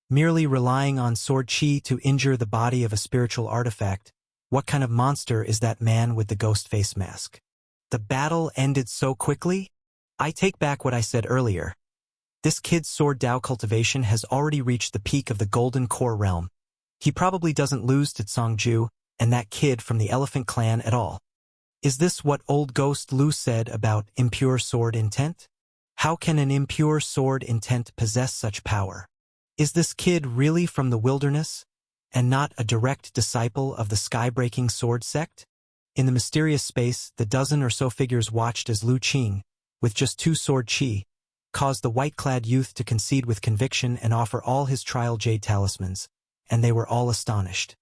merely relying on sword chi to injure the body of a spiritual artifact. What kind of monster is that man with the ghost face mask? The battle ended so quickly? I take back what I said earlier. This kid's sword Dao cultivation has already reached the peak of the Golden Core realm. He probably doesn't lose to Cangzhu and that kid from the Elephant Clan at all. Is this what old Ghost Lu said about impure sword intent? How can an impure sword intent possess such power? Is this kid really from the wilderness, and not a direct disciple of the sky-breaking sword sect? In the mysterious space, the dozen or so figures watched as Lu Qing, with just 2 sword chi, caused the white-clad youth to concede with conviction and offer all his trial jade talismans, and they were all astonished.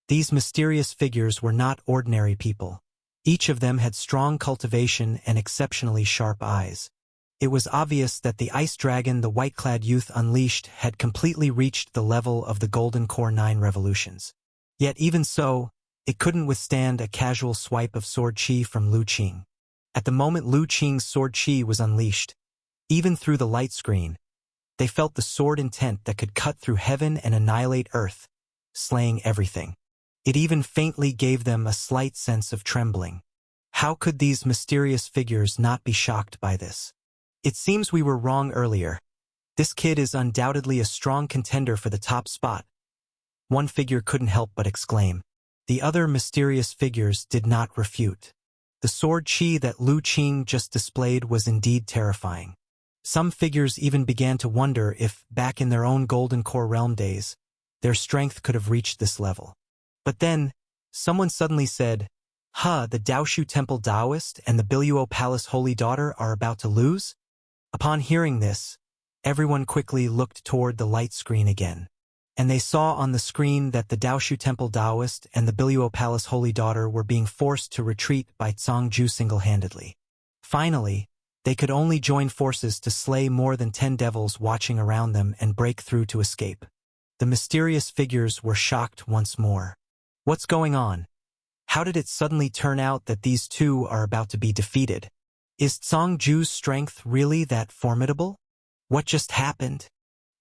These mysterious figures were not ordinary people. Each of them had strong cultivation and exceptionally sharp eyes. It was obvious that the ice dragon the white-clad youth unleashed had completely reached the level of the Golden Core 9 revolutions. Yet even so, it couldn't withstand a casual swipe of sword chi from Lu Qing. At the moment Lu Qing's sword chi was unleashed, even through the light screen, they felt the sword intent that could cut through heaven and annihilate earth, slaying everything. It even faintly gave them a slight sense of trembling. How could these mysterious figures not be shocked by this? It seems we were wrong earlier. This kid is undoubtedly a strong contender for the top spot. One figure couldn't help but exclaim. The other mysterious figures did not refute. The sword chi that Lu Qing just displayed was indeed terrifying. Some figures even began to wonder if, back in their own Golden Core realm days, their strength could have reached this level. But then, someone suddenly said, the Daoshu Temple Taoist and the Biluo Palace Holy Daughter are about to lose? Upon hearing this, everyone quickly looked toward the light screen again, and they saw on the screen that the Daoshu Temple Taoist and the Biluo Palace Holy Daughter were being forced to retreat by Cangzhu single-handedly. Finally, they could only join forces to slay more than 10 devils watching around them and break through to escape. The mysterious figures were shocked once more. What's going on? How did it suddenly turn out that these two are about to be defeated? Is Cangzhu's strength really that formidable? What just happened?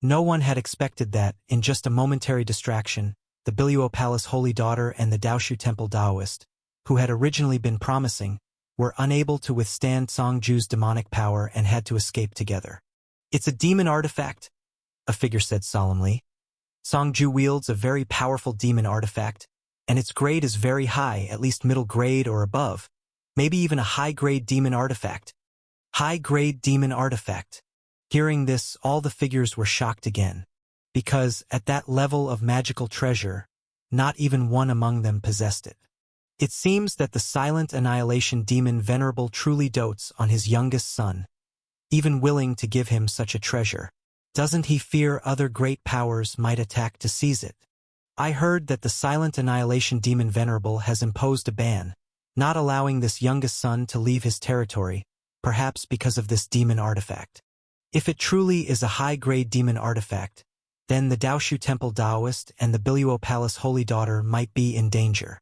No one had expected that, in just a momentary distraction, the Biluo Palace Holy Daughter and the Daoshu Temple Taoist, who had originally been promising, were unable to withstand Cangzhu's demonic power and had to escape together. It's a demon artifact, a figure said solemnly. Cangzhu wields a very powerful demon artifact, and its grade is very high, at least middle grade or above, maybe even a high-grade demon artifact. High-grade demon artifact. Hearing this, all the figures were shocked again, because at that level of magical treasure, not even one among them possessed it. It seems that the silent annihilation demon Venerable truly dotes on his youngest son, even willing to give him such a treasure. Doesn't he fear other great powers might attack to seize it? I heard that the silent annihilation demon Venerable has imposed a ban, not allowing this youngest son to leave his territory, perhaps because of this demon artifact. If it truly is a high-grade demon artifact, then the Daoshu Temple Taoist and the Biluo Palace Holy Daughter might be in danger.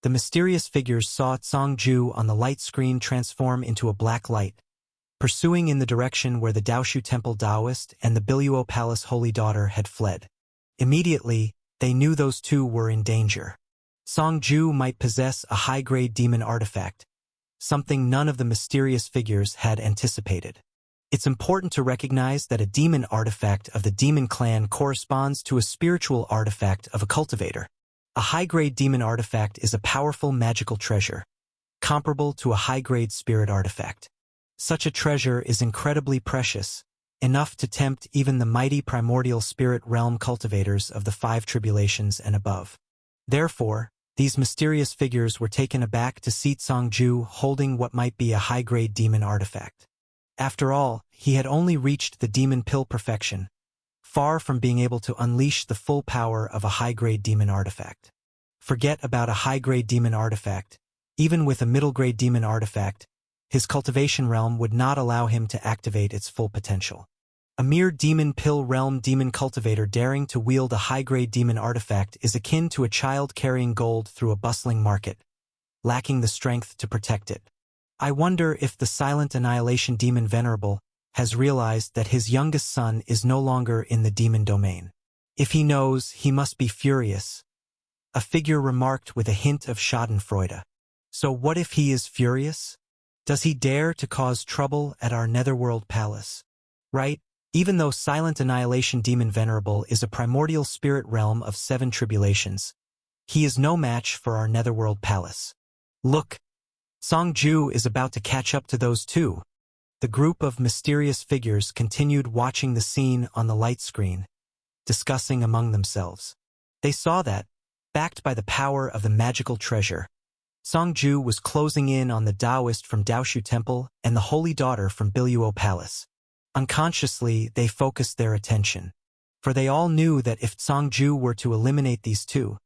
The mysterious figures saw Cangzhu on the light screen transform into a black light, pursuing in the direction where the Daoshu Temple Taoist and the Biluo Palace Holy Daughter had fled. Immediately, they knew those two were in danger. Cangzhu might possess a high-grade demon artifact, something none of the mysterious figures had anticipated. It's important to recognize that a demon artifact of the demon clan corresponds to a spiritual artifact of a cultivator. A high-grade demon artifact is a powerful magical treasure, comparable to a high-grade spirit artifact. Such a treasure is incredibly precious, enough to tempt even the mighty primordial spirit realm cultivators of the 5 tribulations and above. Therefore, these mysterious figures were taken aback to see Cangzhu holding what might be a high-grade demon artifact. After all, he had only reached the demon pill perfection, far from being able to unleash the full power of a high-grade demon artifact. Forget about a high-grade demon artifact. Even with a middle-grade demon artifact, his cultivation realm would not allow him to activate its full potential. A mere demon pill realm demon cultivator daring to wield a high-grade demon artifact is akin to a child carrying gold through a bustling market, lacking the strength to protect it. I wonder if the silent annihilation demon Venerable has realized that his youngest son is no longer in the demon domain. If he knows, he must be furious. A figure remarked with a hint of schadenfreude. So what if he is furious? Does he dare to cause trouble at our netherworld palace? Right? Even though Silent Annihilation Demon Venerable is a primordial spirit realm of 7 tribulations, he is no match for our netherworld palace. Look! Song Ju is about to catch up to those two. The group of mysterious figures continued watching the scene on the light screen, discussing among themselves. They saw that, backed by the power of the magical treasure, Song Ju was closing in on the Taoist from Daoshu Temple and the Holy Daughter from Biluo Palace. Unconsciously, they focused their attention, for they all knew that if Song Ju were to eliminate these two,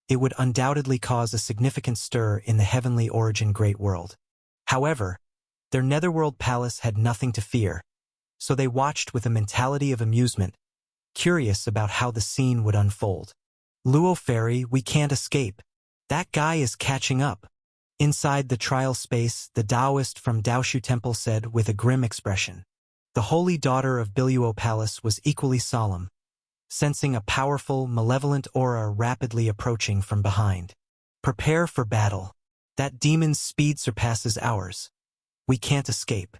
it would undoubtedly cause a significant stir in the heavenly origin great world. However, their netherworld palace had nothing to fear, so they watched with a mentality of amusement, curious about how the scene would unfold. Luo Fairy, we can't escape. That guy is catching up. Inside the trial space, the Taoist from Daoshu Temple said with a grim expression. The Holy Daughter of Biluo Palace was equally solemn, sensing a powerful, malevolent aura rapidly approaching from behind. Prepare for battle. That demon's speed surpasses ours. We can't escape.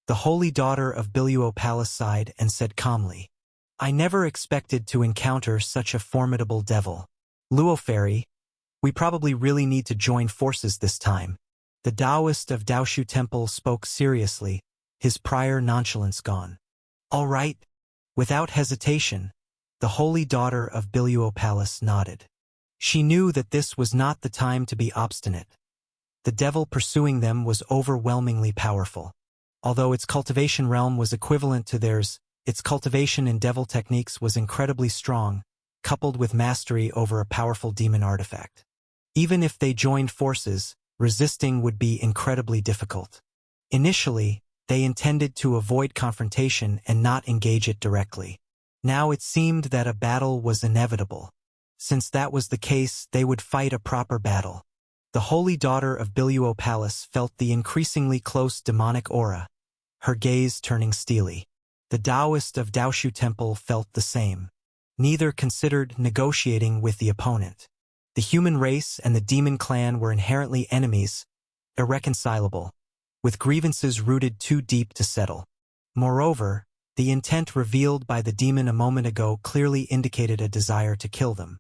The Holy Daughter of Biluo Palace sighed and said calmly. I never expected to encounter such a formidable devil. Luo Fairy, we probably really need to join forces this time. The Taoist of Daoshu Temple spoke seriously, his prior nonchalance gone. All right. Without hesitation, the Holy Daughter of Biluo Palace nodded. She knew that this was not the time to be obstinate. The devil pursuing them was overwhelmingly powerful. Although its cultivation realm was equivalent to theirs, its cultivation in devil techniques was incredibly strong, coupled with mastery over a powerful demon artifact. Even if they joined forces, resisting would be incredibly difficult. Initially, they intended to avoid confrontation and not engage it directly. Now it seemed that a battle was inevitable. Since that was the case, they would fight a proper battle. The Holy Daughter of Biluo Palace felt the increasingly close demonic aura, her gaze turning steely. The Taoist of Daoshu Temple felt the same. Neither considered negotiating with the opponent. The human race and the demon clan were inherently enemies, irreconcilable, with grievances rooted too deep to settle. Moreover, the intent revealed by the demon a moment ago clearly indicated a desire to kill them.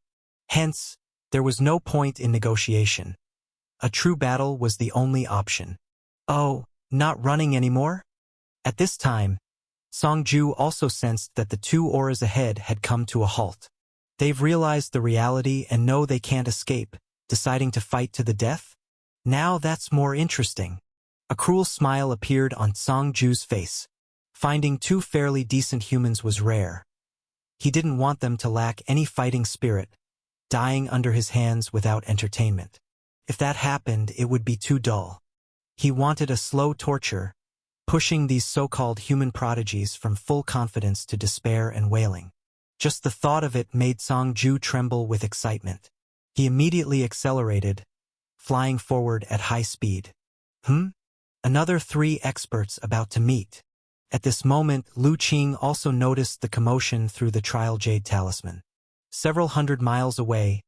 Hence, there was no point in negotiation. A true battle was the only option. Oh, not running anymore? At this time, Song Ju also sensed that the two auras ahead had come to a halt. They've realized the reality and know they can't escape, deciding to fight to the death? Now that's more interesting. A cruel smile appeared on Song Ju's face. Finding two fairly decent humans was rare. He didn't want them to lack any fighting spirit, dying under his hands without entertainment. If that happened, it would be too dull. He wanted a slow torture, pushing these so-called human prodigies from full confidence to despair and wailing. Just the thought of it made Song Ju tremble with excitement. He immediately accelerated, flying forward at high speed. Another 3 experts about to meet. At this moment, Lu Qing also noticed the commotion through the Trial Jade Talisman. Several hundred miles away,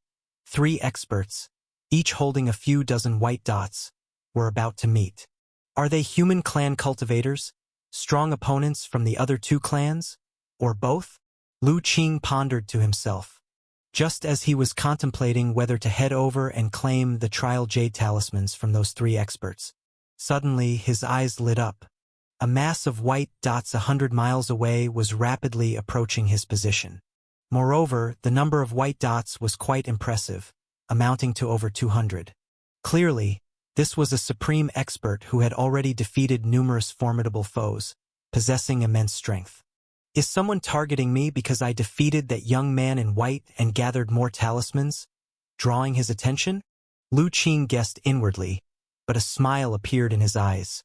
3 experts, each holding a few dozen white dots, were about to meet. Are they human clan cultivators? Strong opponents from the other 2 clans? Or both? Lu Qing pondered to himself. Just as he was contemplating whether to head over and claim the Trial Jade Talismans from those 3 experts, suddenly his eyes lit up. A mass of white dots 100 miles away was rapidly approaching his position. Moreover, the number of white dots was quite impressive, amounting to over 200. Clearly, this was a supreme expert who had already defeated numerous formidable foes, possessing immense strength. Is someone targeting me because I defeated that young man in white and gathered more talismans, drawing his attention? Lu Qing guessed inwardly, but a smile appeared in his eyes.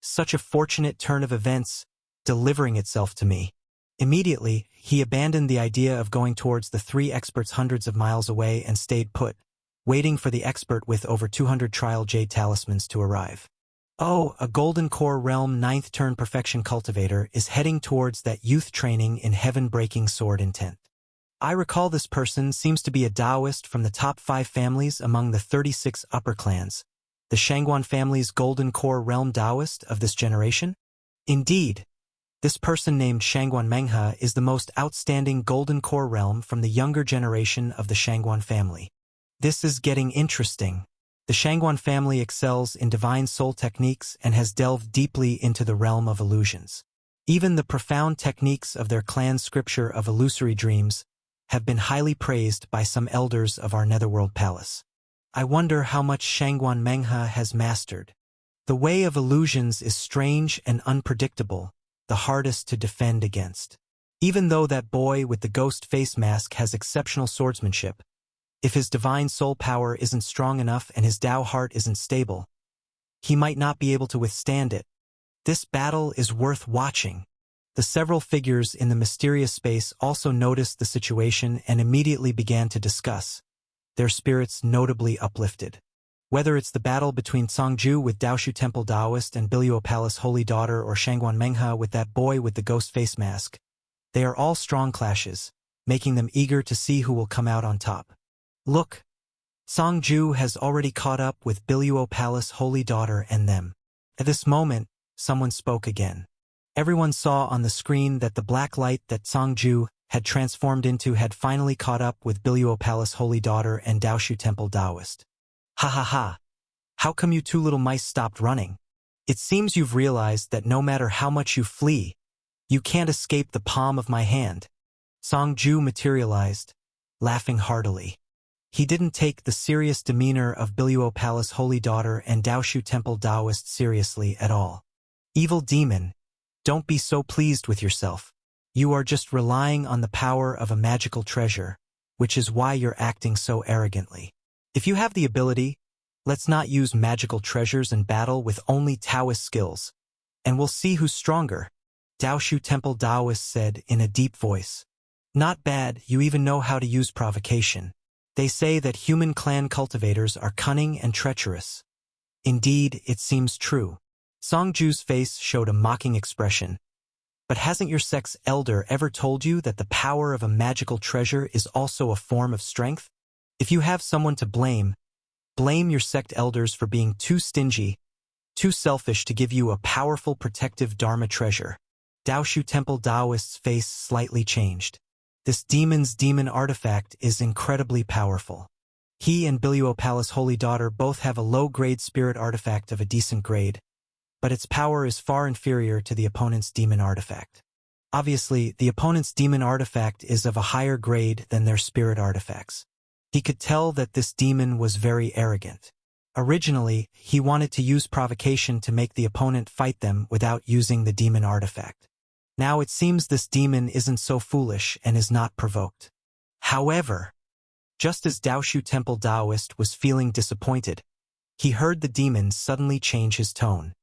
Such a fortunate turn of events, delivering itself to me. Immediately, he abandoned the idea of going towards the 3 experts hundreds of miles away and stayed put, waiting for the expert with over 200 Trial Jade Talismans to arrive. Oh, a Golden Core Realm 9th Turn Perfection Cultivator is heading towards that youth training in heaven-breaking sword intent. I recall this person seems to be a Taoist from the top 5 families among the 36 upper clans, the Shangguan family's golden core realm Taoist of this generation? Indeed, this person named Shangguan Menghe is the most outstanding golden core realm from the younger generation of the Shangguan family. This is getting interesting. The Shangguan family excels in divine soul techniques and has delved deeply into the realm of illusions. Even the profound techniques of their clan's scripture of illusory dreams have been highly praised by some elders of our Netherworld Palace. I wonder how much Shangguan Menghe has mastered. The way of illusions is strange and unpredictable, the hardest to defend against. Even though that boy with the ghost face mask has exceptional swordsmanship, if his divine soul power isn't strong enough and his Tao heart isn't stable, he might not be able to withstand it. This battle is worth watching. The several figures in the mysterious space also noticed the situation and immediately began to discuss, their spirits notably uplifted. Whether it's the battle between Songju with Daoshu Temple Taoist and Biluo Palace Holy Daughter or Shangguan Menghe with that boy with the ghost face mask, they are all strong clashes, making them eager to see who will come out on top. Look, Songju has already caught up with Biluo Palace Holy Daughter and them. At this moment, someone spoke again. Everyone saw on the screen that the black light that Songju had transformed into had finally caught up with Biluo Palace Holy Daughter and Daoshu Temple Taoist. Ha ha ha! How come you two little mice stopped running? It seems you've realized that no matter how much you flee, you can't escape the palm of my hand. Songju materialized, laughing heartily. He didn't take the serious demeanor of Biluo Palace Holy Daughter and Daoshu Temple Taoist seriously at all. Evil demon, don't be so pleased with yourself. You are just relying on the power of a magical treasure, which is why you're acting so arrogantly. If you have the ability, let's not use magical treasures in battle with only Taoist skills, and we'll see who's stronger, Daoshu Temple Taoist said in a deep voice. Not bad, you even know how to use provocation. They say that human clan cultivators are cunning and treacherous. Indeed, it seems true. Songju's face showed a mocking expression. But hasn't your sex elder ever told you that the power of a magical treasure is also a form of strength? If you have someone to blame, blame your sect elders for being too stingy, too selfish to give you a powerful protective Dharma treasure. Daoshu Temple Taoist's face slightly changed. This demon's demon artifact is incredibly powerful. He and Biluo Palace Holy Daughter both have a low-grade spirit artifact of a decent grade, but its power is far inferior to the opponent's demon artifact. Obviously, the opponent's demon artifact is of a higher grade than their spirit artifacts. He could tell that this demon was very arrogant. Originally, he wanted to use provocation to make the opponent fight them without using the demon artifact. Now it seems this demon isn't so foolish and is not provoked. However, just as Daoshu Temple Taoist was feeling disappointed, he heard the demon suddenly change his tone.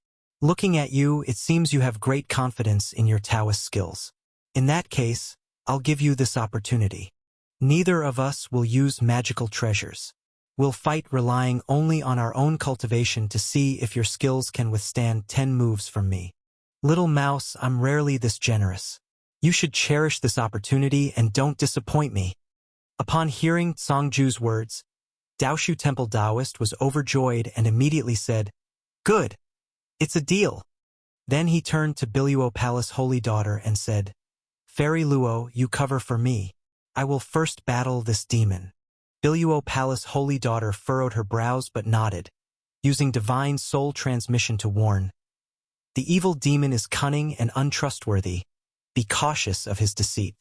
Looking at you, it seems you have great confidence in your Taoist skills. In that case, I'll give you this opportunity. Neither of us will use magical treasures. We'll fight relying only on our own cultivation to see if your skills can withstand 10 moves from me. Little mouse, I'm rarely this generous. You should cherish this opportunity and don't disappoint me. Upon hearing Songju's words, Daoshu Temple Taoist was overjoyed and immediately said, "Good. It's a deal." Then he turned to Biluo Palace Holy Daughter and said, "Fairy Luo, you cover for me. I will first battle this demon." Biluo Palace Holy Daughter furrowed her brows but nodded, using divine soul transmission to warn. The evil demon is cunning and untrustworthy. Be cautious of his deceit.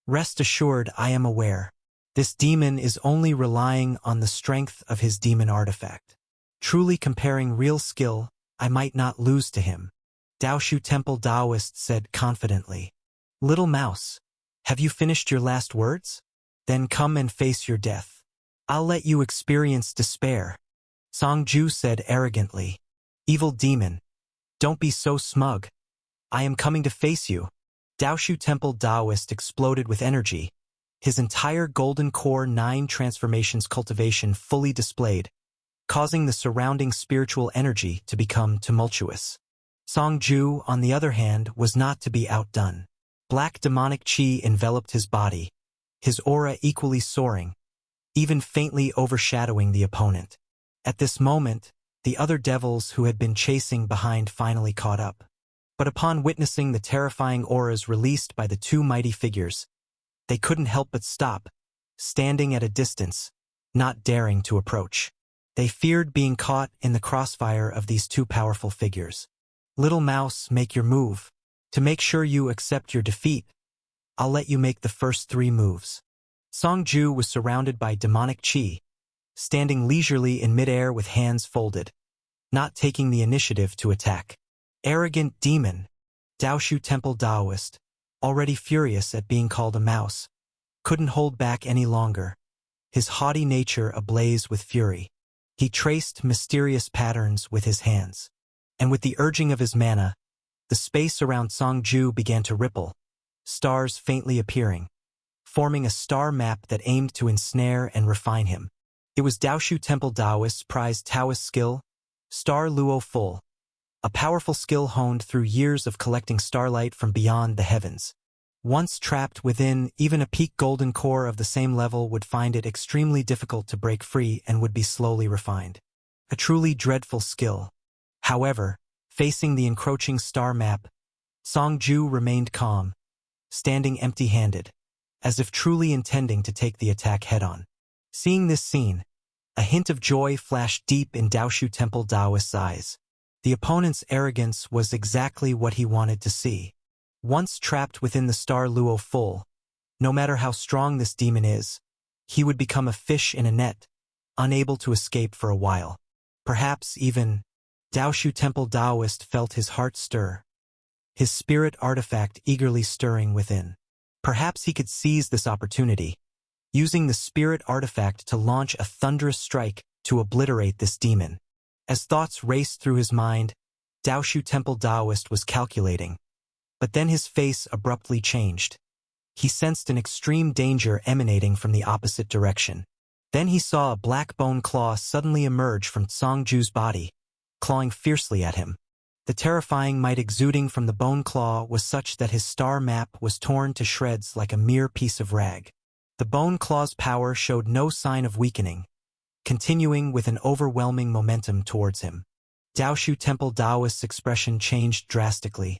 Rest assured, I am aware. This demon is only relying on the strength of his demon artifact. Truly comparing real skill, I might not lose to him. Daoshu Temple Taoist said confidently. Little mouse, have you finished your last words? Then come and face your death. I'll let you experience despair. Songju said arrogantly. Evil demon, don't be so smug. I am coming to face you. Daoshu Temple Taoist exploded with energy, his entire Golden Core 9 transformations cultivation fully displayed, causing the surrounding spiritual energy to become tumultuous. Songju, on the other hand, was not to be outdone. Black demonic chi enveloped his body, his aura equally soaring, even faintly overshadowing the opponent. At this moment, the other devils who had been chasing behind finally caught up. But upon witnessing the terrifying auras released by the two mighty figures, they couldn't help but stop, standing at a distance, not daring to approach. They feared being caught in the crossfire of these two powerful figures. Little mouse, make your move. To make sure you accept your defeat, I'll let you make the first 3 moves. Song Ju was surrounded by demonic chi, standing leisurely in midair with hands folded, not taking the initiative to attack. Arrogant demon, Daoshu Temple Taoist, already furious at being called a mouse, couldn't hold back any longer, his haughty nature ablaze with fury. He traced mysterious patterns with his hands, and with the urging of his mana, the space around Song Ju began to ripple, stars faintly appearing, forming a star map that aimed to ensnare and refine him. It was Daoshu Temple Taoist's prized Taoist skill, Star Luo Full, a powerful skill honed through years of collecting starlight from beyond the heavens. Once trapped within, even a peak golden core of the same level would find it extremely difficult to break free and would be slowly refined. A truly dreadful skill. However, facing the encroaching star map, Song Ju remained calm, standing empty-handed, as if truly intending to take the attack head-on. Seeing this scene, a hint of joy flashed deep in Daoshu Temple Taoist's eyes. The opponent's arrogance was exactly what he wanted to see. Once trapped within the Star Luo Full, no matter how strong this demon is, he would become a fish in a net, unable to escape for a while. Perhaps even, Daoshu Temple Taoist felt his heart stir, his spirit artifact eagerly stirring within. Perhaps he could seize this opportunity, using the spirit artifact to launch a thunderous strike to obliterate this demon. As thoughts raced through his mind, Daoshu Temple Taoist was calculating. But then his face abruptly changed. He sensed an extreme danger emanating from the opposite direction. Then he saw a black bone claw suddenly emerge from Song Ju's body, clawing fiercely at him. The terrifying might exuding from the bone claw was such that his star map was torn to shreds like a mere piece of rag. The bone claw's power showed no sign of weakening, continuing with an overwhelming momentum towards him. Daoshu Temple Taoist's expression changed drastically,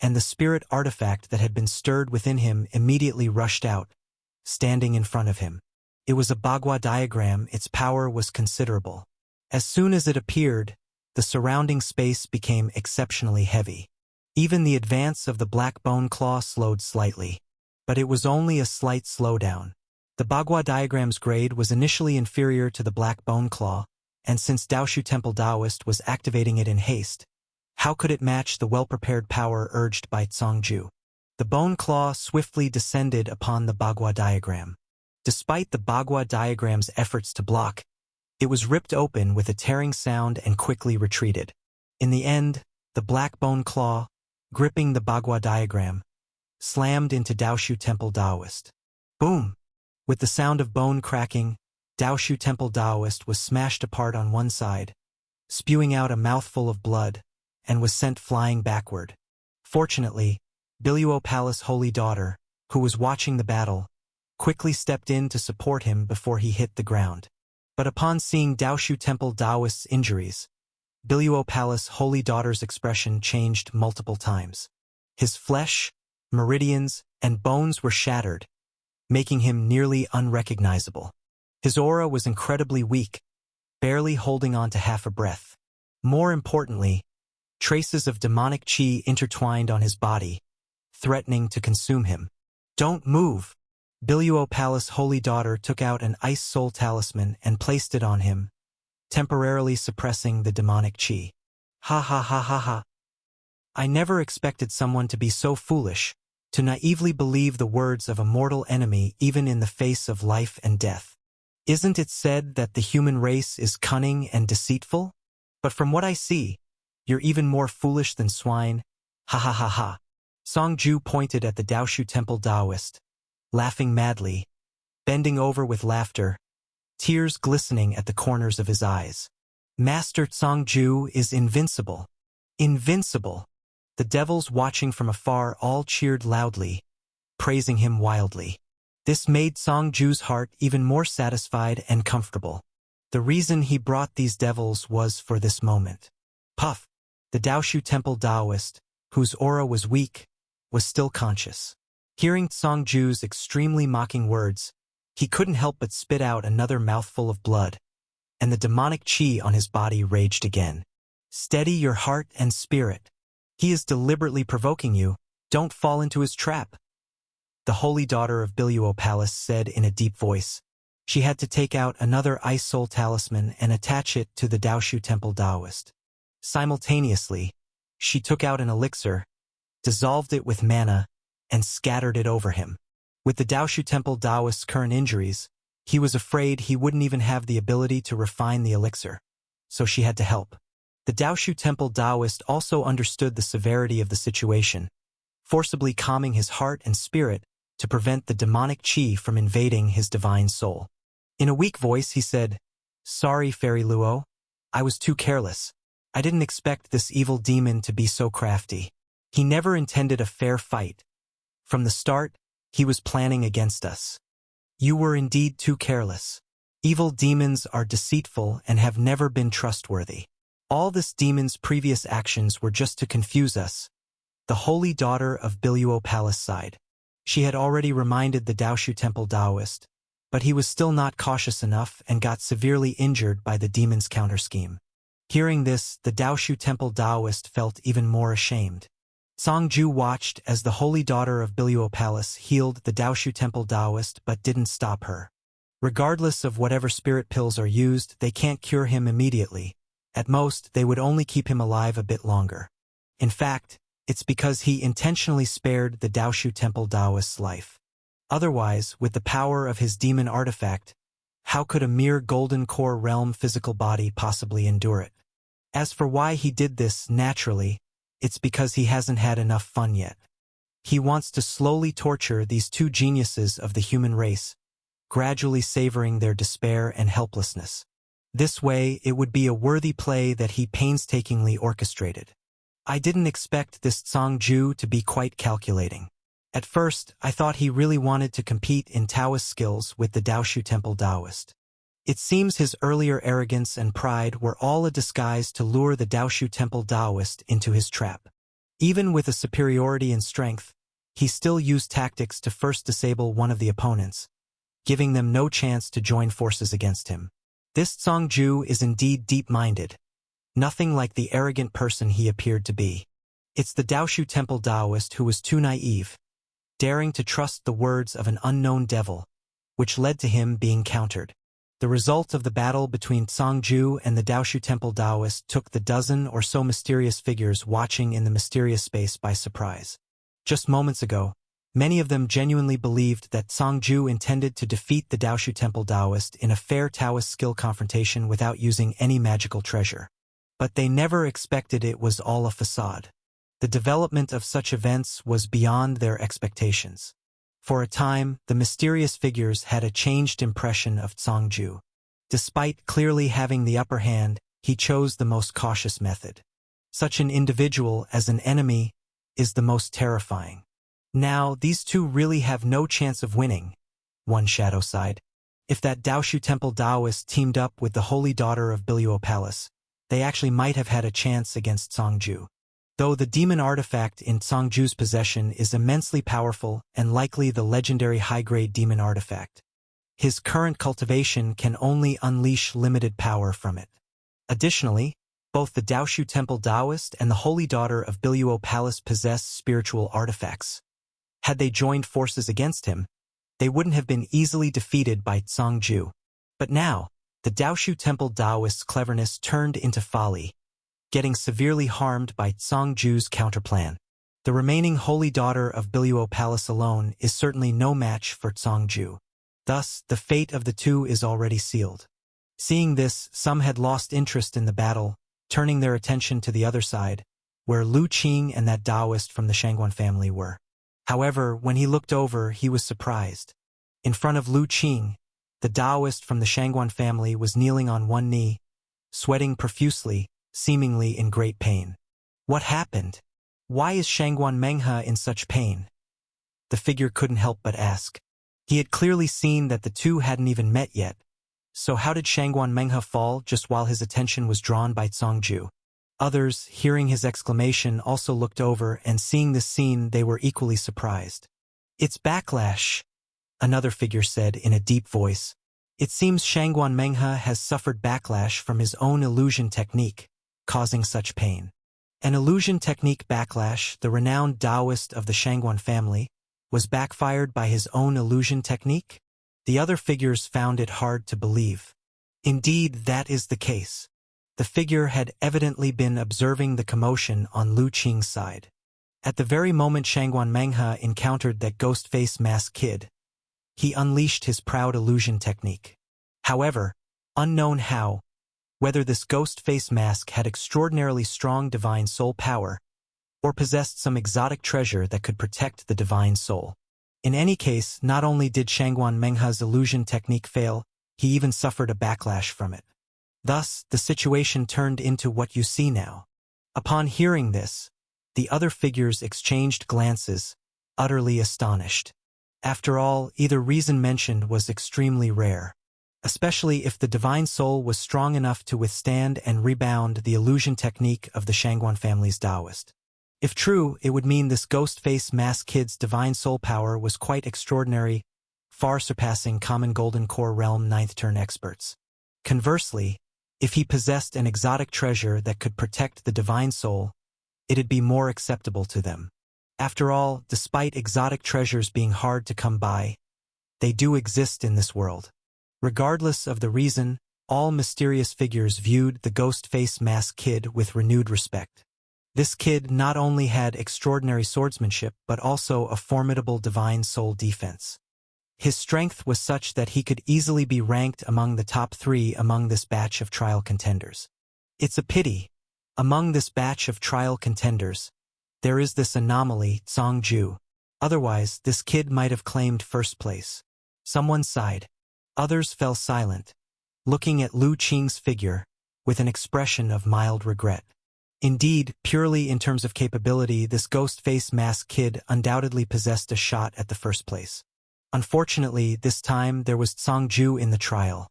and the spirit artifact that had been stirred within him immediately rushed out, standing in front of him. It was a Bagua diagram. Its power was considerable. As soon as it appeared, the surrounding space became exceptionally heavy. Even the advance of the black bone claw slowed slightly. But it was only a slight slowdown. The Bagua diagram's grade was initially inferior to the black bone claw, and since Daoshu Temple Taoist was activating it in haste, how could it match the well-prepared power urged by Song Ju? The bone claw swiftly descended upon the Bagua diagram. Despite the Bagua diagram's efforts to block, it was ripped open with a tearing sound and quickly retreated. In the end, the black bone claw, gripping the Bagua diagram, slammed into Daoshu Temple Taoist. Boom! With the sound of bone cracking, Daoshu Temple Taoist was smashed apart on one side, spewing out a mouthful of blood, and was sent flying backward. Fortunately, Biluo Palace Holy Daughter, who was watching the battle, quickly stepped in to support him before he hit the ground. But upon seeing Daoshu Temple Taoist's injuries, Biluo Palace Holy Daughter's expression changed multiple times. His flesh, meridians, and bones were shattered, making him nearly unrecognizable. His aura was incredibly weak, barely holding on to half a breath. More importantly, traces of demonic chi intertwined on his body, threatening to consume him. Don't move! Biluo Palace Holy Daughter took out an ice soul talisman and placed it on him, temporarily suppressing the demonic chi. Ha ha ha ha ha. I never expected someone to be so foolish, to naively believe the words of a mortal enemy even in the face of life and death. Isn't it said that the human race is cunning and deceitful? But from what I see, you're even more foolish than swine. Ha ha ha ha. Song Ju pointed at the Daoshu Temple Taoist, laughing madly, bending over with laughter, tears glistening at the corners of his eyes. Master Song Ju is invincible. Invincible! The devils watching from afar all cheered loudly, praising him wildly. This made Song Ju's heart even more satisfied and comfortable. The reason he brought these devils was for this moment. Puff, the Daoshu Temple Taoist, whose aura was weak, was still conscious. Hearing Song Ju's extremely mocking words, he couldn't help but spit out another mouthful of blood, and the demonic qi on his body raged again. Steady your heart and spirit. He is deliberately provoking you. Don't fall into his trap. The holy daughter of Biluo Palace said in a deep voice. She had to take out another ice soul talisman and attach it to the Daoshu Temple Taoist. Simultaneously, she took out an elixir, dissolved it with mana, and scattered it over him. With the Daoshu Temple Taoist's current injuries, he was afraid he wouldn't even have the ability to refine the elixir, so she had to help. The Daoshu Temple Taoist also understood the severity of the situation, forcibly calming his heart and spirit to prevent the demonic qi from invading his divine soul. In a weak voice he said, "Sorry, Fairy Luo. I was too careless. I didn't expect this evil demon to be so crafty. He never intended a fair fight. From the start, he was planning against us. You were indeed too careless. Evil demons are deceitful and have never been trustworthy. All this demon's previous actions were just to confuse us." The holy daughter of Biluo Palace sighed. She had already reminded the Daoshu Temple Taoist, but he was still not cautious enough and got severely injured by the demon's counter-scheme. Hearing this, the Daoshu Temple Taoist felt even more ashamed. Song Ju watched as the holy daughter of Biluo Palace healed the Daoshu Temple Taoist but didn't stop her. Regardless of whatever spirit pills are used, they can't cure him immediately. At most, they would only keep him alive a bit longer. In fact, it's because he intentionally spared the Daoshu Temple Taoist's life. Otherwise, with the power of his demon artifact, how could a mere golden core realm physical body possibly endure it? As for why he did this naturally, it's because he hasn't had enough fun yet. He wants to slowly torture these two geniuses of the human race, gradually savoring their despair and helplessness. This way, it would be a worthy play that he painstakingly orchestrated. I didn't expect this Song Ju to be quite calculating. At first, I thought he really wanted to compete in Taoist skills with the Daoshu Temple Taoist. It seems his earlier arrogance and pride were all a disguise to lure the Daoshu Temple Taoist into his trap. Even with a superiority in strength, he still used tactics to first disable one of the opponents, giving them no chance to join forces against him. This Song Ju is indeed deep-minded. Nothing like the arrogant person he appeared to be. It's the Daoshu Temple Taoist who was too naive, daring to trust the words of an unknown devil, which led to him being countered. The result of the battle between Song Ju and the Daoshu Temple Taoist took the dozen or so mysterious figures watching in the mysterious space by surprise. Just moments ago, many of them genuinely believed that Song Ju intended to defeat the Daoshu Temple Taoist in a fair Taoist skill confrontation without using any magical treasure. But they never expected it was all a facade. The development of such events was beyond their expectations. For a time, the mysterious figures had a changed impression of Song Ju. Despite clearly having the upper hand, he chose the most cautious method. Such an individual as an enemy is the most terrifying. Now, these two really have no chance of winning, one shadow sighed. If that Daoshu Temple Taoist teamed up with the holy daughter of Biluo Palace, they actually might have had a chance against Song Ju. Though the demon artifact in Song Ju's possession is immensely powerful and likely the legendary high-grade demon artifact, his current cultivation can only unleash limited power from it. Additionally, both the Daoshu Temple Taoist and the holy daughter of Biluo Palace possess spiritual artifacts. Had they joined forces against him, they wouldn't have been easily defeated by Song Ju. But now, the Daoshu Temple Taoist's cleverness turned into folly, getting severely harmed by Song Ju's counterplan. The remaining holy daughter of Biluo Palace alone is certainly no match for Song Ju. Thus, the fate of the two is already sealed. Seeing this, some had lost interest in the battle, turning their attention to the other side, where Lu Qing and that Taoist from the Shangguan family were. However, when he looked over, he was surprised. In front of Lu Qing, the Taoist from the Shangguan family was kneeling on one knee, sweating profusely, seemingly in great pain. What happened? Why is Shangguan Menghe in such pain? The figure couldn't help but ask. He had clearly seen that the two hadn't even met yet. So how did Shangguan Menghe fall just while his attention was drawn by Congju? Others, hearing his exclamation, also looked over, and seeing this scene they were equally surprised. "It's backlash," another figure said in a deep voice. "It seems Shangguan Menghe has suffered backlash from his own illusion technique, causing such pain." An illusion technique backlash, the renowned Taoist of the Shangguan family, was backfired by his own illusion technique? The other figures found it hard to believe. Indeed, that is the case. The figure had evidently been observing the commotion on Lu Qing's side. At the very moment Shangguan Menghe encountered that ghost face mask kid, he unleashed his proud illusion technique. However, unknown how, whether this ghost face mask had extraordinarily strong divine soul power, or possessed some exotic treasure that could protect the divine soul. In any case, not only did Shangguan Menghe's illusion technique fail, he even suffered a backlash from it. Thus, the situation turned into what you see now. Upon hearing this, the other figures exchanged glances, utterly astonished. After all, either reason mentioned was extremely rare, especially if the divine soul was strong enough to withstand and rebound the illusion technique of the Shangguan family's Taoist. If true, it would mean this ghost face mask kid's divine soul power was quite extraordinary, far surpassing common Golden Core Realm 9th turn experts. Conversely, if he possessed an exotic treasure that could protect the divine soul, it'd be more acceptable to them. After all, despite exotic treasures being hard to come by, they do exist in this world. Regardless of the reason, all mysterious figures viewed the ghost face mask kid with renewed respect. This kid not only had extraordinary swordsmanship but also a formidable divine soul defense. His strength was such that he could easily be ranked among the top 3 among this batch of trial contenders. It's a pity, among this batch of trial contenders, there is this anomaly, Congju. Otherwise, this kid might have claimed first place. Someone sighed. Others fell silent, looking at Lu Qing's figure with an expression of mild regret. Indeed, purely in terms of capability, this ghost face mask kid undoubtedly possessed a shot at the first place. Unfortunately, this time there was Congju in the trial.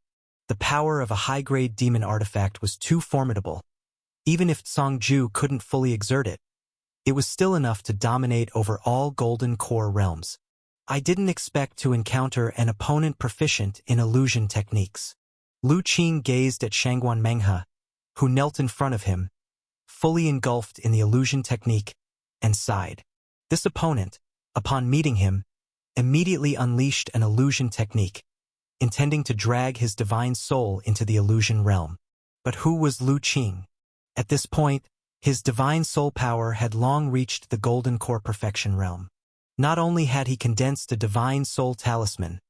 The power of a high-grade demon artifact was too formidable. Even if Congju couldn't fully exert it, it was still enough to dominate over all Golden Core realms. I didn't expect to encounter an opponent proficient in illusion techniques. Lu Qing gazed at Shangguan Menghe, who knelt in front of him, fully engulfed in the illusion technique, and sighed. This opponent, upon meeting him, immediately unleashed an illusion technique, intending to drag his divine soul into the illusion realm. But who was Lu Qing? At this point, his divine soul power had long reached the Golden Core Perfection realm. Not only had he condensed a divine soul talisman,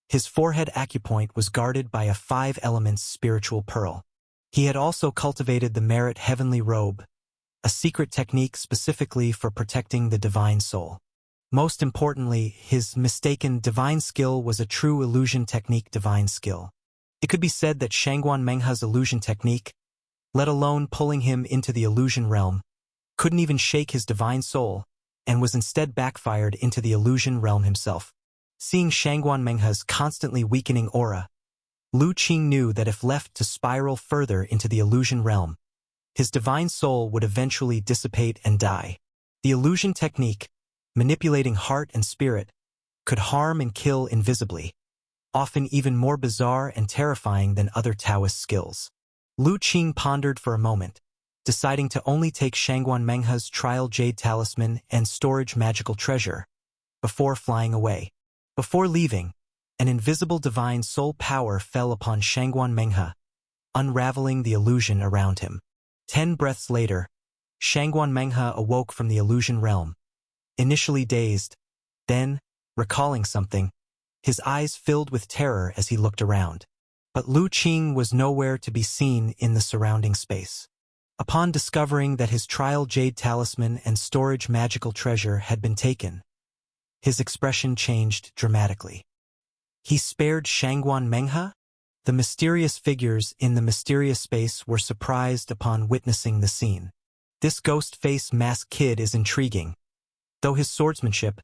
his forehead acupoint was guarded by a 5 elements spiritual pearl. He had also cultivated the Merit Heavenly Robe, a secret technique specifically for protecting the divine soul. Most importantly, his mistaken divine skill was a true illusion technique divine skill. It could be said that Shangguan Menghe's illusion technique, let alone pulling him into the illusion realm, couldn't even shake his divine soul, and was instead backfired into the illusion realm himself. Seeing Shangguan Menghe's constantly weakening aura, Lu Qing knew that if left to spiral further into the illusion realm, his divine soul would eventually dissipate and die. The illusion technique, manipulating heart and spirit, could harm and kill invisibly, often even more bizarre and terrifying than other Taoist skills. Lu Qing pondered for a moment, deciding to only take Shangguan Menghe's trial jade talisman and storage magical treasure, before flying away. Before leaving, an invisible divine soul power fell upon Shangguan Menghe, unraveling the illusion around him. 10 breaths later, Shangguan Menghe awoke from the illusion realm. Initially dazed, then, recalling something, his eyes filled with terror as he looked around. But Lu Qing was nowhere to be seen in the surrounding space. Upon discovering that his trial jade talisman and storage magical treasure had been taken, his expression changed dramatically. He spared Shangguan Menghe? The mysterious figures in the mysterious space were surprised upon witnessing the scene. This ghost face mask kid is intriguing. Though his swordsmanship,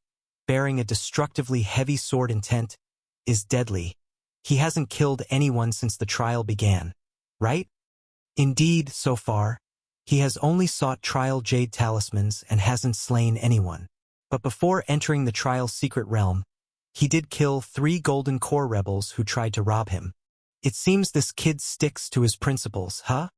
bearing a destructively heavy sword intent, is deadly. He hasn't killed anyone since the trial began, right? Indeed, so far, he has only sought trial jade talismans and hasn't slain anyone. But before entering the trial's secret realm, he did kill 3 golden core rebels who tried to rob him. It seems this kid sticks to his principles, huh?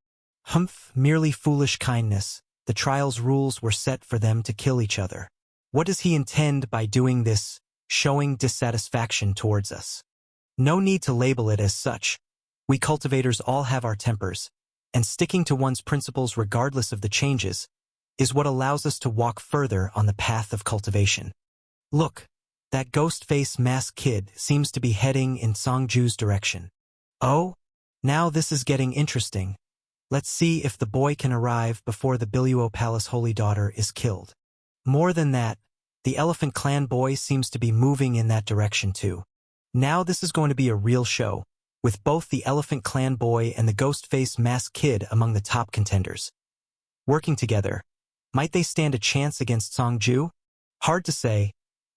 Humph, merely foolish kindness. The trial's rules were set for them to kill each other. What does he intend by doing this, showing dissatisfaction towards us? No need to label it as such. We cultivators all have our tempers, and sticking to one's principles regardless of the changes is what allows us to walk further on the path of cultivation. Look, that ghost-face masked kid seems to be heading in Songju's direction. Oh, now this is getting interesting. Let's see if the boy can arrive before the Biluo Palace Holy Daughter is killed. More than that, the Elephant Clan boy seems to be moving in that direction too. Now this is going to be a real show, with both the Elephant Clan boy and the ghost-face masked kid among the top contenders. Working together, might they stand a chance against Songju? Hard to say.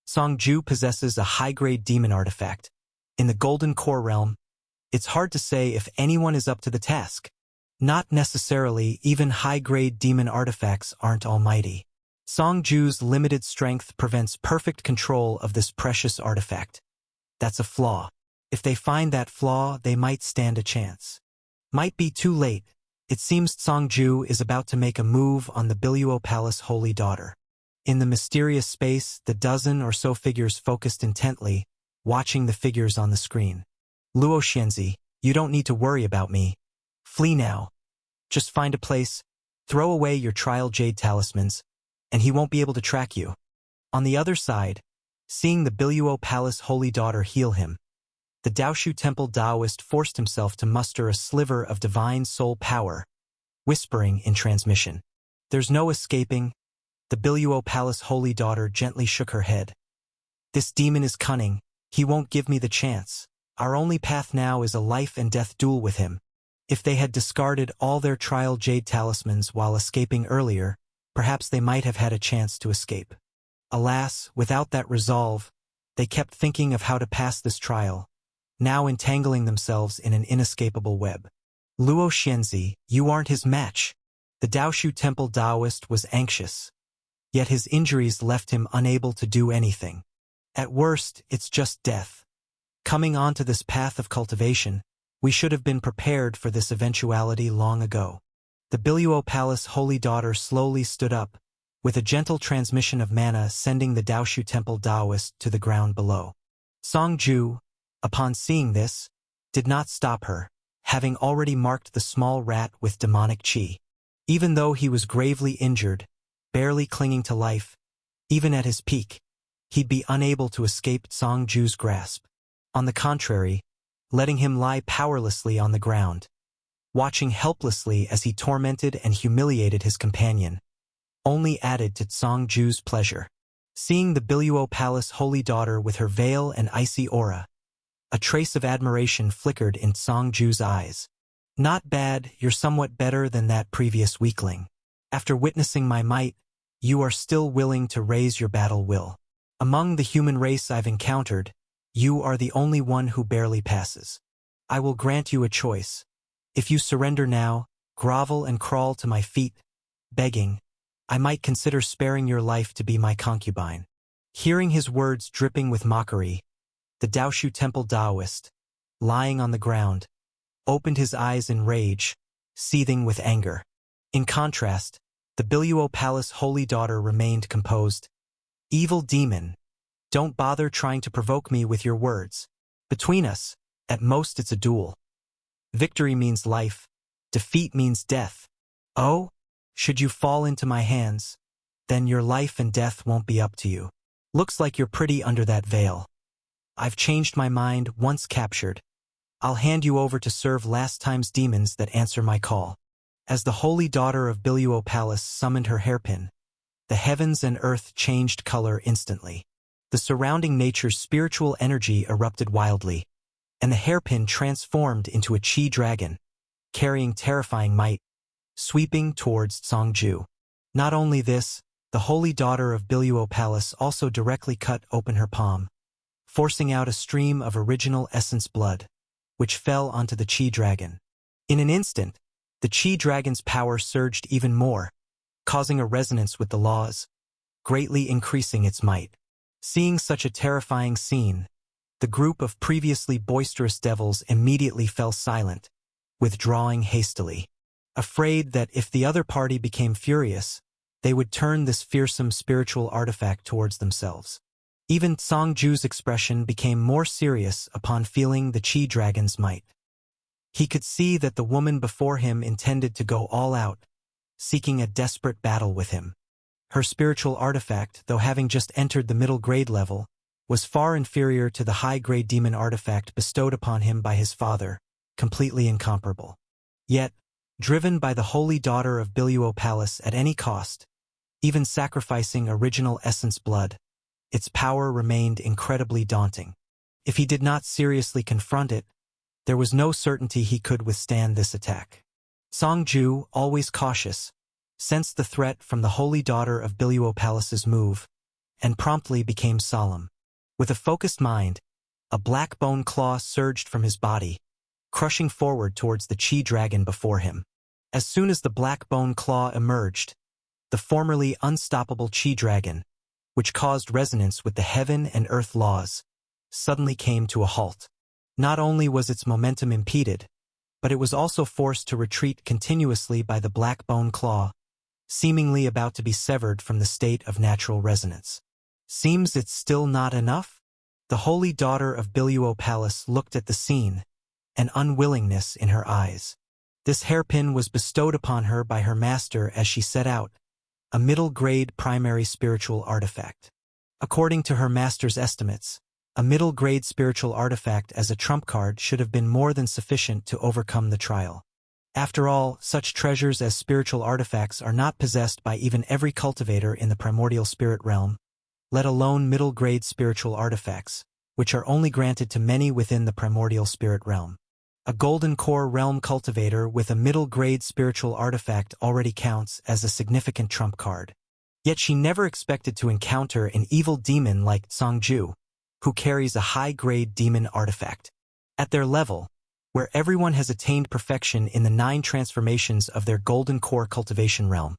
Songju possesses a high-grade demon artifact. In the Golden Core realm, it's hard to say if anyone is up to the task. Not necessarily, even high-grade demon artifacts aren't almighty. Songju's limited strength prevents perfect control of this precious artifact. That's a flaw. If they find that flaw, they might stand a chance. Might be too late. It seems Songju is about to make a move on the Biluo Palace Holy Daughter. In the mysterious space, the dozen or so figures focused intently, watching the figures on the screen. Luo Xianzi, you don't need to worry about me. Flee now. Just find a place, throw away your trial jade talismans, and he won't be able to track you. On the other side, seeing the Biluo Palace Holy Daughter heal him, the Daoshu Temple Taoist forced himself to muster a sliver of divine soul power, whispering in transmission. There's no escaping. The Biluo Palace Holy Daughter gently shook her head. This demon is cunning. He won't give me the chance. Our only path now is a life and death duel with him. If they had discarded all their trial jade talismans while escaping earlier, perhaps they might have had a chance to escape. Alas, without that resolve, they kept thinking of how to pass this trial, now entangling themselves in an inescapable web. Luo Xianzi, you aren't his match. The Daoshu Temple Taoist was anxious, yet his injuries left him unable to do anything. At worst, it's just death. Coming onto this path of cultivation, we should have been prepared for this eventuality long ago. The Biluo Palace Holy Daughter slowly stood up, with a gentle transmission of mana sending the Daoshu Temple Taoist to the ground below. Songju, upon seeing this, did not stop her, having already marked the small rat with demonic chi. Even though he was gravely injured, barely clinging to life, even at his peak, he'd be unable to escape Songju's grasp. On the contrary, letting him lie powerlessly on the ground, watching helplessly as he tormented and humiliated his companion, only added to Songju's pleasure. Seeing the Biluo Palace Holy Daughter with her veil and icy aura, a trace of admiration flickered in Songju's eyes. Not bad, you're somewhat better than that previous weakling. After witnessing my might, you are still willing to raise your battle will. Among the human race I've encountered, you are the only one who barely passes. I will grant you a choice. If you surrender now, grovel and crawl to my feet, begging, I might consider sparing your life to be my concubine. Hearing his words dripping with mockery, the Daoshu Temple Taoist, lying on the ground, opened his eyes in rage, seething with anger. In contrast, the Biluo Palace Holy Daughter remained composed. Evil demon, don't bother trying to provoke me with your words. Between us, at most it's a duel. Victory means life, defeat means death. Oh, should you fall into my hands, then your life and death won't be up to you. Looks like you're pretty under that veil. I've changed my mind once captured. I'll hand you over to serve last time's demons that answer my call. As the Holy Daughter of Biluo Palace summoned her hairpin, the heavens and earth changed color instantly. The surrounding nature's spiritual energy erupted wildly, and the hairpin transformed into a chi dragon, carrying terrifying might, sweeping towards Songju. Not only this, the the holy daughter of Biluo Palace also directly cut open her palm, forcing out a stream of original essence blood, which fell onto the Chi dragon. In an instant, the Chi dragon's power surged even more, causing a resonance with the laws, greatly increasing its might. Seeing such a terrifying scene, the group of previously boisterous devils immediately fell silent, withdrawing hastily, afraid that if the other party became furious, they would turn this fearsome spiritual artifact towards themselves. Even Songju's expression became more serious upon feeling the Chi dragon's might. He could see that the woman before him intended to go all out, seeking a desperate battle with him. Her spiritual artifact, though having just entered the middle grade level, was far inferior to the high-grade demon artifact bestowed upon him by his father, completely incomparable. Yet, driven by the holy daughter of Biluo Palace at any cost, even sacrificing original essence blood, its power remained incredibly daunting. If he did not seriously confront it, there was no certainty he could withstand this attack. Songju, always cautious, sensed the threat from the holy daughter of Biluo Palace's move, and promptly became solemn. With a focused mind, a black bone claw surged from his body, crushing forward towards the Chi dragon before him. As soon as the black bone claw emerged, the formerly unstoppable Chi dragon, which caused resonance with the heaven and earth laws, suddenly came to a halt. Not only was its momentum impeded, but it was also forced to retreat continuously by the black bone claw, seemingly about to be severed from the state of natural resonance. Seems it's still not enough? The holy daughter of Biluo Palace looked at the scene, an unwillingness in her eyes. This hairpin was bestowed upon her by her master as she set out, a middle-grade primary spiritual artifact. According to her master's estimates, a middle-grade spiritual artifact as a trump card should have been more than sufficient to overcome the trial. After all, such treasures as spiritual artifacts are not possessed by even every cultivator in the primordial spirit realm, let alone middle-grade spiritual artifacts, which are only granted to many within the primordial spirit realm. A golden core realm cultivator with a middle-grade spiritual artifact already counts as a significant trump card. Yet she never expected to encounter an evil demon like Songju, who carries a high-grade demon artifact. At their level, where everyone has attained perfection in the 9 transformations of their golden core cultivation realm,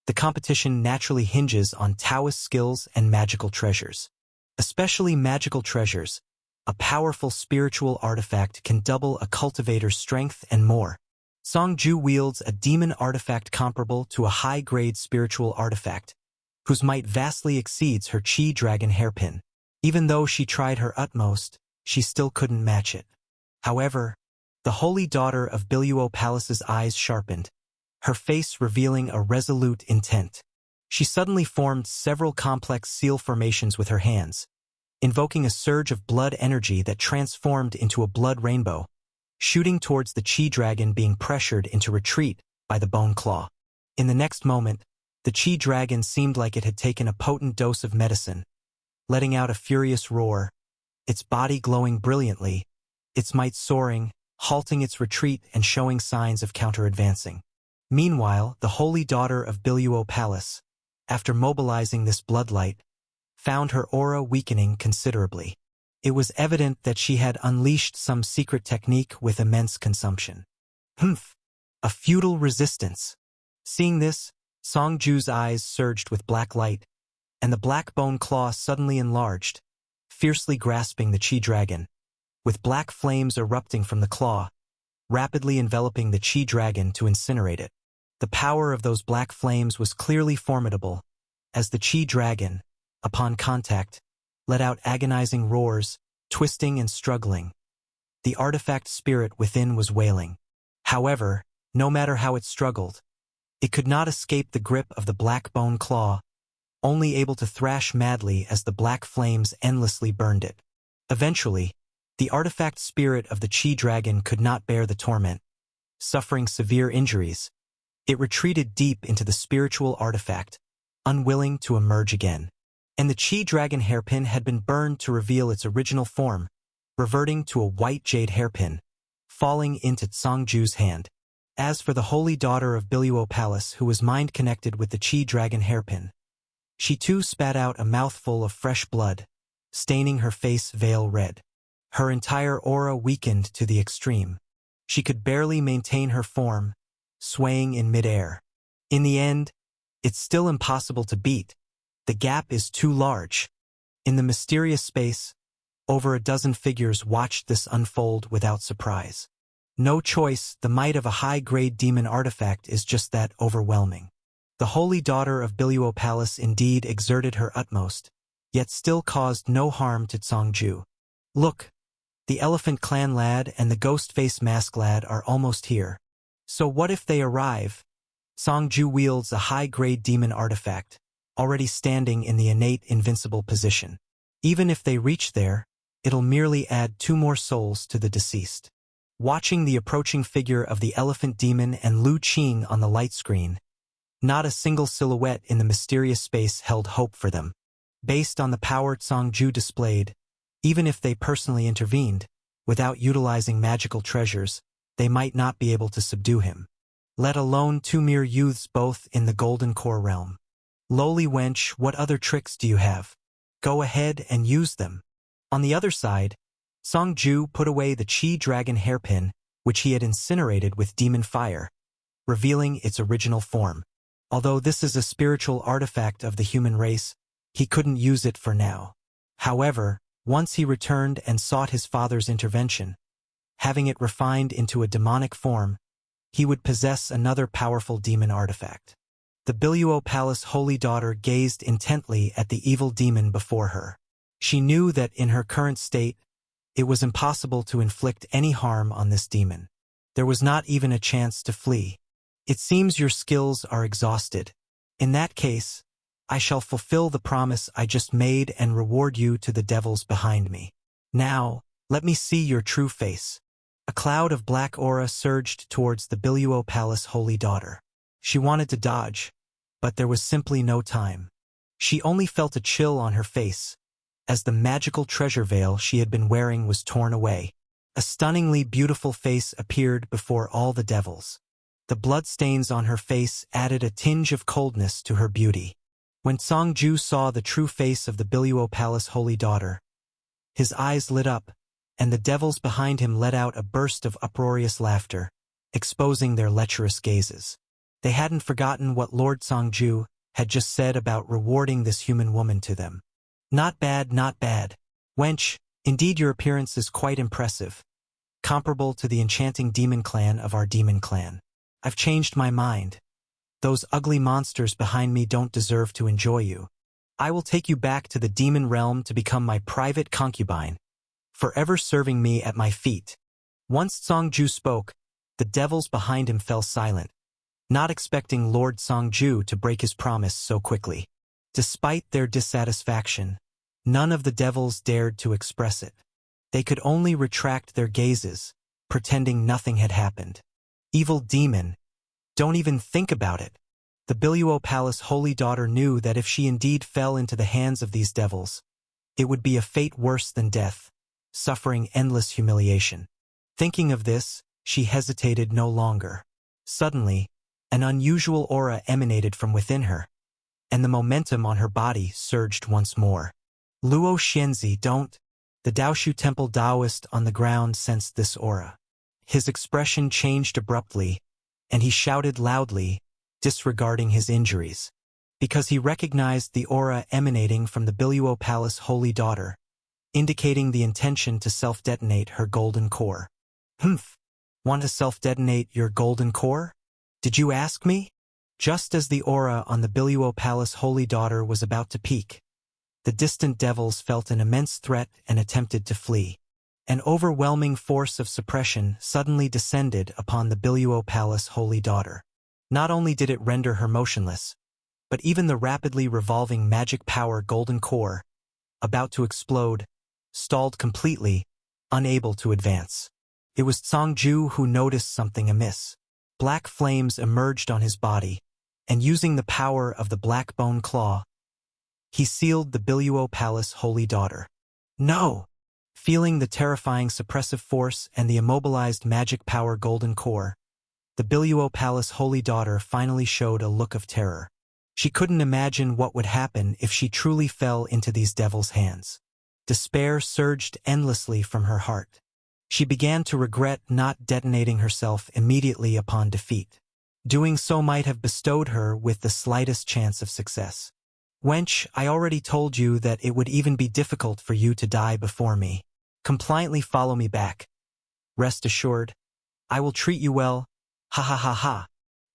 the competition naturally hinges on Taoist skills and magical treasures. Especially magical treasures, a powerful spiritual artifact can double a cultivator's strength and more. Songju wields a demon artifact comparable to a high-grade spiritual artifact, whose might vastly exceeds her Chi dragon hairpin. Even though she tried her utmost, she still couldn't match it. However, the holy daughter of Biluo Palace's eyes sharpened, her face revealing a resolute intent. She suddenly formed several complex seal formations with her hands, invoking a surge of blood energy that transformed into a blood rainbow, shooting towards the Chi dragon being pressured into retreat by the bone claw. In the next moment, the Chi dragon seemed like it had taken a potent dose of medicine, letting out a furious roar, its body glowing brilliantly, its might soaring, halting its retreat and showing signs of counter-advancing. Meanwhile, the holy daughter of Biluo Palace, after mobilizing this bloodlight, found her aura weakening considerably. It was evident that she had unleashed some secret technique with immense consumption. Humph! A futile resistance. Seeing this, Songju's eyes surged with black light, and the black bone claw suddenly enlarged, fiercely grasping the Chi dragon, with black flames erupting from the claw, rapidly enveloping the Chi dragon to incinerate it. The power of those black flames was clearly formidable, as the Chi dragon, upon contact, let out agonizing roars, twisting and struggling. The artifact spirit within was wailing. However, no matter how it struggled, it could not escape the grip of the black bone claw, only able to thrash madly as the black flames endlessly burned it. Eventually, the artifact spirit of the Chi dragon could not bear the torment. Suffering severe injuries, it retreated deep into the spiritual artifact, unwilling to emerge again. And the Chi dragon hairpin had been burned to reveal its original form, reverting to a white jade hairpin, falling into Songju's hand. As for the holy daughter of Biluo Palace, who was mind-connected with the Chi dragon hairpin, She too spat out a mouthful of fresh blood, staining her face veil red. Her entire aura weakened to the extreme. She could barely maintain her form, swaying in midair. In the end, it's still impossible to beat. The gap is too large. In the mysterious space, over a dozen figures watched this unfold without surprise. No choice, the might of a high-grade demon artifact is just that overwhelming. The holy daughter of Biluo indeed exerted her utmost, yet still caused no harm to Cangju. Look, the Elephant Clan lad and the Ghost-Face Mask lad are almost here. So what if they arrive? Cangju wields a high-grade demon artifact, already standing in the innate invincible position. Even if they reach there, it'll merely add 2 more souls to the deceased. Watching the approaching figure of the Elephant Demon and Lu Qing on the light screen, not a single silhouette in the mysterious space held hope for them. Based on the power Cangju displayed, even if they personally intervened, without utilizing magical treasures, they might not be able to subdue him. Let alone 2 mere youths both in the Golden Core realm. Lowly wench, what other tricks do you have? Go ahead and use them. On the other side, Cangju put away the Chi Dragon hairpin, which he had incinerated with demon fire, revealing its original form. Although this is a spiritual artifact of the human race, he couldn't use it for now. However, once he returned and sought his father's intervention, having it refined into a demonic form, he would possess another powerful demon artifact. The Biluo Palace holy daughter gazed intently at the evil demon before her. She knew that in her current state, it was impossible to inflict any harm on this demon. There was not even a chance to flee. It seems your skills are exhausted. In that case, I shall fulfill the promise I just made and reward you to the devils behind me. Now, let me see your true face. A cloud of black aura surged towards the Biluo Palace holy daughter. She wanted to dodge, but there was simply no time. She only felt a chill on her face, as the magical treasure veil she had been wearing was torn away. A stunningly beautiful face appeared before all the devils. The bloodstains on her face added a tinge of coldness to her beauty. When Cangju saw the true face of the Biluo Palace holy daughter, his eyes lit up, and the devils behind him let out a burst of uproarious laughter, exposing their lecherous gazes. They hadn't forgotten what Lord Cangju had just said about rewarding this human woman to them. Not bad, not bad. Wench, indeed your appearance is quite impressive, comparable to the enchanting demon clan of our demon clan. I've changed my mind. Those ugly monsters behind me don't deserve to enjoy you. I will take you back to the demon realm to become my private concubine, forever serving me at my feet. Once Cangju spoke, the devils behind him fell silent, not expecting Lord Cangju to break his promise so quickly. Despite their dissatisfaction, none of the devils dared to express it. They could only retract their gazes, pretending nothing had happened. Evil demon, don't even think about it. The Biluo Palace holy daughter knew that if she indeed fell into the hands of these devils, it would be a fate worse than death, suffering endless humiliation. Thinking of this, she hesitated no longer. Suddenly, an unusual aura emanated from within her, and the momentum on her body surged once more. Luo Xianzi, don't. The Daoshu Temple Taoist on the ground sensed this aura. His expression changed abruptly, and he shouted loudly, disregarding his injuries, because he recognized the aura emanating from the Biluo Palace holy daughter, indicating the intention to self-detonate her golden core. Humph! Want to self-detonate your golden core? Did you ask me? Just as the aura on the Biluo Palace holy daughter was about to peak, the distant devils felt an immense threat and attempted to flee. An overwhelming force of suppression suddenly descended upon the Biluo Palace holy daughter. Not only did it render her motionless, but even the rapidly revolving magic power golden core, about to explode, stalled completely, unable to advance. It was Cangju who noticed something amiss. Black flames emerged on his body, and using the power of the Black Bone Claw, he sealed the Biluo Palace holy daughter. No! Feeling the terrifying suppressive force and the immobilized magic power golden core, the Biluo Palace holy daughter finally showed a look of terror. She couldn't imagine what would happen if she truly fell into these devils' hands. Despair surged endlessly from her heart. She began to regret not detonating herself immediately upon defeat. Doing so might have bestowed her with the slightest chance of success. Wench, I already told you that it would even be difficult for you to die before me. Compliantly follow me back. Rest assured, I will treat you well. Ha ha ha ha.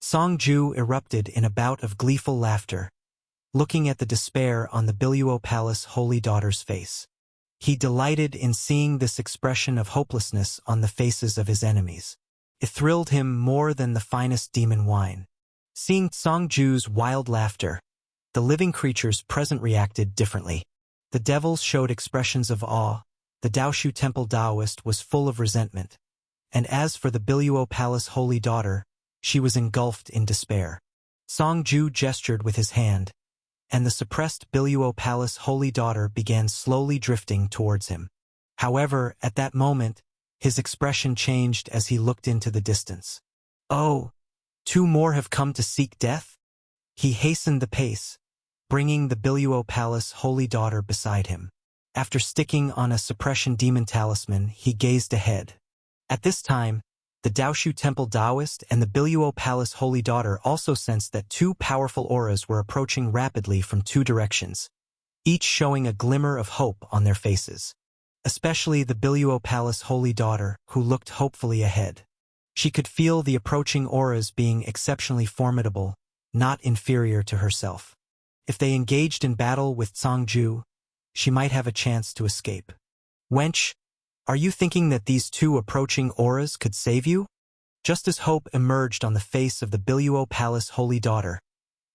Song Ju erupted in a bout of gleeful laughter, looking at the despair on the Biluo Palace holy daughter's face. He delighted in seeing this expression of hopelessness on the faces of his enemies. It thrilled him more than the finest demon wine. Seeing Song Ju's wild laughter, the living creatures present reacted differently. The devils showed expressions of awe, the Daoshu Temple Taoist was full of resentment, and as for the Biluo Palace holy daughter, she was engulfed in despair. Song Ju gestured with his hand, and the suppressed Biluo Palace holy daughter began slowly drifting towards him. However, at that moment, his expression changed as he looked into the distance. Oh, 2 more have come to seek death? He hastened the pace, bringing the Biluo Palace holy daughter beside him. After sticking on a suppression demon talisman, he gazed ahead. At this time, the Daoshu Temple Taoist and the Biluo Palace holy daughter also sensed that 2 powerful auras were approaching rapidly from 2 directions, each showing a glimmer of hope on their faces. Especially the Biluo Palace holy daughter, who looked hopefully ahead. She could feel the approaching auras being exceptionally formidable, not inferior to herself. If they engaged in battle with Song Ju, she might have a chance to escape. Wench, are you thinking that these 2 approaching auras could save you? Just as hope emerged on the face of the Biluo Palace holy daughter,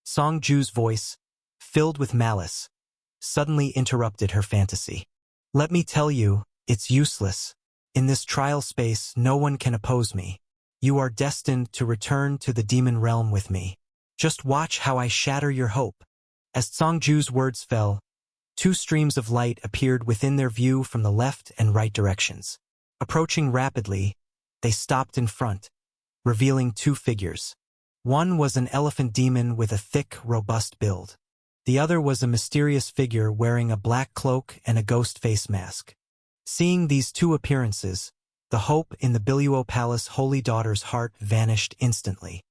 Song Ju's voice, filled with malice, suddenly interrupted her fantasy. Let me tell you, it's useless. In this trial space, no one can oppose me. You are destined to return to the demon realm with me. Just watch how I shatter your hope. As Song Ju's words fell, 2 streams of light appeared within their view from the left and right directions. Approaching rapidly, they stopped in front, revealing 2 figures. One was an elephant demon with a thick, robust build. The other was a mysterious figure wearing a black cloak and a ghost face mask. Seeing these 2 appearances, the hope in the Biluo Palace holy daughter's heart vanished instantly.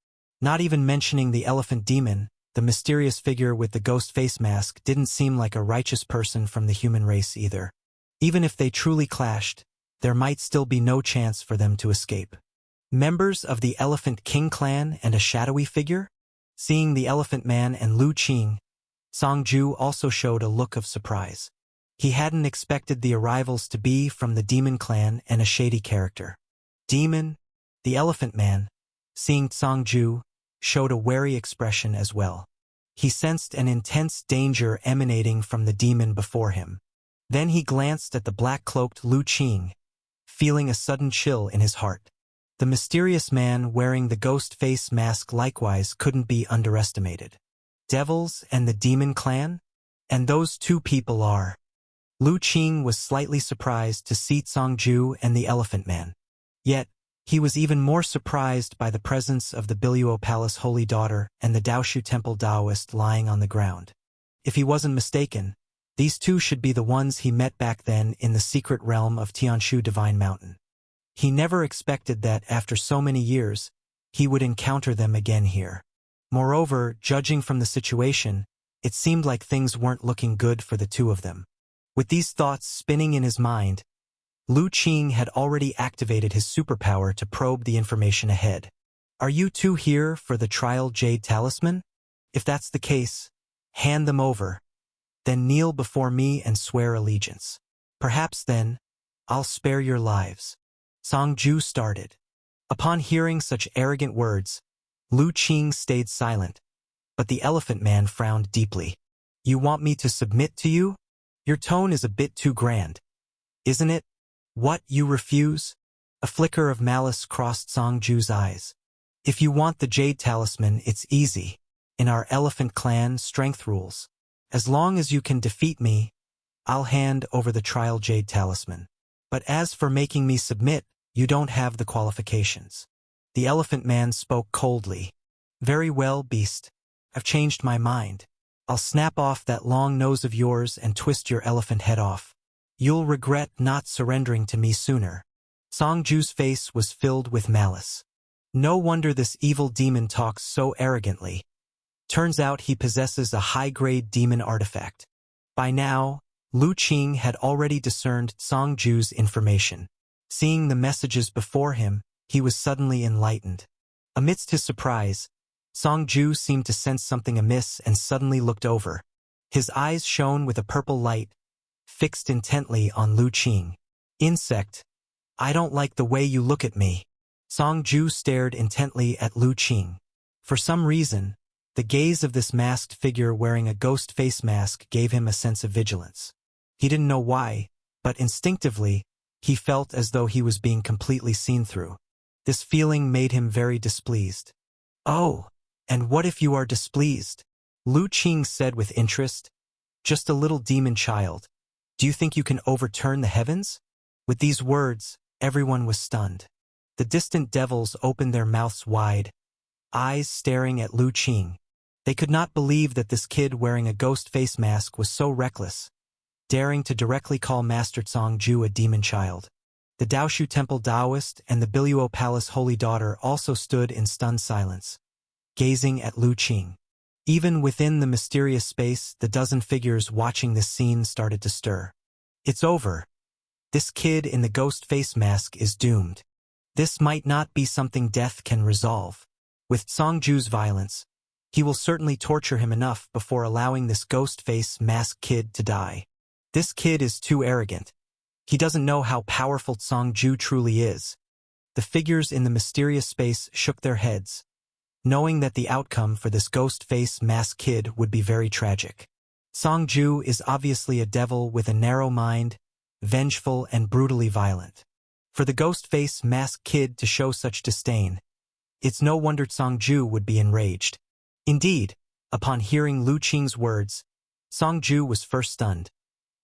Not even mentioning the elephant demon, the mysterious figure with the ghost face mask didn't seem like a righteous person from the human race either. Even if they truly clashed, there might still be no chance for them to escape. Members of the Elephant King clan and a shadowy figure? Seeing the Elephant Man and Lu Qing, Song Ju also showed a look of surprise. He hadn't expected the arrivals to be from the Demon Clan and a shady character. Demon, the Elephant Man, seeing Song Ju, showed a wary expression as well. He sensed an intense danger emanating from the demon before him. Then he glanced at the black-cloaked Lu Qing, feeling a sudden chill in his heart. The mysterious man wearing the ghost face mask likewise couldn't be underestimated. Devils and the Demon Clan? And those 2 people are. Lu Qing was slightly surprised to see Song Ju and the Elephant Man. Yet, he was even more surprised by the presence of the Biluo Palace holy daughter and the Daoshu Temple Taoist lying on the ground. If he wasn't mistaken, these 2 should be the ones he met back then in the secret realm of Tianshu Divine Mountain. He never expected that after so many years, he would encounter them again here. Moreover, judging from the situation, it seemed like things weren't looking good for the 2 of them. With these thoughts spinning in his mind, Lu Qing had already activated his superpower to probe the information ahead. Are you 2 here for the trial Jade Talisman? If that's the case, hand them over. Then kneel before me and swear allegiance. Perhaps then, I'll spare your lives. Song Ju started. Upon hearing such arrogant words, Lu Qing stayed silent, but the Elephant Man frowned deeply. You want me to submit to you? Your tone is a bit too grand, isn't it? What, you refuse? A flicker of malice crossed Song Ju's eyes. If you want the Jade Talisman, it's easy. In our Elephant Clan, strength rules. As long as you can defeat me, I'll hand over the trial Jade Talisman. But as for making me submit, you don't have the qualifications. The Elephant Man spoke coldly. Very well, beast. I've changed my mind. I'll snap off that long nose of yours and twist your elephant head off. You'll regret not surrendering to me sooner. Song Ju's face was filled with malice. No wonder this evil demon talks so arrogantly. Turns out he possesses a high-grade demon artifact. By now, Lu Qing had already discerned Song Ju's information. Seeing the messages before him, he was suddenly enlightened. Amidst his surprise, Song Ju seemed to sense something amiss and suddenly looked over. His eyes shone with a purple light, fixed intently on Lu Qing. Insect, I don't like the way you look at me. Song Ju stared intently at Lu Qing. For some reason, the gaze of this masked figure wearing a ghost face mask gave him a sense of vigilance. He didn't know why, but instinctively, he felt as though he was being completely seen through. This feeling made him very displeased. Oh, and what if you are displeased? Lu Qing said with interest. Just a little demon child. Do you think you can overturn the heavens? With these words, everyone was stunned. The distant devils opened their mouths wide, eyes staring at Lu Qing. They could not believe that this kid wearing a ghost face mask was so reckless, daring to directly call Master Song Ju a demon child. The Daoshu Temple Taoist and the Biluo Palace Holy Daughter also stood in stunned silence, gazing at Lu Qing. Even within the mysterious space, the dozen figures watching this scene started to stir. It's over. This kid in the ghost face mask is doomed. This might not be something death can resolve. With Song Ju's violence, he will certainly torture him enough before allowing this ghost face mask kid to die. This kid is too arrogant. He doesn't know how powerful Song Ju truly is. The figures in the mysterious space shook their heads, knowing that the outcome for this ghost face mask kid would be very tragic. Song Ju is obviously a devil with a narrow mind, vengeful and brutally violent. For the ghost face mask kid to show such disdain, it's no wonder Song Ju would be enraged. Indeed, upon hearing Lu Qing's words, Song Ju was first stunned,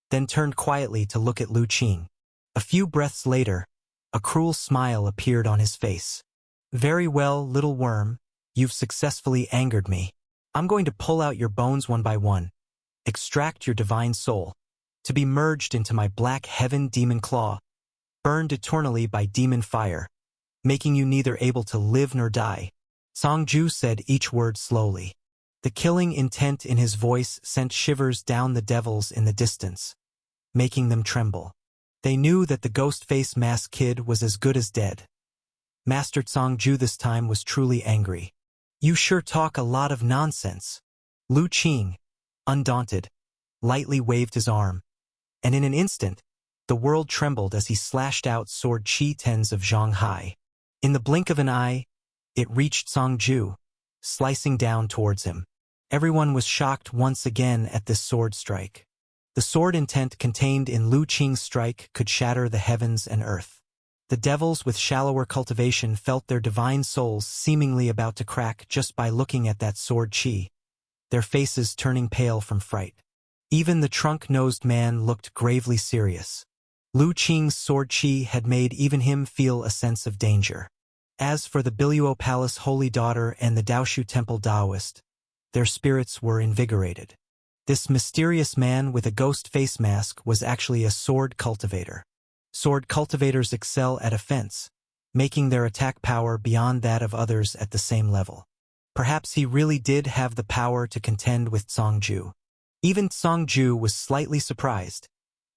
then turned quietly to look at Lu Qing. A few breaths later, a cruel smile appeared on his face. Very well, little worm, you've successfully angered me. I'm going to pull out your bones one by one, extract your divine soul, to be merged into my black heaven demon claw, burned eternally by demon fire, making you neither able to live nor die. Song Ju said each word slowly. The killing intent in his voice sent shivers down the devils in the distance, making them tremble. They knew that the ghost face mask kid was as good as dead. Master Song Ju this time was truly angry. You sure talk a lot of nonsense. Lu Qing, undaunted, lightly waved his arm, and in an instant, the world trembled as he slashed out sword Qi Tens of Zhonghai. In the blink of an eye, it reached Song Ju, slicing down towards him. Everyone was shocked once again at this sword strike. The sword intent contained in Lu Qing's strike could shatter the heavens and earth. The devils with shallower cultivation felt their divine souls seemingly about to crack just by looking at that sword Qi, their faces turning pale from fright. Even the trunk-nosed man looked gravely serious. Lu Qing's sword Qi had made even him feel a sense of danger. As for the Biluo Palace Holy Daughter and the Daoshu Temple Taoist, their spirits were invigorated. This mysterious man with a ghost face mask was actually a sword cultivator. Sword cultivators excel at offense, making their attack power beyond that of others at the same level. Perhaps he really did have the power to contend with Song Ju. Even Song Ju was slightly surprised,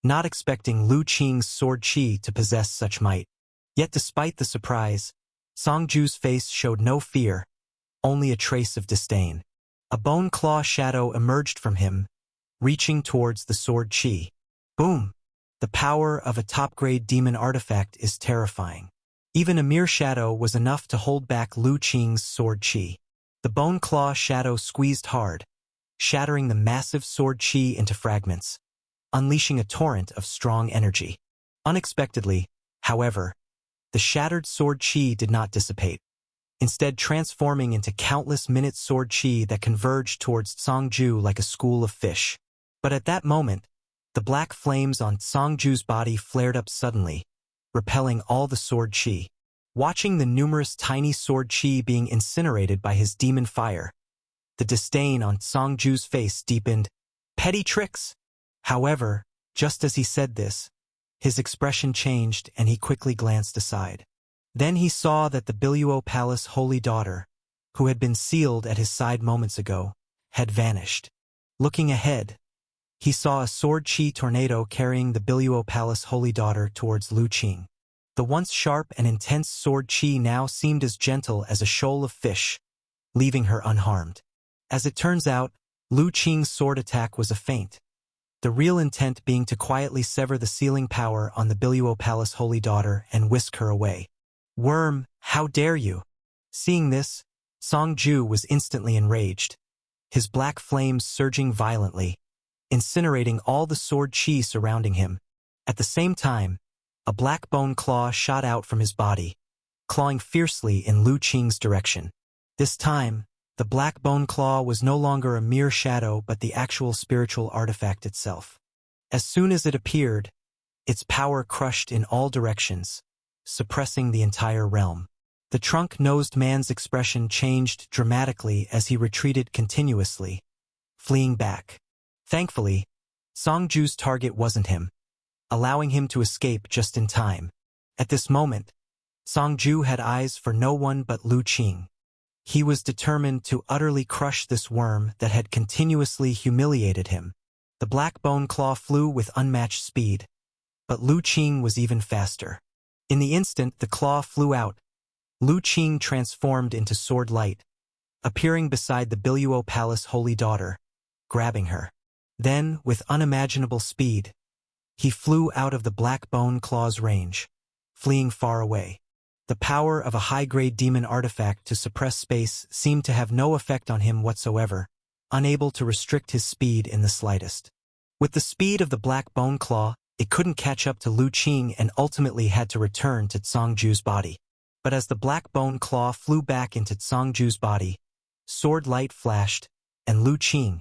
not expecting Lu Qing's sword Qi to possess such might. Yet despite the surprise, Song Ju's face showed no fear, only a trace of disdain. A bone claw shadow emerged from him, reaching towards the sword Qi. Boom! The power of a top-grade demon artifact is terrifying. Even a mere shadow was enough to hold back Lu Qing's sword Qi. The bone claw shadow squeezed hard, shattering the massive sword Qi into fragments, unleashing a torrent of strong energy. Unexpectedly, however, the shattered sword Qi did not dissipate, instead transforming into countless minute sword Qi that converged towards Song Ju like a school of fish. But at that moment, the black flames on Song Ju's body flared up suddenly, repelling all the sword Qi. Watching the numerous tiny sword Qi being incinerated by his demon fire, The disdain on Songju's face deepened. Petty tricks! However, just as he said this, his expression changed and he quickly glanced aside. Then he saw that the Biluo Palace holy daughter, who had been sealed at his side moments ago, had vanished. Looking ahead, he saw a sword chi tornado carrying the Biluo Palace holy daughter towards Lu Qing. The once sharp and intense sword chi now seemed as gentle as a shoal of fish, leaving her unharmed. As it turns out, Lu Qing's sword attack was a feint, the real intent being to quietly sever the sealing power on the Biluo Palace holy daughter and whisk her away. Worm, how dare you! Seeing this, Songju was instantly enraged, his black flames surging violently, incinerating all the sword chi surrounding him. At the same time, a black bone claw shot out from his body, clawing fiercely in Lu Qing's direction. This time, the black bone claw was no longer a mere shadow but the actual spiritual artifact itself. As soon as it appeared, its power crushed in all directions, suppressing the entire realm. The trunk-nosed man's expression changed dramatically as he retreated continuously, fleeing back. Thankfully, Songju's target wasn't him, allowing him to escape just in time. At this moment, Songju had eyes for no one but Lu Qing. He was determined to utterly crush this worm that had continuously humiliated him. The black bone claw flew with unmatched speed, but Lu Qing was even faster. In the instant the claw flew out, Lu Qing transformed into sword light, appearing beside the Biluo Palace holy daughter, grabbing her. Then, with unimaginable speed, he flew out of the black bone claw's range, fleeing far away. The power of a high-grade demon artifact to suppress space seemed to have no effect on him whatsoever, unable to restrict his speed in the slightest. With the speed of the black bone claw, it couldn't catch up to Lu Qing and ultimately had to return to Songju's body. But as the black bone claw flew back into Songju's body, sword light flashed, and Lu Qing,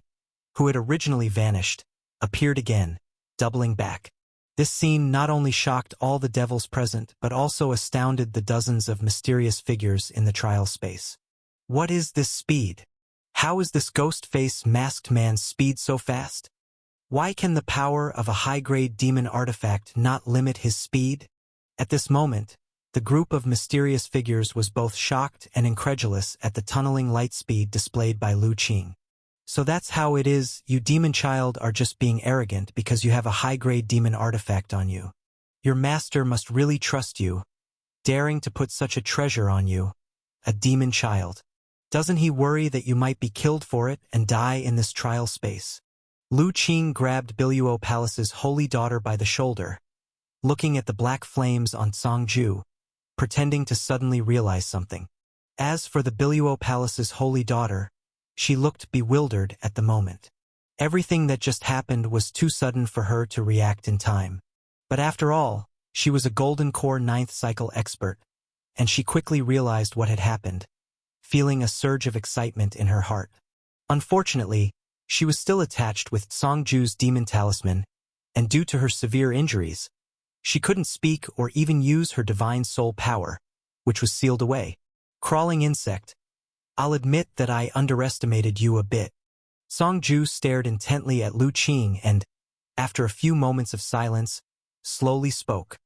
who had originally vanished, appeared again, doubling back. This scene not only shocked all the devils present but also astounded the dozens of mysterious figures in the trial space. What is this speed? How is this ghost-face masked man's speed so fast? Why can the power of a high-grade demon artifact not limit his speed? At this moment, the group of mysterious figures was both shocked and incredulous at the tunneling light speed displayed by Lu Qing. So that's how it is, you demon child are just being arrogant because you have a high-grade demon artifact on you. Your master must really trust you, daring to put such a treasure on you, a demon child. Doesn't he worry that you might be killed for it and die in this trial space? Lu Qing grabbed Biluo Palace's holy daughter by the shoulder, looking at the black flames on Songju, pretending to suddenly realize something. As for the Biluo Palace's holy daughter, she looked bewildered at the moment. Everything that just happened was too sudden for her to react in time. But after all, she was a Golden Core 9th cycle expert, and she quickly realized what had happened, feeling a surge of excitement in her heart. Unfortunately, she was still attached with Songju's demon talisman, and due to her severe injuries, she couldn't speak or even use her divine soul power, which was sealed away. Crawling insect, I'll admit that I underestimated you a bit. Songju stared intently at Lu Qing and, after a few moments of silence, slowly spoke.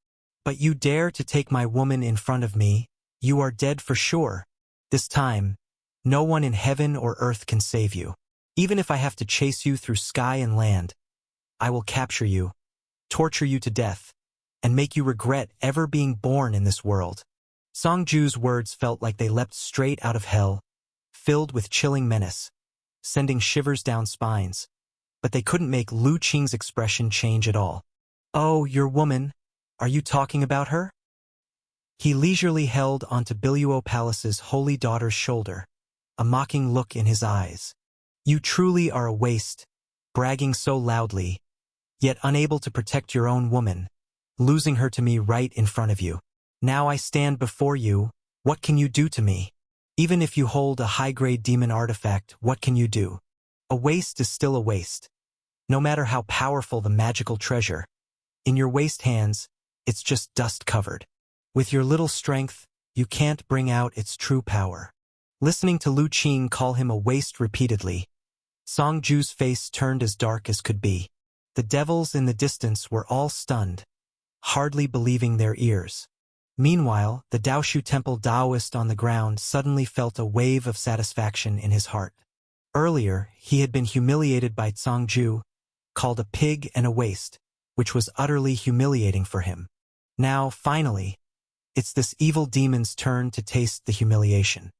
But you dare to take my woman in front of me, you are dead for sure. This time, no one in heaven or earth can save you. Even if I have to chase you through sky and land, I will capture you, torture you to death, and make you regret ever being born in this world. Songju's words felt like they leapt straight out of hell, filled with chilling menace, sending shivers down spines. But they couldn't make Lu Qing's expression change at all. Oh, your woman, are you talking about her? He leisurely held onto Biluo Palace's holy daughter's shoulder, a mocking look in his eyes. You truly are a waste, bragging so loudly, yet unable to protect your own woman, losing her to me right in front of you. Now I stand before you, what can you do to me? Even if you hold a high-grade demon artifact, what can you do? A waste is still a waste. No matter how powerful the magical treasure, in your waste hands, it's just dust covered. With your little strength, you can't bring out its true power. Listening to Lu Qing call him a waste repeatedly, Song Ju's face turned as dark as could be. The devils in the distance were all stunned, hardly believing their ears. Meanwhile, the Daoshu Temple Taoist on the ground suddenly felt a wave of satisfaction in his heart. Earlier, he had been humiliated by Song Ju, called a pig and a waste, which was utterly humiliating for him. Now, finally, it's this evil demon's turn to taste the humiliation.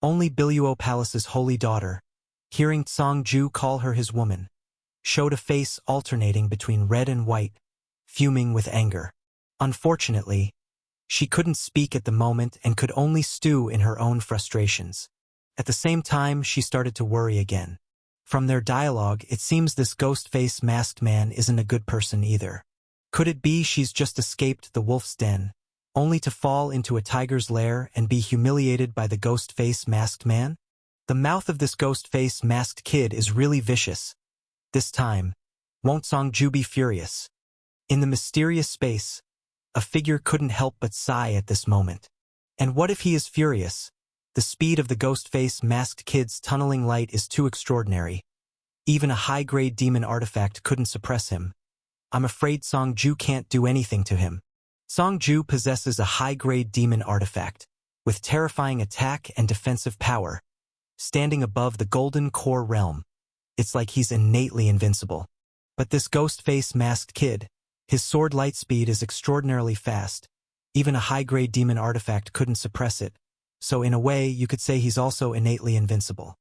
Only Biluo Palace's holy daughter, hearing Song Ju call her his woman, showed a face alternating between red and white, fuming with anger. Unfortunately, she couldn't speak at the moment and could only stew in her own frustrations. At the same time, she started to worry again. From their dialogue, it seems this ghost-faced masked man isn't a good person either. Could it be she's just escaped the wolf's den, only to fall into a tiger's lair and be humiliated by the ghost-faced masked man? The mouth of this ghost-faced masked kid is really vicious. This time, won't Song Ju be furious? In the mysterious space, a figure couldn't help but sigh at this moment. And what if he is furious? The speed of the ghost-faced masked kid's tunneling light is too extraordinary. Even a high-grade demon artifact couldn't suppress him. I'm afraid Song Ju can't do anything to him. Song Ju possesses a high-grade demon artifact, with terrifying attack and defensive power, standing above the Golden Core realm. It's like he's innately invincible. But this ghost-faced masked kid, his sword light speed is extraordinarily fast. Even a high-grade demon artifact couldn't suppress it, so in a way you could say he's also innately invincible.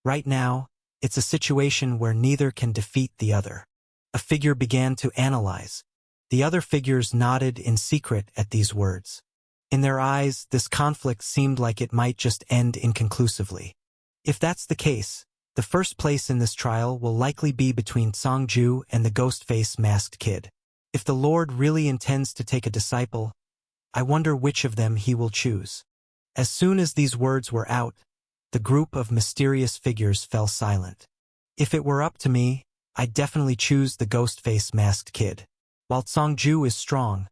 Right now, it's a situation where neither can defeat the other. A figure began to analyze. The other figures nodded in secret at these words. In their eyes, this conflict seemed like it might just end inconclusively. If that's the case, the first place in this trial will likely be between Song Ju and the ghost-faced masked kid. If the Lord really intends to take a disciple, I wonder which of them he will choose. As soon as these words were out, the group of mysterious figures fell silent. If it were up to me, I'd definitely choose the ghost-faced masked kid. While Song Ju is strong,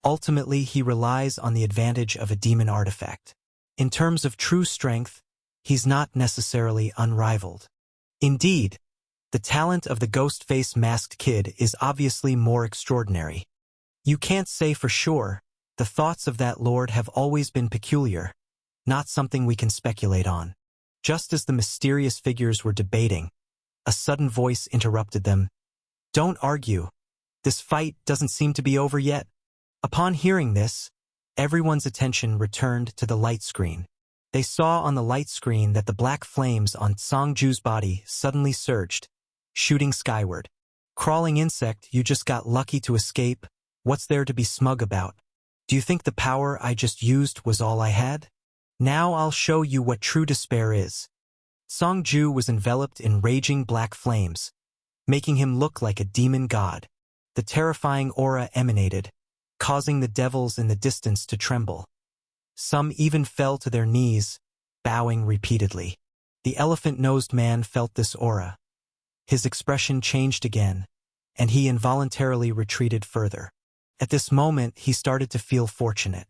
ultimately he relies on the advantage of a demon artifact. In terms of true strength, he's not necessarily unrivaled. Indeed, the talent of the ghost-faced masked kid is obviously more extraordinary. You can't say for sure. The thoughts of that lord have always been peculiar, not something we can speculate on. Just as the mysterious figures were debating, a sudden voice interrupted them. Don't argue. This fight doesn't seem to be over yet. Upon hearing this, everyone's attention returned to the light screen. They saw on the light screen that the black flames on Song Ju's body suddenly surged, shooting skyward. Crawling insect, you just got lucky to escape. What's there to be smug about? Do you think the power I just used was all I had? Now I'll show you what true despair is. Song Ju was enveloped in raging black flames, making him look like a demon god. The terrifying aura emanated, causing the devils in the distance to tremble. Some even fell to their knees, bowing repeatedly. The elephant-nosed man felt this aura. His expression changed again, and he involuntarily retreated further. At this moment, he started to feel fortunate.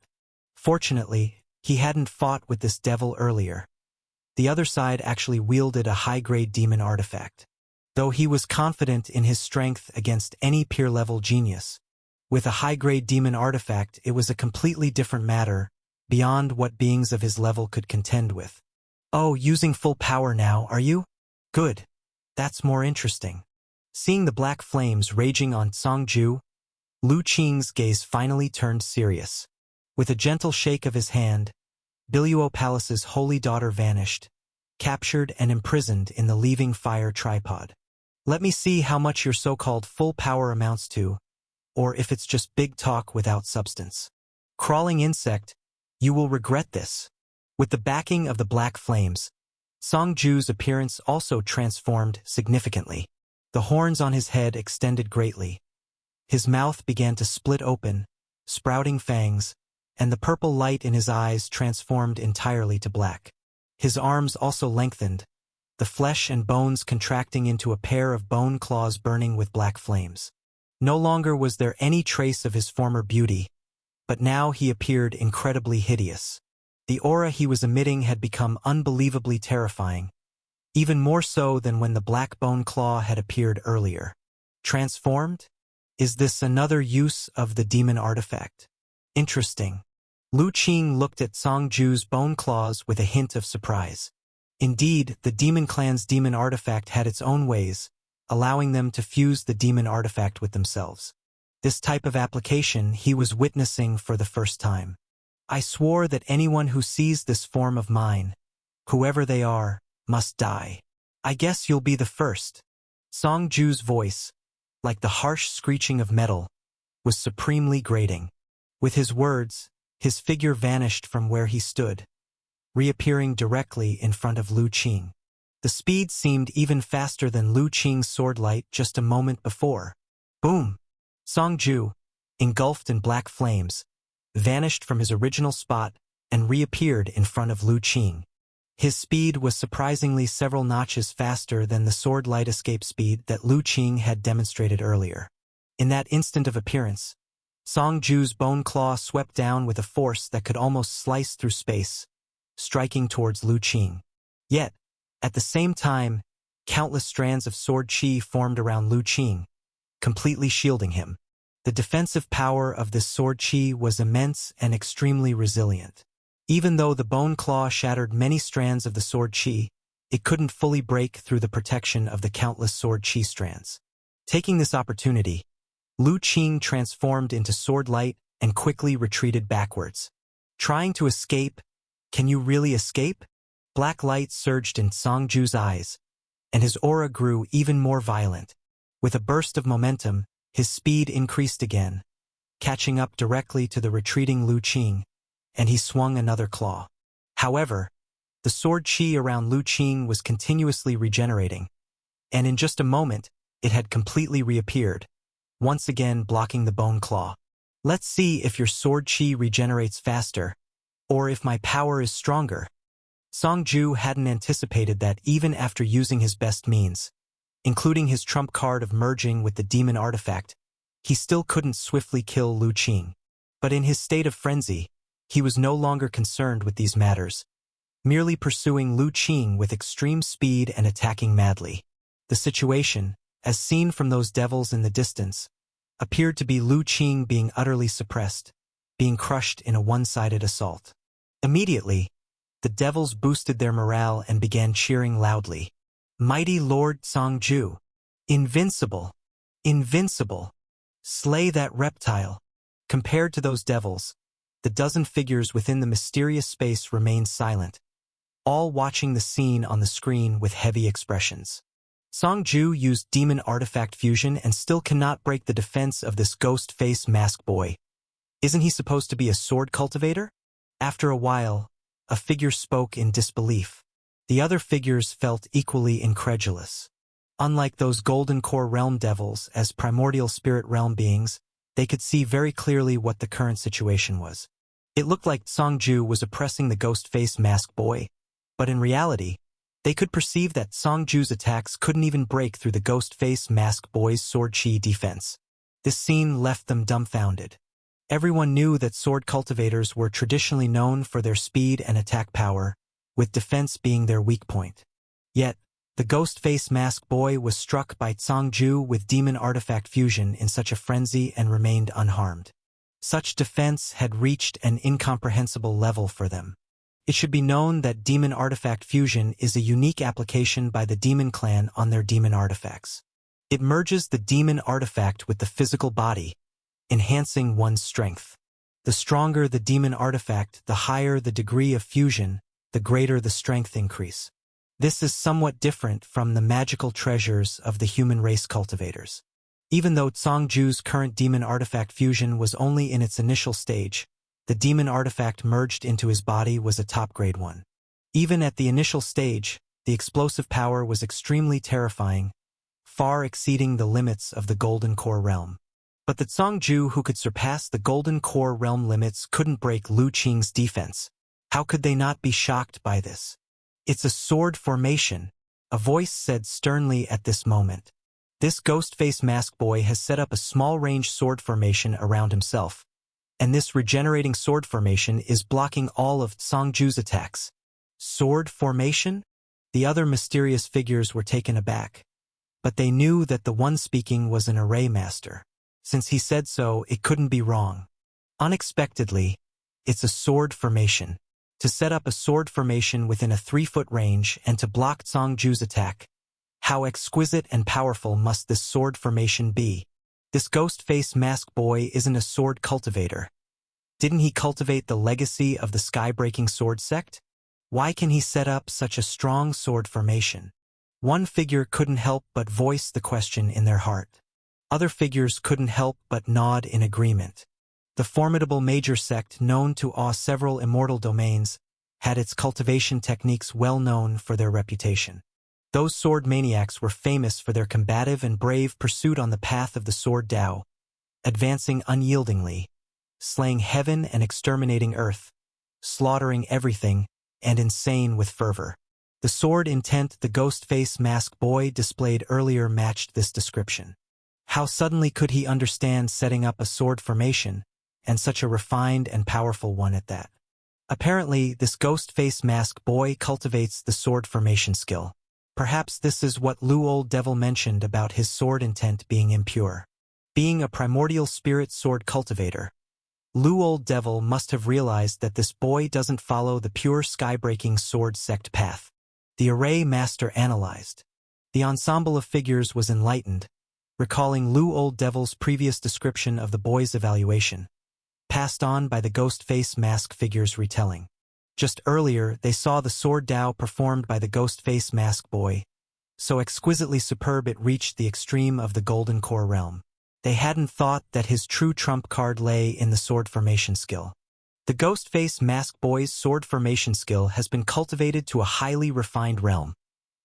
Fortunately, he hadn't fought with this devil earlier. The other side actually wielded a high-grade demon artifact. Though he was confident in his strength against any peer-level genius, with a high-grade demon artifact it was a completely different matter, beyond what beings of his level could contend with. Oh, using full power now, are you? Good. That's more interesting. Seeing the black flames raging on Song Ju, Lu Qing's gaze finally turned serious. With a gentle shake of his hand, Biluo Palace's holy daughter vanished, captured and imprisoned in the leaving fire tripod. Let me see how much your so-called full power amounts to, or if it's just big talk without substance. Crawling insect, you will regret this. With the backing of the black flames, Song Ju's appearance also transformed significantly. The horns on his head extended greatly. His mouth began to split open, sprouting fangs, and the purple light in his eyes transformed entirely to black. His arms also lengthened, the flesh and bones contracting into a pair of bone claws burning with black flames. No longer was there any trace of his former beauty, but now he appeared incredibly hideous. The aura he was emitting had become unbelievably terrifying, even more so than when the Black Bone Claw had appeared earlier. Transformed? Is this another use of the demon artifact? Interesting. Lu Qing looked at Song Ju's bone claws with a hint of surprise. Indeed, the demon clan's demon artifact had its own ways, allowing them to fuse the demon artifact with themselves. This type of application he was witnessing for the first time. I swore that anyone who sees this form of mine, whoever they are, must die. I guess you'll be the first. Song Ju's voice, like the harsh screeching of metal, was supremely grating. With his words, his figure vanished from where he stood, reappearing directly in front of Lu Qing. The speed seemed even faster than Lu Qing's sword light just a moment before. Boom! Song Ju, engulfed in black flames, vanished from his original spot and reappeared in front of Lu Qing. His speed was surprisingly several notches faster than the sword light escape speed that Lu Qing had demonstrated earlier. In that instant of appearance, Song Ju's bone claw swept down with a force that could almost slice through space, striking towards Lu Qing. Yet, at the same time, countless strands of sword chi formed around Lu Qing, completely shielding him. The defensive power of this sword chi was immense and extremely resilient. Even though the bone claw shattered many strands of the sword chi, it couldn't fully break through the protection of the countless sword chi strands. Taking this opportunity, Lu Qing transformed into sword light and quickly retreated backwards. Trying to escape? Can you really escape? Black light surged in Song Ju's eyes, and his aura grew even more violent. With a burst of momentum, his speed increased again, catching up directly to the retreating Lu Qing, and he swung another claw. However, the sword chi around Lu Qing was continuously regenerating, and in just a moment, it had completely reappeared, once again blocking the bone claw. Let's see if your sword chi regenerates faster, or if my power is stronger. Song Ju hadn't anticipated that even after using his best means, including his trump card of merging with the demon artifact, he still couldn't swiftly kill Lu Qing. But in his state of frenzy, he was no longer concerned with these matters, merely pursuing Lu Qing with extreme speed and attacking madly. The situation, as seen from those devils in the distance, appeared to be Lu Qing being utterly suppressed, being crushed in a one-sided assault. Immediately, the devils boosted their morale and began cheering loudly. Mighty Lord Song Ju! Invincible! Invincible! Slay that reptile! Compared to those devils, the dozen figures within the mysterious space remained silent, all watching the scene on the screen with heavy expressions. Song Ju used demon artifact fusion and still cannot break the defense of this ghost face mask boy. Isn't he supposed to be a sword cultivator? After a while, a figure spoke in disbelief. The other figures felt equally incredulous. Unlike those Golden Core Realm devils as primordial spirit realm beings, they could see very clearly what the current situation was. It looked like Song Ju was oppressing the ghost face mask boy, but in reality, they could perceive that Song Ju's attacks couldn't even break through the ghost face mask boy's sword chi defense. This scene left them dumbfounded. Everyone knew that sword cultivators were traditionally known for their speed and attack power, with defense being their weak point. Yet, the ghost face mask boy was struck by Song Ju with demon artifact fusion in such a frenzy and remained unharmed. Such defense had reached an incomprehensible level for them. It should be known that demon artifact fusion is a unique application by the demon clan on their demon artifacts. It merges the demon artifact with the physical body, enhancing one's strength. The stronger the demon artifact, the higher the degree of fusion, the greater the strength increase. This is somewhat different from the magical treasures of the human race cultivators. Even though Song Ju's current demon artifact fusion was only in its initial stage, the demon artifact merged into his body was a top-grade one. Even at the initial stage, the explosive power was extremely terrifying, far exceeding the limits of the Golden Core Realm. But the Song Ju who could surpass the Golden Core Realm limits couldn't break Lu Qing's defense. How could they not be shocked by this? It's a sword formation, a voice said sternly at this moment. This ghost face mask boy has set up a small-range sword formation around himself, and this regenerating sword formation is blocking all of Songju's attacks. Sword formation? The other mysterious figures were taken aback, but they knew that the one speaking was an array master. Since he said so, it couldn't be wrong. Unexpectedly, it's a sword formation. To set up a sword formation within a 3-foot range and to block Songju's attack. How exquisite and powerful must this sword formation be? This ghost-face mask boy isn't a sword cultivator. Didn't he cultivate the legacy of the sky-breaking sword sect? Why can he set up such a strong sword formation? One figure couldn't help but voice the question in their heart. Other figures couldn't help but nod in agreement. The formidable major sect, known to awe several immortal domains, had its cultivation techniques well known for their reputation. Those sword maniacs were famous for their combative and brave pursuit on the path of the sword Tao, advancing unyieldingly, slaying heaven and exterminating earth, slaughtering everything, and insane with fervor. The sword intent the ghost-face mask boy displayed earlier matched this description. How suddenly could he understand setting up a sword formation, and such a refined and powerful one at that? Apparently, this ghost-face mask boy cultivates the sword formation skill. Perhaps this is what Lu Old Devil mentioned about his sword intent being impure. Being a primordial spirit sword cultivator, Lu Old Devil must have realized that this boy doesn't follow the pure sky-breaking sword sect path. The array master analyzed. The ensemble of figures was enlightened, recalling Lu Old Devil's previous description of the boy's evaluation, passed on by the ghost-face mask figure's retelling. Just earlier, they saw the sword Tao performed by the ghost-face mask boy, so exquisitely superb it reached the extreme of the golden core realm. They hadn't thought that his true trump card lay in the sword formation skill. The ghost-face mask boy's sword formation skill has been cultivated to a highly refined realm.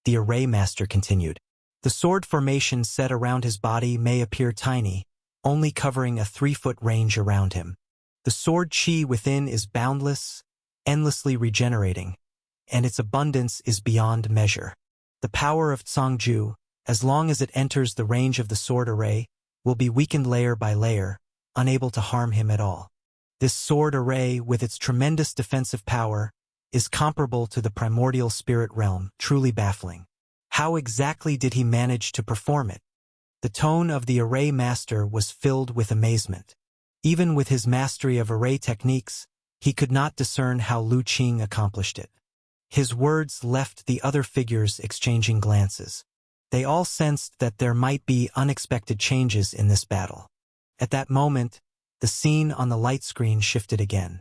The array master continued. The sword formation set around his body may appear tiny, only covering a 3-foot range around him. The sword chi within is boundless, endlessly regenerating, and its abundance is beyond measure. The power of Songju, as long as it enters the range of the sword array, will be weakened layer by layer, unable to harm him at all. This sword array, with its tremendous defensive power, is comparable to the primordial spirit realm, truly baffling. How exactly did he manage to perform it? The tone of the array master was filled with amazement. Even with his mastery of array techniques, he could not discern how Lu Qing accomplished it. His words left the other figures exchanging glances. They all sensed that there might be unexpected changes in this battle. At that moment, the scene on the light screen shifted again.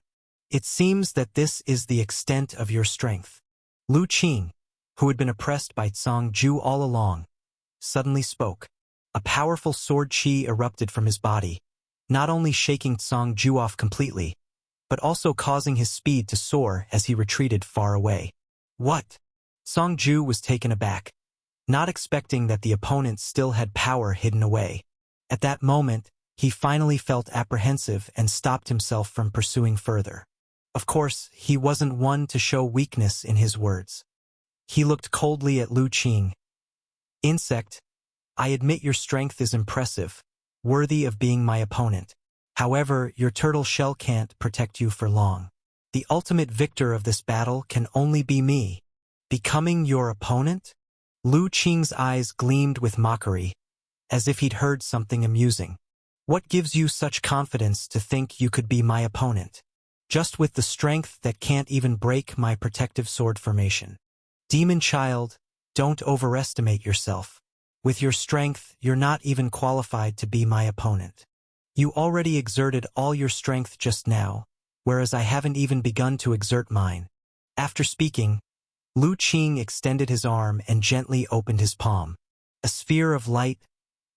It seems that this is the extent of your strength. Lu Qing, who had been oppressed by Songju all along, suddenly spoke. A powerful sword chi erupted from his body, not only shaking Songju off completely, but also causing his speed to soar as he retreated far away. What? Songju was taken aback, not expecting that the opponent still had power hidden away. At that moment, he finally felt apprehensive and stopped himself from pursuing further. Of course, he wasn't one to show weakness in his words. He looked coldly at Lu Qing. Insect, I admit your strength is impressive, worthy of being my opponent. However, your turtle shell can't protect you for long. The ultimate victor of this battle can only be me. Becoming your opponent? Lu Qing's eyes gleamed with mockery, as if he'd heard something amusing. What gives you such confidence to think you could be my opponent? Just with the strength that can't even break my protective sword formation. Demon child, don't overestimate yourself. With your strength, you're not even qualified to be my opponent. You already exerted all your strength just now, whereas I haven't even begun to exert mine. After speaking, Lu Qing extended his arm and gently opened his palm. A sphere of light,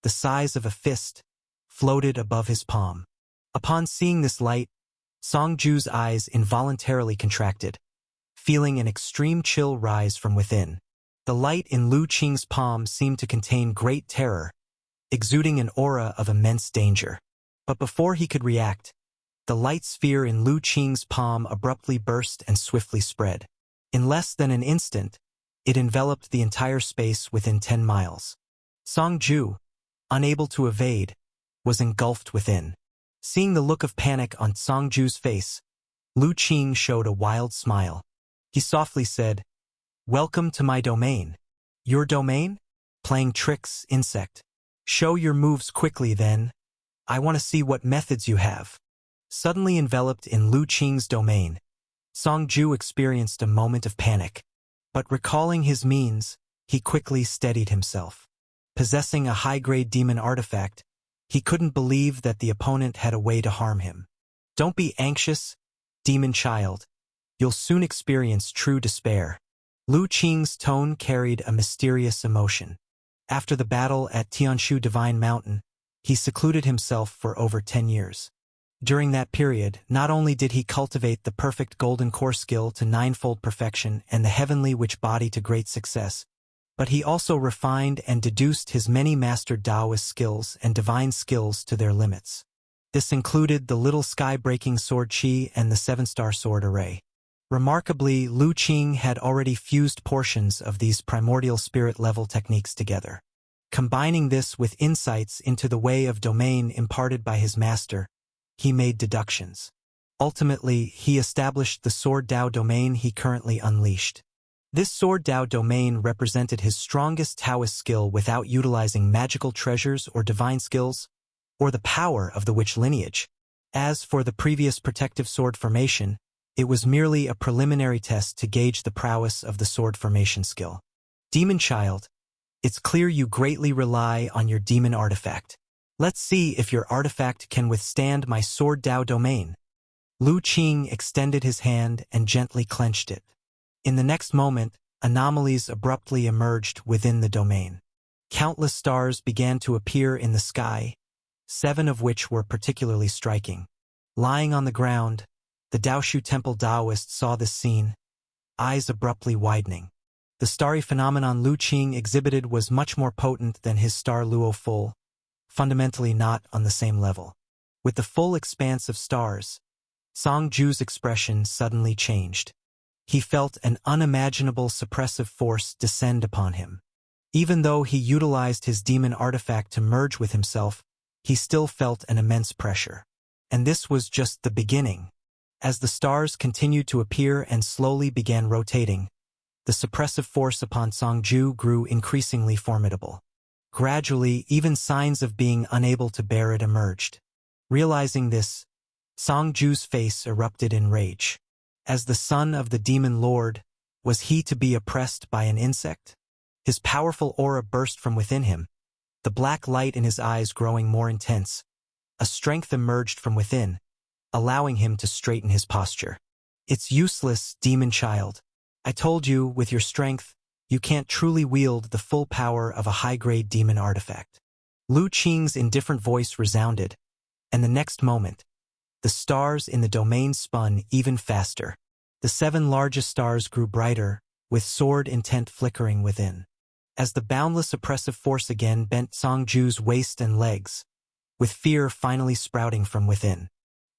the size of a fist, floated above his palm. Upon seeing this light, Songju's eyes involuntarily contracted, feeling an extreme chill rise from within. The light in Lu Qing's palm seemed to contain great terror, exuding an aura of immense danger. But before he could react, the light sphere in Lu Qing's palm abruptly burst and swiftly spread. In less than an instant, it enveloped the entire space within 10 miles. Songju, unable to evade, was engulfed within. Seeing the look of panic on Songju's face, Lu Qing showed a wild smile. He softly said, "Welcome to my domain." "Your domain? Playing tricks, insect. Show your moves quickly then. I want to see what methods you have." Suddenly enveloped in Lu Qing's domain, Songju experienced a moment of panic. But recalling his means, he quickly steadied himself. Possessing a high-grade demon artifact, he couldn't believe that the opponent had a way to harm him. "Don't be anxious, demon child. You'll soon experience true despair." Lu Qing's tone carried a mysterious emotion. After the battle at Tianshu Divine Mountain, he secluded himself for over 10 years. During that period, not only did he cultivate the perfect golden core skill to ninefold perfection and the heavenly witch body to great success, but he also refined and deduced his many mastered Taoist skills and divine skills to their limits. This included the little sky-breaking sword Qi and the seven-star sword array. Remarkably, Lu Qing had already fused portions of these primordial spirit-level techniques together. Combining this with insights into the way of domain imparted by his master, he made deductions. Ultimately, he established the Sword Dao domain he currently unleashed. This Sword Dao domain represented his strongest Taoist skill without utilizing magical treasures or divine skills, or the power of the witch lineage. As for the previous protective sword formation, it was merely a preliminary test to gauge the prowess of the sword formation skill. "Demon child, it's clear you greatly rely on your demon artifact. Let's see if your artifact can withstand my Sword Dao domain." Lu Qing extended his hand and gently clenched it. In the next moment, anomalies abruptly emerged within the domain. Countless stars began to appear in the sky, 7 of which were particularly striking. Lying on the ground, the Daoshu Temple Taoist saw this scene, eyes abruptly widening. The starry phenomenon Lu Qing exhibited was much more potent than his star Luo Full, fundamentally not on the same level. With the full expanse of stars, Songju's expression suddenly changed. He felt an unimaginable suppressive force descend upon him. Even though he utilized his demon artifact to merge with himself, he still felt an immense pressure. And this was just the beginning. As the stars continued to appear and slowly began rotating, the suppressive force upon Songju grew increasingly formidable. Gradually, even signs of being unable to bear it emerged. Realizing this, Songju's face erupted in rage. As the son of the demon lord, was he to be oppressed by an insect? His powerful aura burst from within him, the black light in his eyes growing more intense. A strength emerged from within, allowing him to straighten his posture. "It's useless, demon child. I told you, with your strength, you can't truly wield the full power of a high-grade demon artifact." Lu Qing's indifferent voice resounded, and the next moment, the stars in the domain spun even faster. The 7 largest stars grew brighter, with sword intent flickering within. As the boundless oppressive force again bent Songju's waist and legs, with fear finally sprouting from within,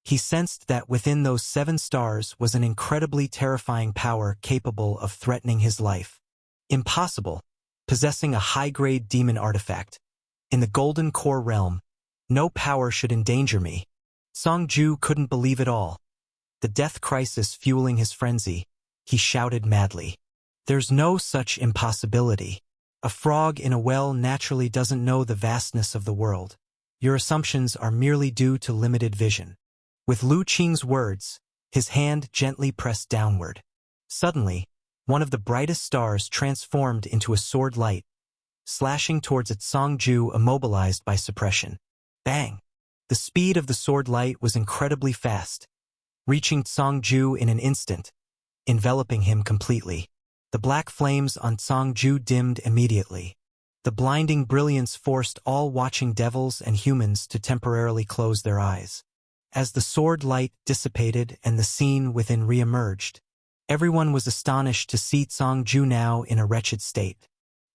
he sensed that within those 7 stars was an incredibly terrifying power capable of threatening his life. Impossible. Possessing a high-grade demon artifact. In the Golden Core realm, no power should endanger me. Songju couldn't believe it all. The death crisis fueling his frenzy, he shouted madly. "There's no such impossibility. A frog in a well naturally doesn't know the vastness of the world. Your assumptions are merely due to limited vision." With Lu Qing's words, his hand gently pressed downward. Suddenly, one of the brightest stars transformed into a sword light, slashing towards its Songju immobilized by suppression. Bang! The speed of the sword light was incredibly fast, reaching Songju in an instant, enveloping him completely. The black flames on Songju dimmed immediately. The blinding brilliance forced all watching devils and humans to temporarily close their eyes. As the sword light dissipated and the scene within re-emerged, everyone was astonished to see Songju now in a wretched state.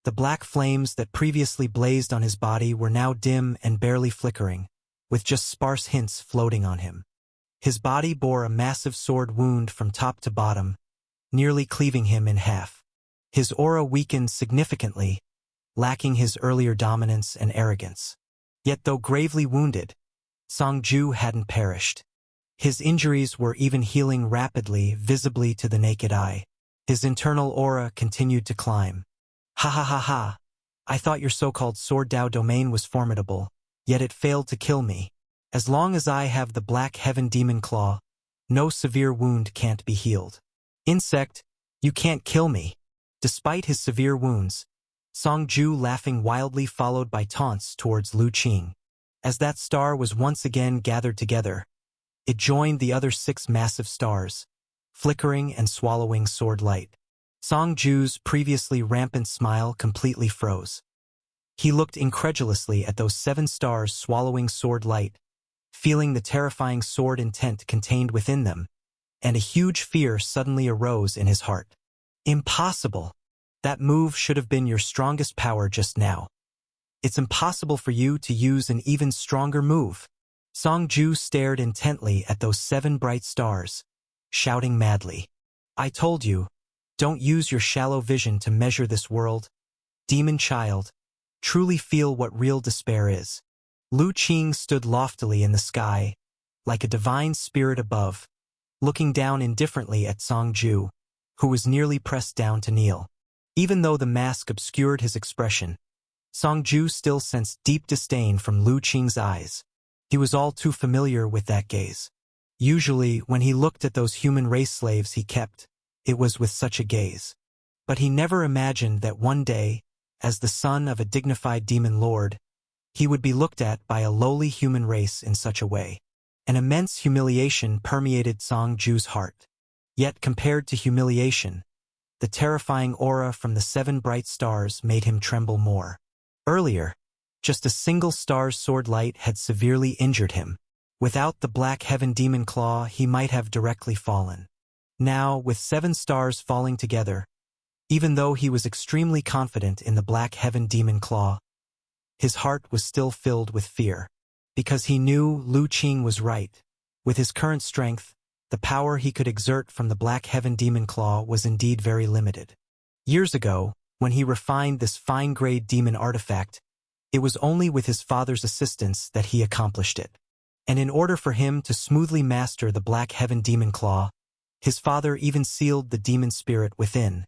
The black flames that previously blazed on his body were now dim and barely flickering, with just sparse hints floating on him. His body bore a massive sword wound from top to bottom, nearly cleaving him in half. His aura weakened significantly, lacking his earlier dominance and arrogance. Yet though gravely wounded, Song Ju hadn't perished. His injuries were even healing rapidly, visibly to the naked eye. His internal aura continued to climb. Ha ha ha ha. I thought your so-called Sword Dao domain was formidable, yet it failed to kill me. As long as I have the Black Heaven Demon Claw, no severe wound can't be healed. Insect, you can't kill me. Despite his severe wounds, Song Ju laughing wildly followed by taunts towards Lu Qing. As that star was once again gathered together, it joined the other 6 massive stars, flickering and swallowing sword light. Song Ju's previously rampant smile completely froze. He looked incredulously at those 7 stars swallowing sword light, feeling the terrifying sword intent contained within them, and a huge fear suddenly arose in his heart. Impossible! That move should have been your strongest power just now. It's impossible for you to use an even stronger move. Song Ju stared intently at those 7 bright stars, shouting madly. I told you, don't use your shallow vision to measure this world. Demon child, truly feel what real despair is. Lu Qing stood loftily in the sky, like a divine spirit above, looking down indifferently at Song Ju, who was nearly pressed down to kneel. Even though the mask obscured his expression, Song Ju still sensed deep disdain from Lu Qing's eyes. He was all too familiar with that gaze. Usually, when he looked at those human race slaves he kept, it was with such a gaze. But he never imagined that one day, as the son of a dignified demon lord, he would be looked at by a lowly human race in such a way. An immense humiliation permeated Song Ju's heart. Yet compared to humiliation, the terrifying aura from the 7 bright stars made him tremble more. Earlier, just a single star's sword light had severely injured him. Without the Black Heaven Demon Claw, he might have directly fallen. Now, with 7 stars falling together, even though he was extremely confident in the Black Heaven Demon Claw, his heart was still filled with fear. Because he knew Lu Qing was right. With his current strength, the power he could exert from the Black Heaven Demon Claw was indeed very limited. Years ago, when he refined this fine-grade demon artifact, it was only with his father's assistance that he accomplished it. And in order for him to smoothly master the Black Heaven Demon Claw, his father even sealed the demon spirit within,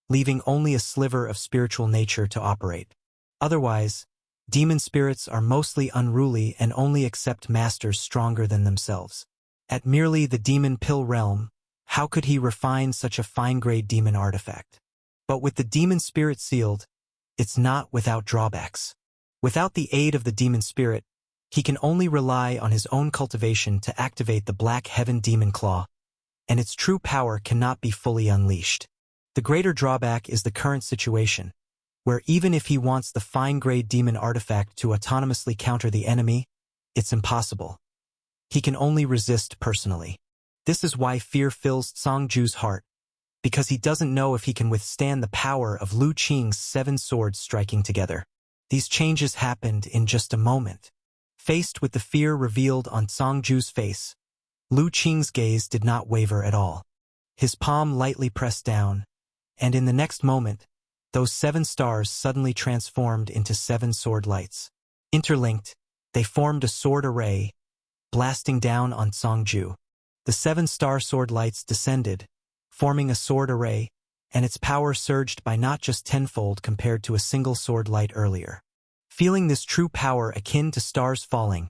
leaving only a sliver of spiritual nature to operate. Otherwise, demon spirits are mostly unruly and only accept masters stronger than themselves. At merely the demon pill realm, how could he refine such a fine-grade demon artifact? But with the demon spirit sealed, it's not without drawbacks. Without the aid of the demon spirit, he can only rely on his own cultivation to activate the Black Heaven Demon Claw, and its true power cannot be fully unleashed. The greater drawback is the current situation, where even if he wants the fine-grade demon artifact to autonomously counter the enemy, it's impossible. He can only resist personally. This is why fear fills Song Ju's heart, because he doesn't know if he can withstand the power of Lu Qing's 7 swords striking together. These changes happened in just a moment. Faced with the fear revealed on Song Ju's face, Lu Qing's gaze did not waver at all. His palm lightly pressed down, and in the next moment, those 7 stars suddenly transformed into 7 sword lights. Interlinked, they formed a sword array, blasting down on Song Ju. The 7-star sword lights descended, forming a sword array, and its power surged by not just tenfold compared to a single sword light earlier. Feeling this true power akin to stars falling,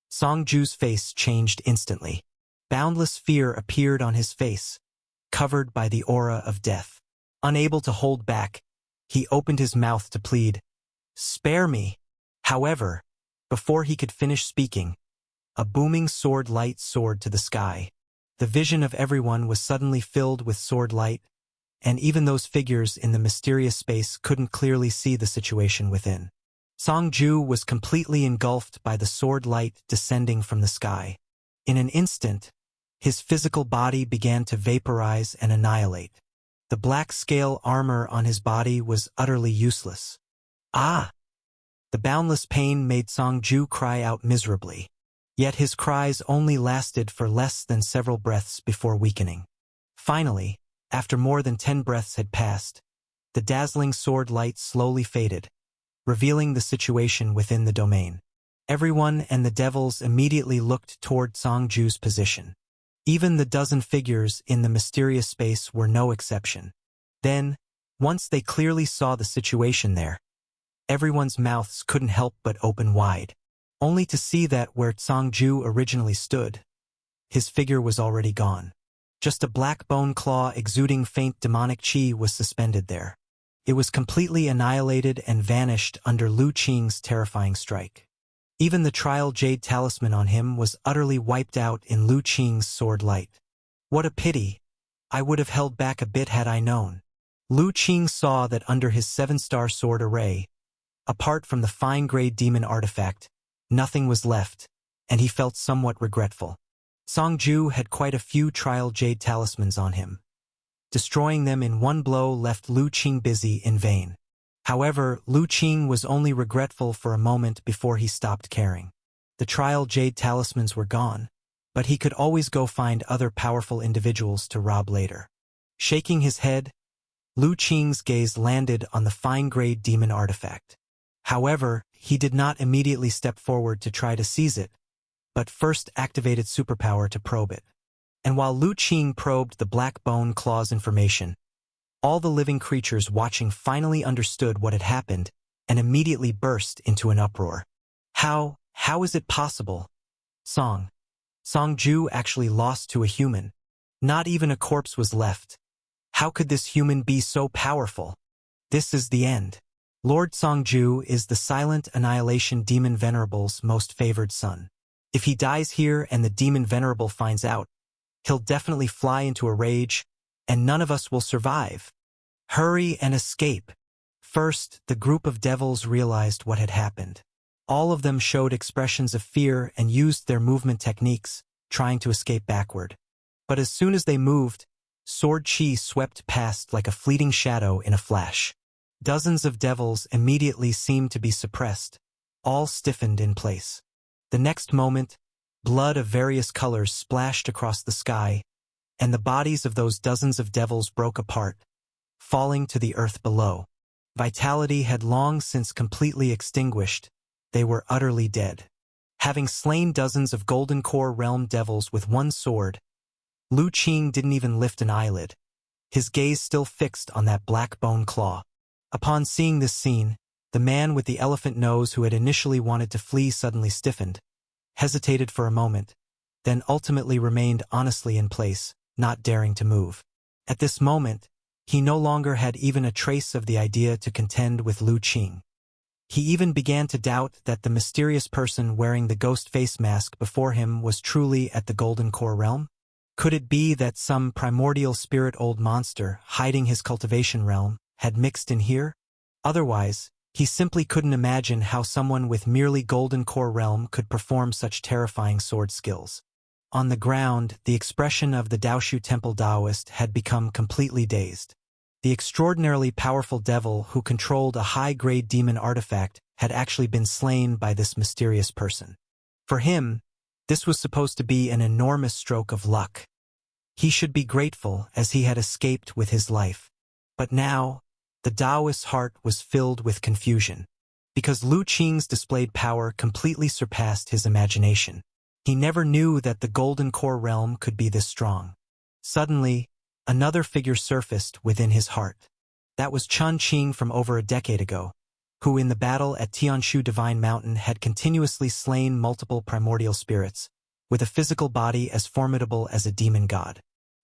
Song Ju's face changed instantly. Boundless fear appeared on his face, covered by the aura of death. Unable to hold back, he opened his mouth to plead, "Spare me!" However, before he could finish speaking, a booming sword light soared to the sky. The vision of everyone was suddenly filled with sword light, and even those figures in the mysterious space couldn't clearly see the situation within. Song Ju was completely engulfed by the sword light descending from the sky. In an instant, his physical body began to vaporize and annihilate. The black scale armor on his body was utterly useless. Ah! The boundless pain made Song Ju cry out miserably. Yet his cries only lasted for less than several breaths before weakening. Finally, after more than 10 breaths had passed, the dazzling sword light slowly faded, revealing the situation within the domain. Everyone and the devils immediately looked toward Songju's position. Even the dozen figures in the mysterious space were no exception. Then, once they clearly saw the situation there, everyone's mouths couldn't help but open wide, only to see that where Songju originally stood, his figure was already gone. Just a black bone claw exuding faint demonic chi was suspended there. It was completely annihilated and vanished under Lu Qing's terrifying strike. Even the trial jade talisman on him was utterly wiped out in Lu Qing's sword light. What a pity! I would have held back a bit had I known. Lu Qing saw that under his 7-star sword array, apart from the fine-grade demon artifact, nothing was left, and he felt somewhat regretful. Songju had quite a few trial jade talismans on him. Destroying them in one blow left Lu Qing busy in vain. However, Lu Qing was only regretful for a moment before he stopped caring. The trial jade talismans were gone, but he could always go find other powerful individuals to rob later. Shaking his head, Lu Qing's gaze landed on the fine-grade demon artifact. However, he did not immediately step forward to try to seize it, but first activated superpower to probe it. And while Lu Qing probed the black bone claw's information, all the living creatures watching finally understood what had happened and immediately burst into an uproar. How is it possible? Songju actually lost to a human. Not even a corpse was left. How could this human be so powerful? This is the end. Lord Songju is the silent annihilation demon venerable's most favored son. If he dies here and the demon venerable finds out, he'll definitely fly into a rage, and none of us will survive. Hurry and escape. First, the group of devils realized what had happened. All of them showed expressions of fear and used their movement techniques, trying to escape backward. But as soon as they moved, sword chi swept past like a fleeting shadow in a flash. Dozens of devils immediately seemed to be suppressed, all stiffened in place. The next moment, blood of various colors splashed across the sky, and the bodies of those dozens of devils broke apart, falling to the earth below. Vitality had long since completely extinguished. They were utterly dead. Having slain dozens of Golden Core Realm devils with one sword, Lu Qing didn't even lift an eyelid, his gaze still fixed on that black bone claw. Upon seeing this scene, the man with the elephant nose who had initially wanted to flee suddenly stiffened, hesitated for a moment, then ultimately remained honestly in place, not daring to move. At this moment, he no longer had even a trace of the idea to contend with Lu Qing. He even began to doubt that the mysterious person wearing the ghost face mask before him was truly at the Golden Core Realm. Could it be that some primordial spirit old monster hiding his cultivation realm had mixed in here? Otherwise, he simply couldn't imagine how someone with merely Golden Core Realm could perform such terrifying sword skills. On the ground, the expression of the Daoshu Temple Taoist had become completely dazed. The extraordinarily powerful devil who controlled a high-grade demon artifact had actually been slain by this mysterious person. For him, this was supposed to be an enormous stroke of luck. He should be grateful as he had escaped with his life. But now, the Taoist's heart was filled with confusion, because Lu Qing's displayed power completely surpassed his imagination. He never knew that the Golden Core Realm could be this strong. Suddenly, another figure surfaced within his heart. That was Chun Qing from over a decade ago, who in the battle at Tianshu Divine Mountain had continuously slain multiple primordial spirits, with a physical body as formidable as a demon god.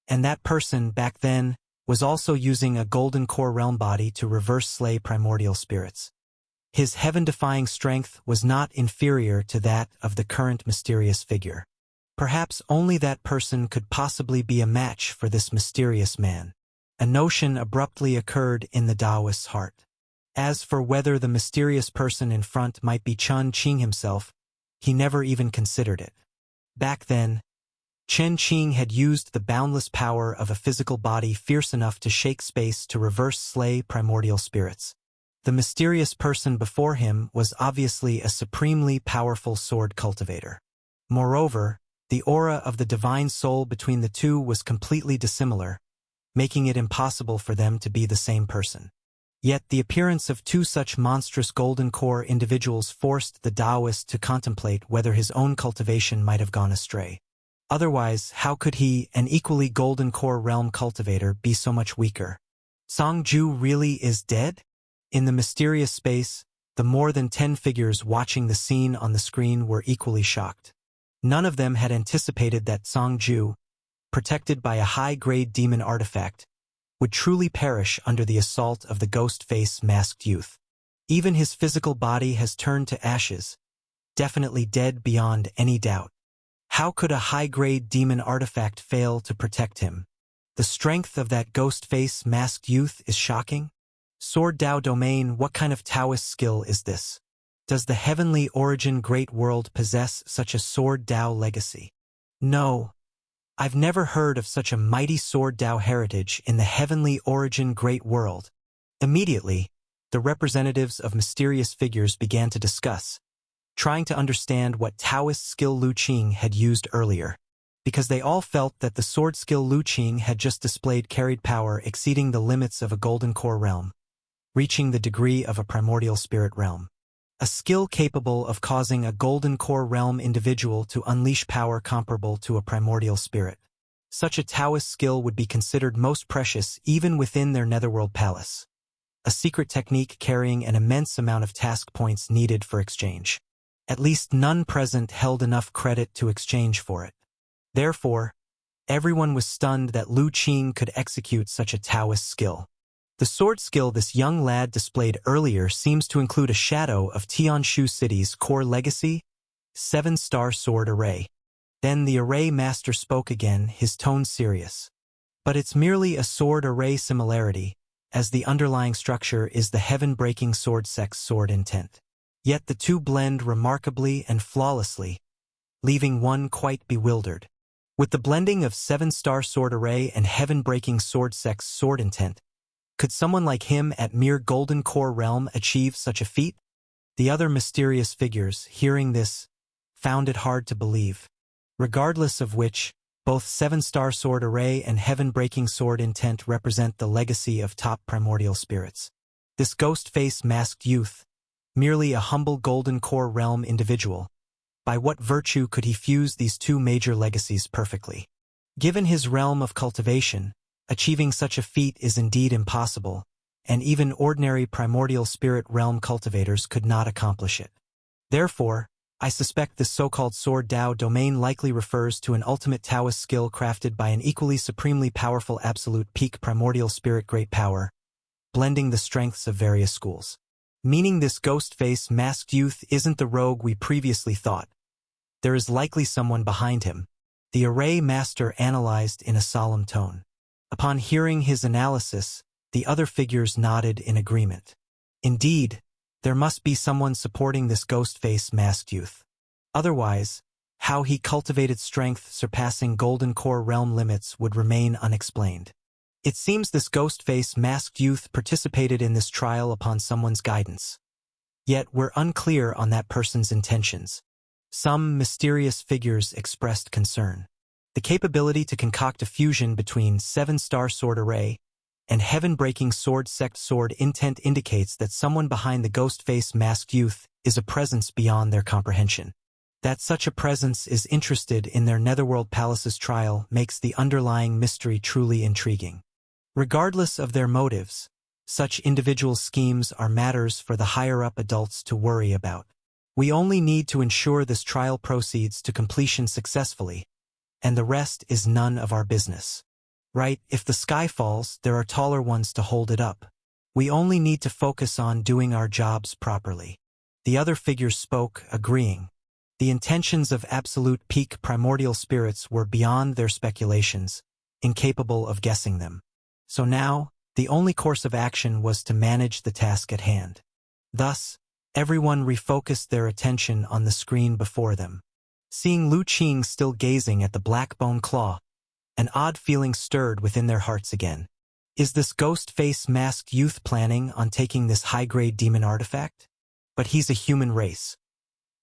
And that person, back then, was also using a Golden Core Realm body to reverse slay primordial spirits. His heaven-defying strength was not inferior to that of the current mysterious figure. Perhaps only that person could possibly be a match for this mysterious man. A notion abruptly occurred in the Taoist's heart. As for whether the mysterious person in front might be Chun Qing himself, he never even considered it. Back then, Chen Qing had used the boundless power of a physical body fierce enough to shake space to reverse slay primordial spirits. The mysterious person before him was obviously a supremely powerful sword cultivator. Moreover, the aura of the divine soul between the two was completely dissimilar, making it impossible for them to be the same person. Yet the appearance of two such monstrous golden core individuals forced the Taoist to contemplate whether his own cultivation might have gone astray. Otherwise, how could he, an equally golden core realm cultivator, be so much weaker? Song Ju really is dead? In the mysterious space, the more than 10 figures watching the scene on the screen were equally shocked. None of them had anticipated that Song Ju, protected by a high-grade demon artifact, would truly perish under the assault of the ghost-face masked youth. Even his physical body has turned to ashes, definitely dead beyond any doubt. How could a high-grade demon artifact fail to protect him? The strength of that ghost-face masked youth is shocking. Sword Dao Domain, what kind of Taoist skill is this? Does the heavenly origin great world possess such a Sword Dao legacy? No. I've never heard of such a mighty Sword Dao heritage in the heavenly origin great world. Immediately, the representatives of mysterious figures began to discuss, trying to understand what Taoist skill Lu Qing had used earlier, because they all felt that the sword skill Lu Qing had just displayed carried power exceeding the limits of a golden core realm, reaching the degree of a primordial spirit realm. A skill capable of causing a golden core realm individual to unleash power comparable to a primordial spirit. Such a Taoist skill would be considered most precious even within their netherworld palace. A secret technique carrying an immense amount of task points needed for exchange. At least none present held enough credit to exchange for it. Therefore, everyone was stunned that Lu Qing could execute such a Taoist skill. The sword skill this young lad displayed earlier seems to include a shadow of Tianshu City's core legacy, 7-star sword array. Then the array master spoke again, his tone serious. But it's merely a sword array similarity, as the underlying structure is the heaven-breaking sword sex sword intent. Yet the two blend remarkably and flawlessly, leaving one quite bewildered. With the blending of 7-star sword array and heaven-breaking sword sex sword intent, could someone like him at mere golden core realm achieve such a feat? The other mysterious figures, hearing this, found it hard to believe. Regardless of which, both 7-star sword array and heaven-breaking sword intent represent the legacy of top primordial spirits. This ghost-face masked youth, merely a humble golden core realm individual, by what virtue could he fuse these two major legacies perfectly? Given his realm of cultivation, achieving such a feat is indeed impossible, and even ordinary primordial spirit realm cultivators could not accomplish it. Therefore, I suspect this so-called Sword Dao domain likely refers to an ultimate Taoist skill crafted by an equally supremely powerful absolute peak primordial spirit great power, blending the strengths of various schools. Meaning this ghost-face masked youth isn't the rogue we previously thought. There is likely someone behind him. The array master analyzed in a solemn tone. Upon hearing his analysis, the other figures nodded in agreement. Indeed, there must be someone supporting this ghost-face masked youth. Otherwise, how he cultivated strength surpassing golden core realm limits would remain unexplained. It seems this ghost-face masked youth participated in this trial upon someone's guidance. Yet we're unclear on that person's intentions. Some mysterious figures expressed concern. The capability to concoct a fusion between 7-star sword array and heaven-breaking sword sect sword intent indicates that someone behind the ghost-face masked youth is a presence beyond their comprehension. That such a presence is interested in their netherworld palace's trial makes the underlying mystery truly intriguing. Regardless of their motives, such individual schemes are matters for the higher-up adults to worry about. We only need to ensure this trial proceeds to completion successfully, and the rest is none of our business. Right, if the sky falls, there are taller ones to hold it up. We only need to focus on doing our jobs properly. The other figures spoke, agreeing. The intentions of absolute peak primordial spirits were beyond their speculations, incapable of guessing them. So now, the only course of action was to manage the task at hand. Thus, everyone refocused their attention on the screen before them. Seeing Lu Qing still gazing at the black bone claw, an odd feeling stirred within their hearts again. Is this ghost-face masked youth planning on taking this high-grade demon artifact? But he's a human race.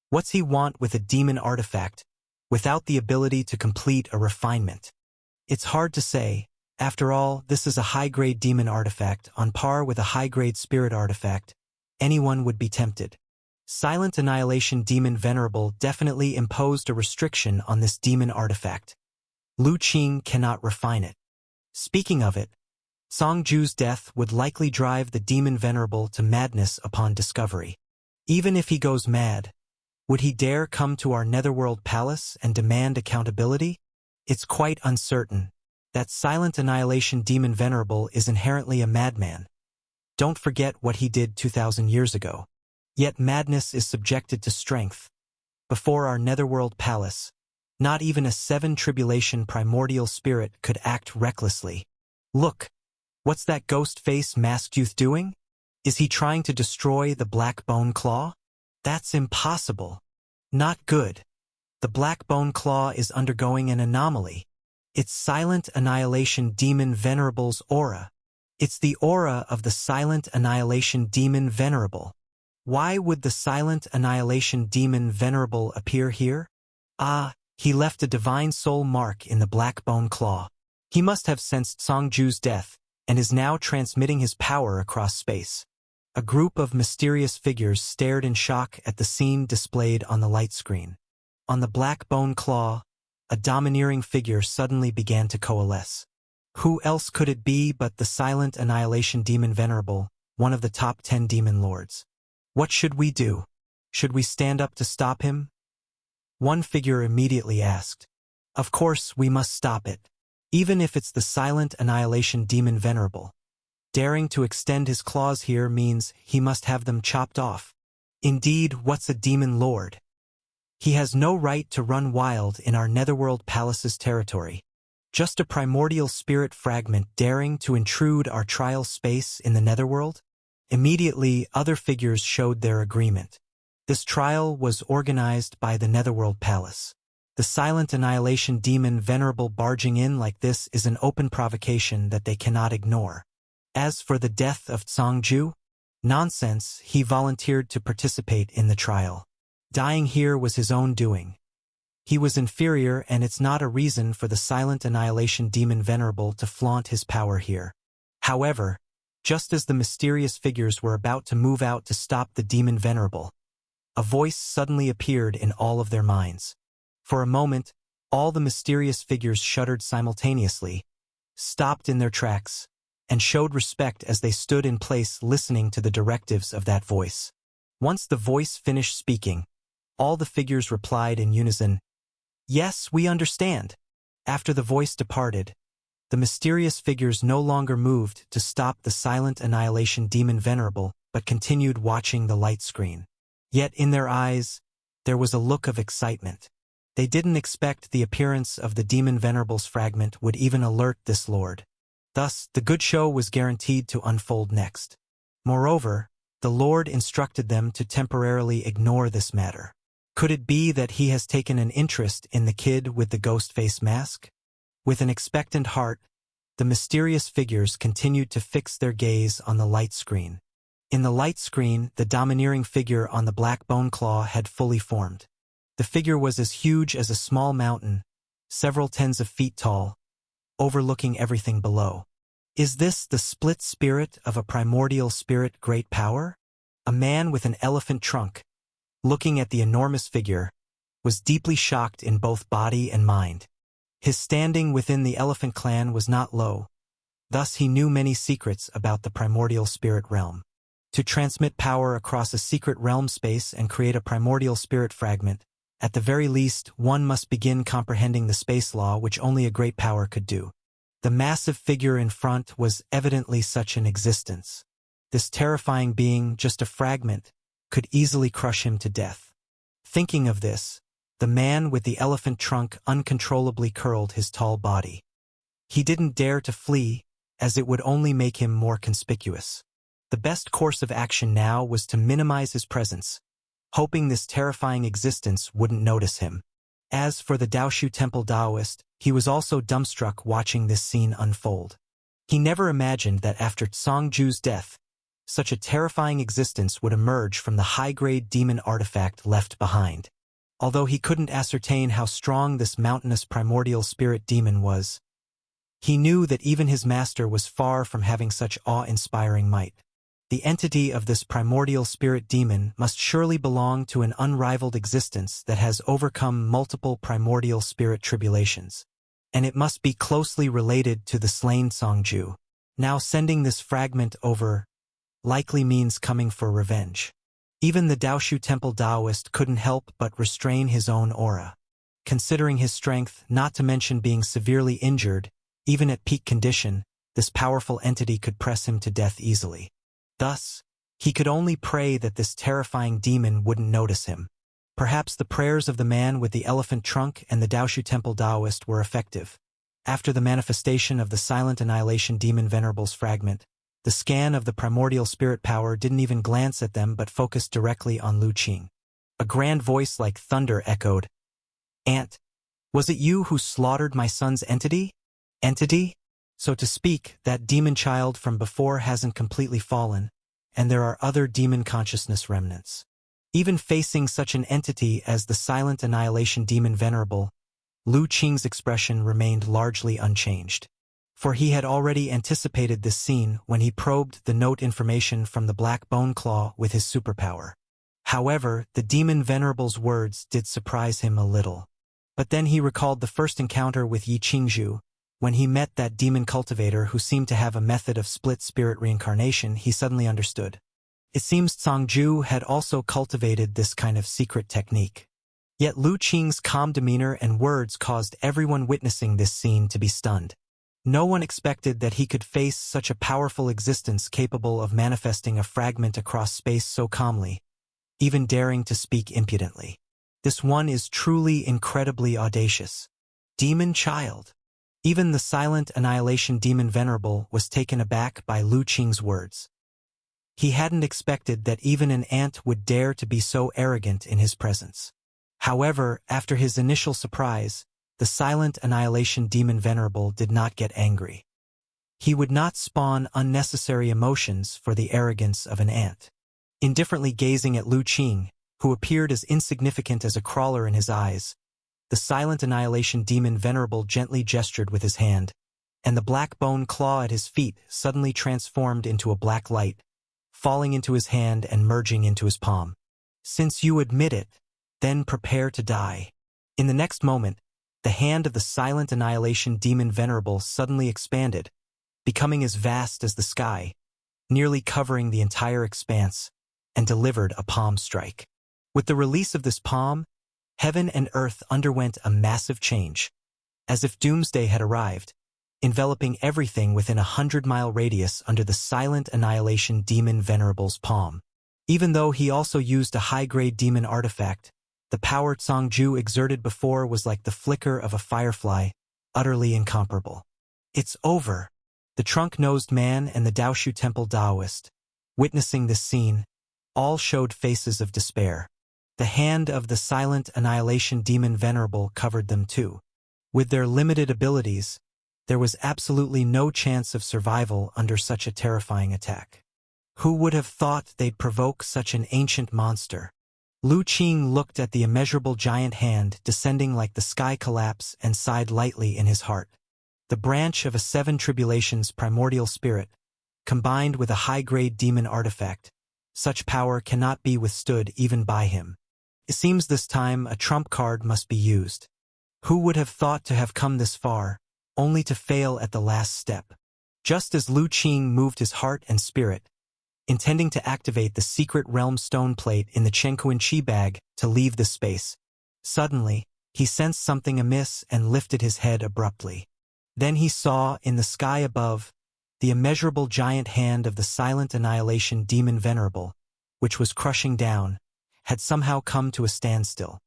What's he want with a demon artifact, without the ability to complete a refinement? It's hard to say, After all, this is a high-grade demon artifact, on par with a high-grade spirit artifact. Anyone would be tempted. Silent Annihilation Demon Venerable definitely imposed a restriction on this demon artifact. Lu Qing cannot refine it. Speaking of it, Song Ju's death would likely drive the demon venerable to madness upon discovery. Even if he goes mad, would he dare come to our Netherworld Palace and demand accountability? It's quite uncertain. That Silent Annihilation Demon Venerable is inherently a madman. Don't forget what he did 2,000 years ago. Yet madness is subjected to strength. Before our Netherworld Palace, not even a 7 tribulation primordial spirit could act recklessly. Look, what's that ghost-face masked youth doing? Is he trying to destroy the Black Bone Claw? That's impossible. Not good. The Black Bone Claw is undergoing an anomaly. It's Silent Annihilation Demon Venerable's aura. It's the aura of the Silent Annihilation Demon Venerable. Why would the Silent Annihilation Demon Venerable appear here? Ah, he left a divine soul mark in the Black Bone Claw. He must have sensed Song Ju's death and is now transmitting his power across space. A group of mysterious figures stared in shock at the scene displayed on the light screen. On the Black Bone Claw, a domineering figure suddenly began to coalesce. Who else could it be but the Silent Annihilation Demon Venerable, one of the top 10 demon lords? What should we do? Should we stand up to stop him? One figure immediately asked. Of course, we must stop it. Even if it's the Silent Annihilation Demon Venerable. Daring to extend his claws here means he must have them chopped off. Indeed, what's a demon lord? He has no right to run wild in our Netherworld Palace's territory. Just a primordial spirit fragment daring to intrude our trial space in the Netherworld? Immediately, other figures showed their agreement. This trial was organized by the Netherworld Palace. The Silent Annihilation Demon Venerable barging in like this is an open provocation that they cannot ignore. As for the death of Song Ju, nonsense, he volunteered to participate in the trial. Dying here was his own doing. He was inferior, and it's not a reason for the Silent Annihilation Demon Venerable to flaunt his power here. However, just as the mysterious figures were about to move out to stop the Demon Venerable, a voice suddenly appeared in all of their minds. For a moment, all the mysterious figures shuddered simultaneously, stopped in their tracks, and showed respect as they stood in place listening to the directives of that voice. Once the voice finished speaking, all the figures replied in unison, "Yes, we understand." After the voice departed, the mysterious figures no longer moved to stop the Silent Annihilation Demon Venerable, but continued watching the light screen. Yet in their eyes, there was a look of excitement. They didn't expect the appearance of the Demon Venerable's fragment would even alert this lord. Thus, the good show was guaranteed to unfold next. Moreover, the Lord instructed them to temporarily ignore this matter. Could it be that he has taken an interest in the kid with the ghost face mask? With an expectant heart, the mysterious figures continued to fix their gaze on the light screen. In the light screen, the domineering figure on the Black Bone Claw had fully formed. The figure was as huge as a small mountain, several tens of feet tall, overlooking everything below. Is this the split spirit of a primordial spirit great power? A man with an elephant trunk, looking at the enormous figure, was deeply shocked in both body and mind. His standing within the elephant clan was not low. Thus he knew many secrets about the primordial spirit realm. To transmit power across a secret realm space and create a primordial spirit fragment, at the very least, one must begin comprehending the space law which only a great power could do. The massive figure in front was evidently such an existence. This terrifying being, just a fragment, could easily crush him to death. Thinking of this, the man with the elephant trunk uncontrollably curled his tall body. He didn't dare to flee, as it would only make him more conspicuous. The best course of action now was to minimize his presence, hoping this terrifying existence wouldn't notice him. As for the Daoshu Temple Daoist, he was also dumbstruck watching this scene unfold. He never imagined that after Song Ju's death, such a terrifying existence would emerge from the high-grade demon artifact left behind. Although he couldn't ascertain how strong this mountainous primordial spirit demon was, He knew that even his master was far from having such awe-inspiring might. The entity of this primordial spirit demon must surely belong to an unrivaled existence that has overcome multiple primordial spirit tribulations. And it must be closely related to the slain Songju. Now sending this fragment over likely means coming for revenge. Even the Daoshu Temple Taoist couldn't help but restrain his own aura. Considering his strength, not to mention being severely injured, even at peak condition, this powerful entity could press him to death easily. Thus, he could only pray that this terrifying demon wouldn't notice him. Perhaps the prayers of the man with the elephant trunk and the Daoshu Temple Taoist were effective. After the manifestation of the Silent Annihilation Demon Venerable's fragment, the scan of the primordial spirit power didn't even glance at them but focused directly on Lu Qing. A grand voice like thunder echoed, "Aunt, was it you who slaughtered my son's entity? Entity? So to speak, that demon child from before hasn't completely fallen, and there are other demon consciousness remnants." Even facing such an entity as the Silent Annihilation Demon Venerable, Lu Qing's expression remained largely unchanged. For he had already anticipated this scene when he probed the note information from the Black Bone Claw with his superpower. However, the Demon Venerable's words did surprise him a little. But then he recalled the first encounter with Yi Qingzhu. When he met that demon cultivator who seemed to have a method of split spirit reincarnation, he suddenly understood. It seems Songju had also cultivated this kind of secret technique. Yet Lu Qing's calm demeanor and words caused everyone witnessing this scene to be stunned. No one expected that he could face such a powerful existence capable of manifesting a fragment across space so calmly, even daring to speak impudently. This one is truly incredibly audacious. Demon child. Even the Silent Annihilation Demon Venerable was taken aback by Lu Qing's words. He hadn't expected that even an ant would dare to be so arrogant in his presence. However, after his initial surprise, the Silent Annihilation Demon Venerable did not get angry. He would not spawn unnecessary emotions for the arrogance of an ant. Indifferently gazing at Lu Qing, who appeared as insignificant as a crawler in his eyes, the Silent Annihilation Demon Venerable gently gestured with his hand, and the black bone claw at his feet suddenly transformed into a black light, falling into his hand and merging into his palm. "Since you admit it, then prepare to die." In the next moment, the hand of the Silent Annihilation Demon Venerable suddenly expanded, becoming as vast as the sky, nearly covering the entire expanse, and delivered a palm strike. With the release of this palm, heaven and earth underwent a massive change, as if doomsday had arrived, enveloping everything within a 100-mile radius under the Silent Annihilation Demon Venerable's palm. Even though he also used a high-grade demon artifact, the power Songju exerted before was like the flicker of a firefly, utterly incomparable. "It's over." The trunk-nosed man and the Daoshu Temple Taoist, witnessing this scene, all showed faces of despair. The hand of the Silent Annihilation Demon Venerable covered them too. With their limited abilities, there was absolutely no chance of survival under such a terrifying attack. Who would have thought they'd provoke such an ancient monster? Lu Qing looked at the immeasurable giant hand descending like the sky collapse and sighed lightly in his heart. The branch of a seven tribulations primordial spirit, combined with a high-grade demon artifact, such power cannot be withstood even by him. It seems this time a trump card must be used. Who would have thought to have come this far, only to fail at the last step? Just as Lu Qing moved his heart and spirit, intending to activate the secret realm stone plate in the Chengquan Qi bag to leave the space, suddenly, he sensed something amiss and lifted his head abruptly. Then he saw, in the sky above, the immeasurable giant hand of the Silent Annihilation Demon Venerable, which was crushing down, had somehow come to a standstill.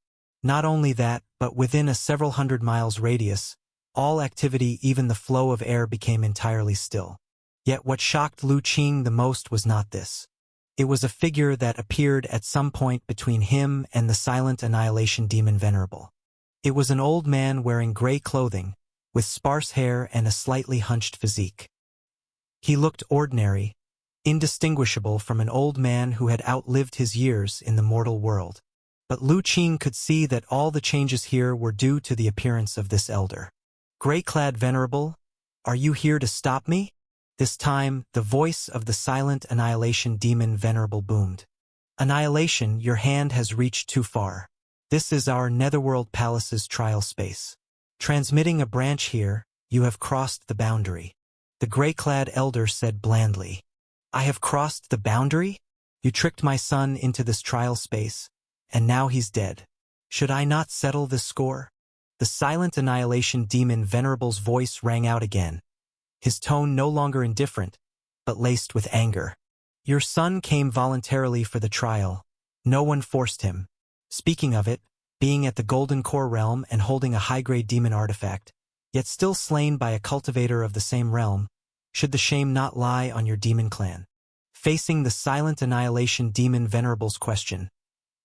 Not only that, but within a several hundred miles radius, all activity, even the flow of air, became entirely still. Yet what shocked Lu Qing the most was not this. It was a figure that appeared at some point between him and the Silent Annihilation Demon Venerable. It was an old man wearing gray clothing, with sparse hair and a slightly hunched physique. He looked ordinary, indistinguishable from an old man who had outlived his years in the mortal world. But Lu Qing could see that all the changes here were due to the appearance of this elder. "Gray-clad Venerable, Are you here to stop me? This time, the voice of the silent Annihilation Demon Venerable boomed. Annihilation, your hand has reached too far. This is our Netherworld Palace's trial space. Transmitting a branch here, you have crossed the boundary. The gray-clad elder said blandly. I have crossed the boundary? You tricked my son into this trial space, and now he's dead. Should I not settle this score? The silent Annihilation Demon Venerable's voice rang out again, his tone no longer indifferent, but laced with anger. Your son came voluntarily for the trial. No one forced him. Speaking of it, being at the Golden Core realm and holding a high-grade demon artifact, yet still slain by a cultivator of the same realm, should the shame not lie on your demon clan? Facing the silent Annihilation Demon Venerable's question,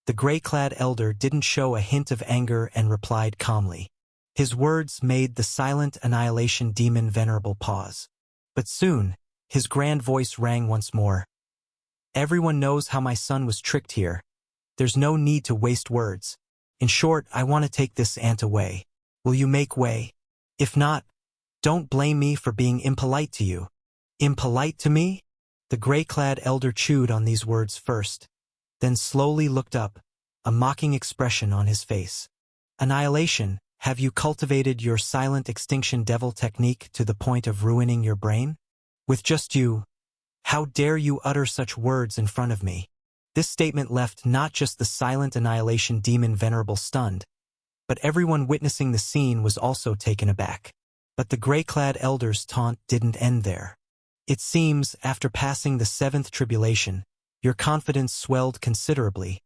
the gray-clad elder didn't show a hint of anger and replied calmly. His words made the silent Annihilation Demon Venerable pause. But soon, his grand voice rang once more. Everyone knows how my son was tricked here. There's no need to waste words. In short, I want to take this ant away. Will you make way? If not, don't blame me for being impolite to you. Impolite to me? The gray-clad elder chewed on these words first, then slowly looked up, a mocking expression on his face. Annihilation, have you cultivated your silent extinction devil technique to the point of ruining your brain? With just you, how dare you utter such words in front of me? This statement left not just the silent Annihilation Demon Venerable stunned, but everyone witnessing the scene was also taken aback. But the gray-clad elder's taunt didn't end there. It seems, after passing the seventh tribulation, your confidence swelled considerably,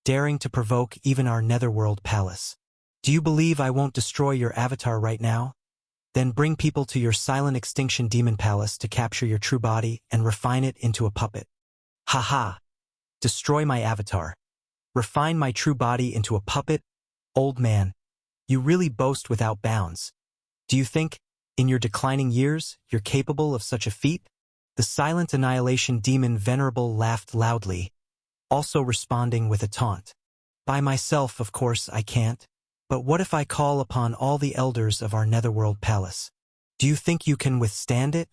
daring to provoke even our Netherworld Palace. Do you believe I won't destroy your avatar right now? Then bring people to your silent extinction demon palace to capture your true body and refine it into a puppet. Ha! Destroy my avatar. Refine my true body into a puppet? Old man, you really boast without bounds. Do you think, in your declining years, you're capable of such a feat? The silent Annihilation Demon Venerable laughed loudly, also responding with a taunt. By myself, of course, I can't. But what if I call upon all the elders of our Netherworld Palace? Do you think you can withstand it?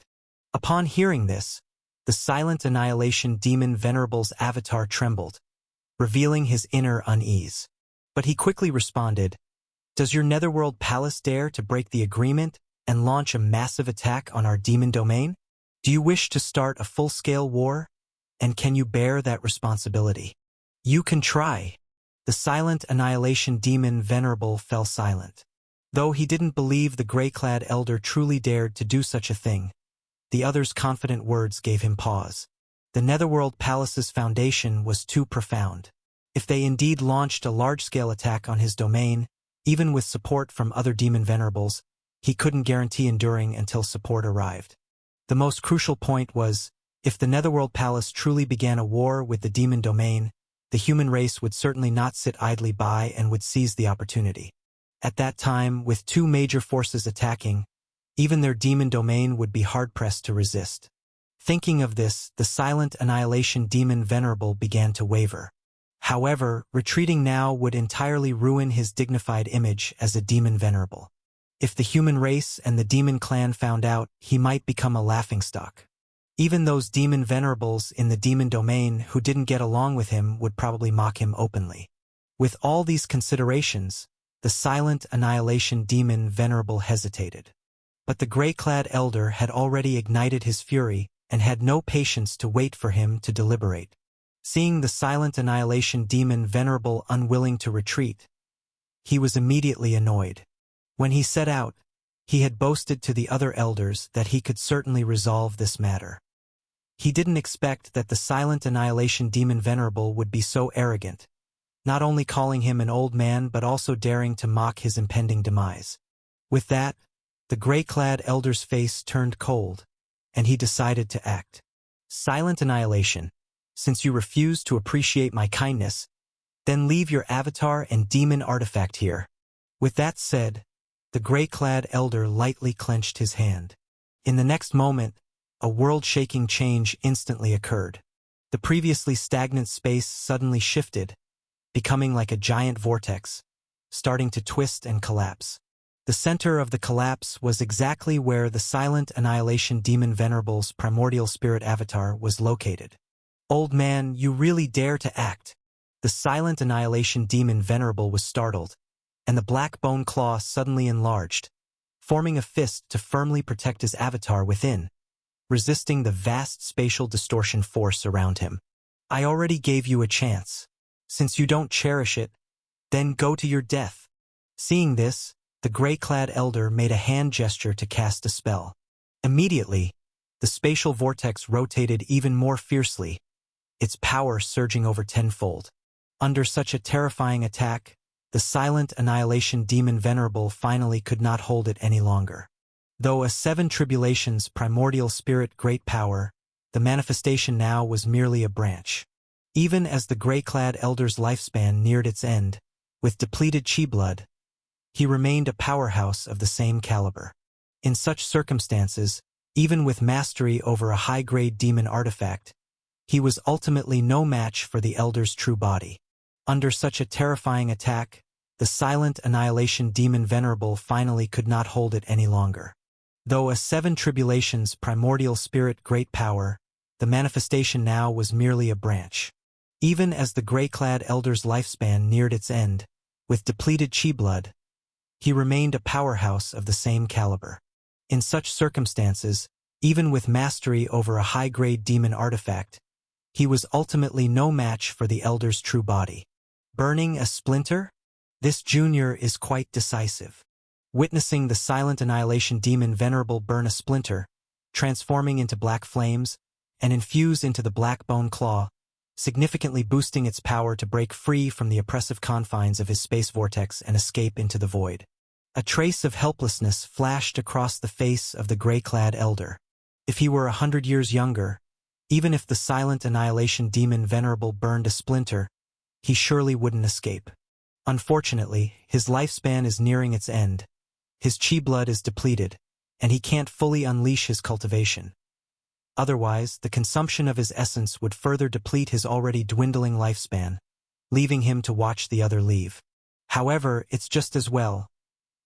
Upon hearing this, the silent Annihilation Demon Venerable's avatar trembled, revealing his inner unease. But he quickly responded, Does your Netherworld Palace dare to break the agreement and launch a massive attack on our demon domain? Do you wish to start a full-scale war? And can you bear that responsibility? You can try. The silent Annihilation Demon Venerable fell silent. Though he didn't believe the gray-clad elder truly dared to do such a thing, the other's confident words gave him pause. The Netherworld Palace's foundation was too profound. If they indeed launched a large-scale attack on his domain, even with support from other demon venerables, he couldn't guarantee enduring until support arrived. The most crucial point was, if the Netherworld Palace truly began a war with the demon domain, the human race would certainly not sit idly by and would seize the opportunity. At that time, with two major forces attacking, even their demon domain would be hard-pressed to resist. Thinking of this, the silent Annihilation Demon Venerable began to waver. However, retreating now would entirely ruin his dignified image as a demon venerable. If the human race and the demon clan found out, he might become a laughingstock. Even those demon venerables in the demon domain who didn't get along with him would probably mock him openly. With all these considerations, the silent Annihilation Demon Venerable hesitated. But the gray-clad elder had already ignited his fury and had no patience to wait for him to deliberate. Seeing the silent Annihilation Demon Venerable unwilling to retreat, he was immediately annoyed. When he set out, he had boasted to the other elders that he could certainly resolve this matter. He didn't expect that the silent Annihilation Demon Venerable would be so arrogant, not only calling him an old man but also daring to mock his impending demise. With that, the gray-clad elder's face turned cold, and he decided to act. Silent Annihilation, since you refuse to appreciate my kindness, then leave your avatar and demon artifact here. With that said, the gray-clad elder lightly clenched his hand. In the next moment, a world-shaking change instantly occurred. The previously stagnant space suddenly shifted, becoming like a giant vortex, starting to twist and collapse. The center of the collapse was exactly where the silent annihilation demon Venerable's primordial spirit avatar was located. "Old man, you really dare to act." The silent annihilation demon Venerable was startled, and the black bone claw suddenly enlarged, forming a fist to firmly protect his avatar within, resisting the vast spatial distortion force around him. "I already gave you a chance. Since you don't cherish it, then go to your death." Seeing this, the gray-clad elder made a hand gesture to cast a spell. Immediately, the spatial vortex rotated even more fiercely, its power surging over tenfold. Under such a terrifying attack, the silent annihilation demon Venerable finally could not hold it any longer. Though a seven tribulations primordial spirit great power, the manifestation now was merely a branch. Even as the gray-clad elder's lifespan neared its end, with depleted chi blood, he remained a powerhouse of the same caliber. In such circumstances, even with mastery over a high-grade demon artifact, he was ultimately no match for the elder's true body. Under such a terrifying attack, the silent annihilation demon Venerable finally could not hold it any longer. Though a seven tribulations primordial spirit great power, the manifestation now was merely a branch. Even as the gray-clad elder's lifespan neared its end, with depleted chi blood, he remained a powerhouse of the same caliber. In such circumstances, even with mastery over a high-grade demon artifact, he was ultimately no match for the elder's true body. Burning a splinter? This junior is quite decisive. Witnessing the silent annihilation demon Venerable burn a splinter, transforming into black flames, and infuse into the black bone claw, significantly boosting its power to break free from the oppressive confines of his space vortex and escape into the void. A trace of helplessness flashed across the face of the gray-clad elder. If he were 100 years younger, even if the silent annihilation demon Venerable burned a splinter, he surely wouldn't escape. Unfortunately, his lifespan is nearing its end, his chi blood is depleted, and he can't fully unleash his cultivation. Otherwise, the consumption of his essence would further deplete his already dwindling lifespan, leaving him to watch the other leave. However, it's just as well.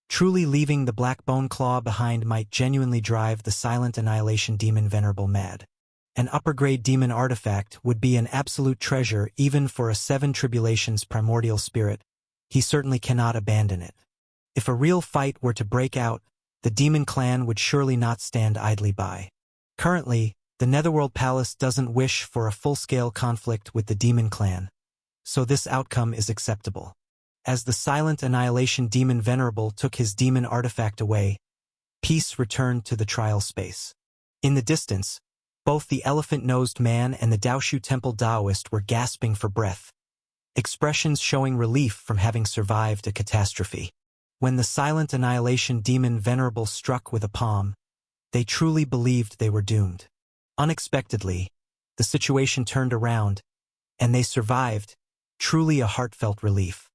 Truly leaving the black bone claw behind might genuinely drive the silent annihilation demon Venerable mad. An upper-grade demon artifact would be an absolute treasure even for a seven tribulations primordial spirit. He certainly cannot abandon it. If a real fight were to break out, the demon clan would surely not stand idly by. Currently, the Netherworld Palace doesn't wish for a full-scale conflict with the demon clan, so this outcome is acceptable. As the silent annihilation demon Venerable took his demon artifact away, peace returned to the trial space. In the distance, both the elephant-nosed man and the Daoshu Temple Daoist were gasping for breath, expressions showing relief from having survived a catastrophe. When the silent annihilation demon Venerable struck with a palm, they truly believed they were doomed. Unexpectedly, the situation turned around, and they survived, truly a heartfelt relief.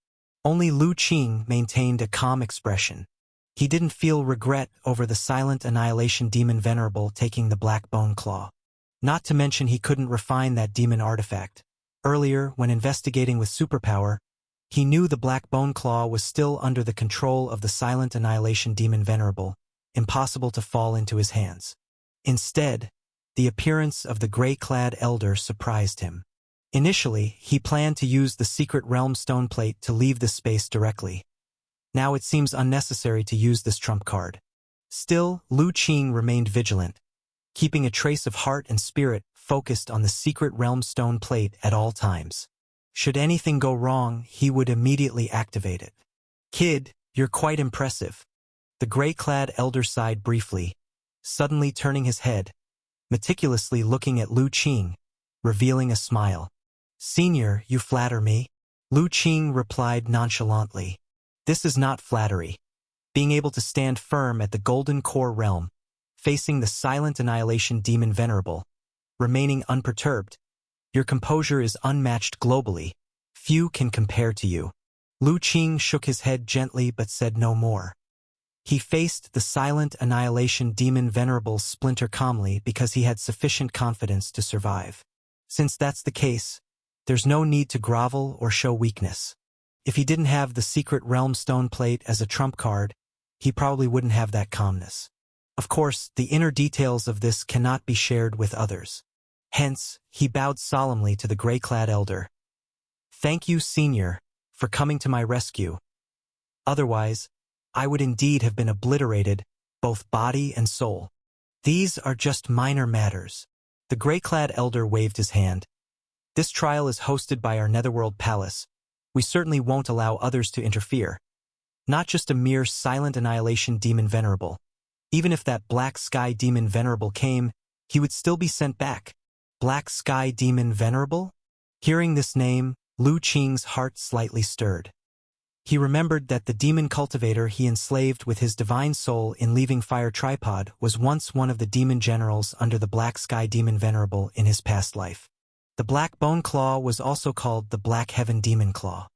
Only Lu Qing maintained a calm expression. He didn't feel regret over the silent annihilation demon Venerable taking the black bone claw. Not to mention he couldn't refine that demon artifact. Earlier, when investigating with superpower, he knew the black bone claw was still under the control of the silent annihilation demon Venerable, impossible to fall into his hands. Instead, the appearance of the gray-clad elder surprised him. Initially, he planned to use the secret realm stone plate to leave this space directly. Now it seems unnecessary to use this trump card. Still, Lu Qing remained vigilant, keeping a trace of heart and spirit focused on the secret realm stone plate at all times. Should anything go wrong, he would immediately activate it. "Kid, you're quite impressive." The gray-clad elder sighed briefly, suddenly turning his head, meticulously looking at Lu Qing, revealing a smile. "Senior, you flatter me." Lu Qing replied nonchalantly. "This is not flattery. Being able to stand firm at the Golden Core realm, facing the silent annihilation demon Venerable, remaining unperturbed, your composure is unmatched globally. Few can compare to you." Lu Qing shook his head gently but said no more. He faced the silent annihilation demon Venerable's splinter calmly because he had sufficient confidence to survive. Since that's the case, there's no need to grovel or show weakness. If he didn't have the secret realm stone plate as a trump card, he probably wouldn't have that calmness. Of course, the inner details of this cannot be shared with others. Hence, he bowed solemnly to the gray-clad elder. "Thank you, Senior, for coming to my rescue. Otherwise, I would indeed have been obliterated, both body and soul. These are just minor matters." The gray-clad elder waved his hand. "This trial is hosted by our Netherworld Palace. We certainly won't allow others to interfere. Not just a mere silent annihilation demon venerable. Even if that Black Sky Demon Venerable came, he would still be sent back." Black Sky Demon Venerable? Hearing this name, Lu Qing's heart slightly stirred. He remembered that the demon cultivator he enslaved with his divine soul in leaving Fire Tripod was once one of the demon generals under the Black Sky Demon Venerable in his past life. The Black Bone Claw was also called the Black Heaven Demon Claw.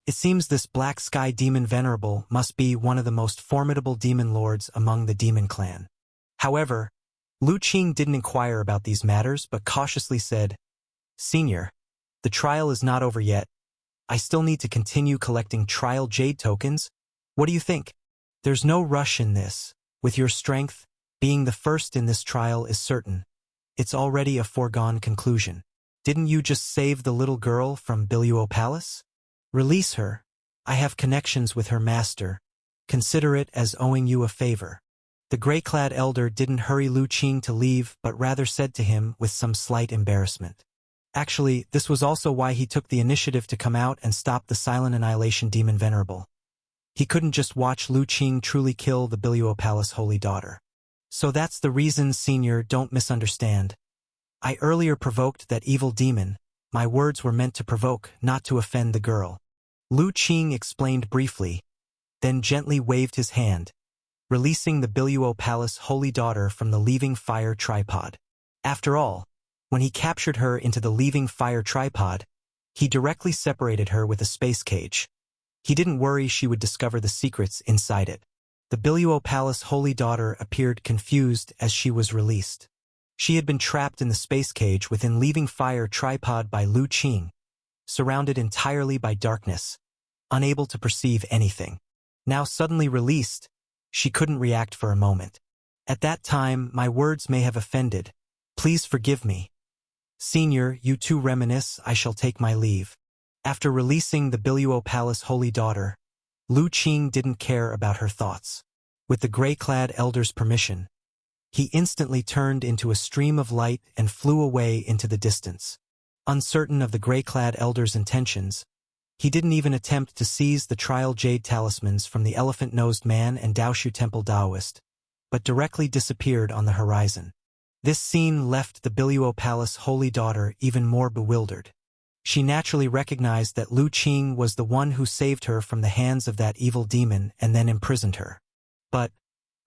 It seems this Black Sky Demon Venerable must be one of the most formidable demon lords among the demon clan. However, Lu Qing didn't inquire about these matters but cautiously said, "Senior, the trial is not over yet. I still need to continue collecting trial jade tokens. What do you think?" "There's no rush in this. With your strength, being the first in this trial is certain. It's already a foregone conclusion. Didn't you just save the little girl from Biluo Palace? Release her. I have connections with her master. Consider it as owing you a favor." The gray-clad elder didn't hurry Lu Qing to leave but rather said to him with some slight embarrassment. Actually, this was also why he took the initiative to come out and stop the Silent Annihilation Demon Venerable. He couldn't just watch Lu Qing truly kill the Biluo Palace Holy Daughter. "So that's the reason, Senior, don't misunderstand. I earlier provoked that evil demon. My words were meant to provoke, not to offend the girl." Lu Qing explained briefly, then gently waved his hand, releasing the Biluo Palace Holy Daughter from the Leaving Fire Tripod. After all, when he captured her into the Leaving Fire Tripod, he directly separated her with a space cage. He didn't worry she would discover the secrets inside it. The Biluo Palace Holy Daughter appeared confused as she was released. She had been trapped in the space cage within Leaving Fire Tripod by Lu Qing, surrounded entirely by darkness, unable to perceive anything. Now suddenly released, she couldn't react for a moment. "At that time, my words may have offended. Please forgive me. Senior, you too reminisce, I shall take my leave." After releasing the Biluo Palace Holy Daughter, Lu Qing didn't care about her thoughts. With the gray-clad elder's permission, he instantly turned into a stream of light and flew away into the distance. Uncertain of the gray-clad elder's intentions, he didn't even attempt to seize the trial jade talismans from the elephant-nosed man and Daoshu Temple Taoist, but directly disappeared on the horizon. This scene left the Biluo Palace Holy Daughter even more bewildered. She naturally recognized that Lu Qing was the one who saved her from the hands of that evil demon and then imprisoned her. But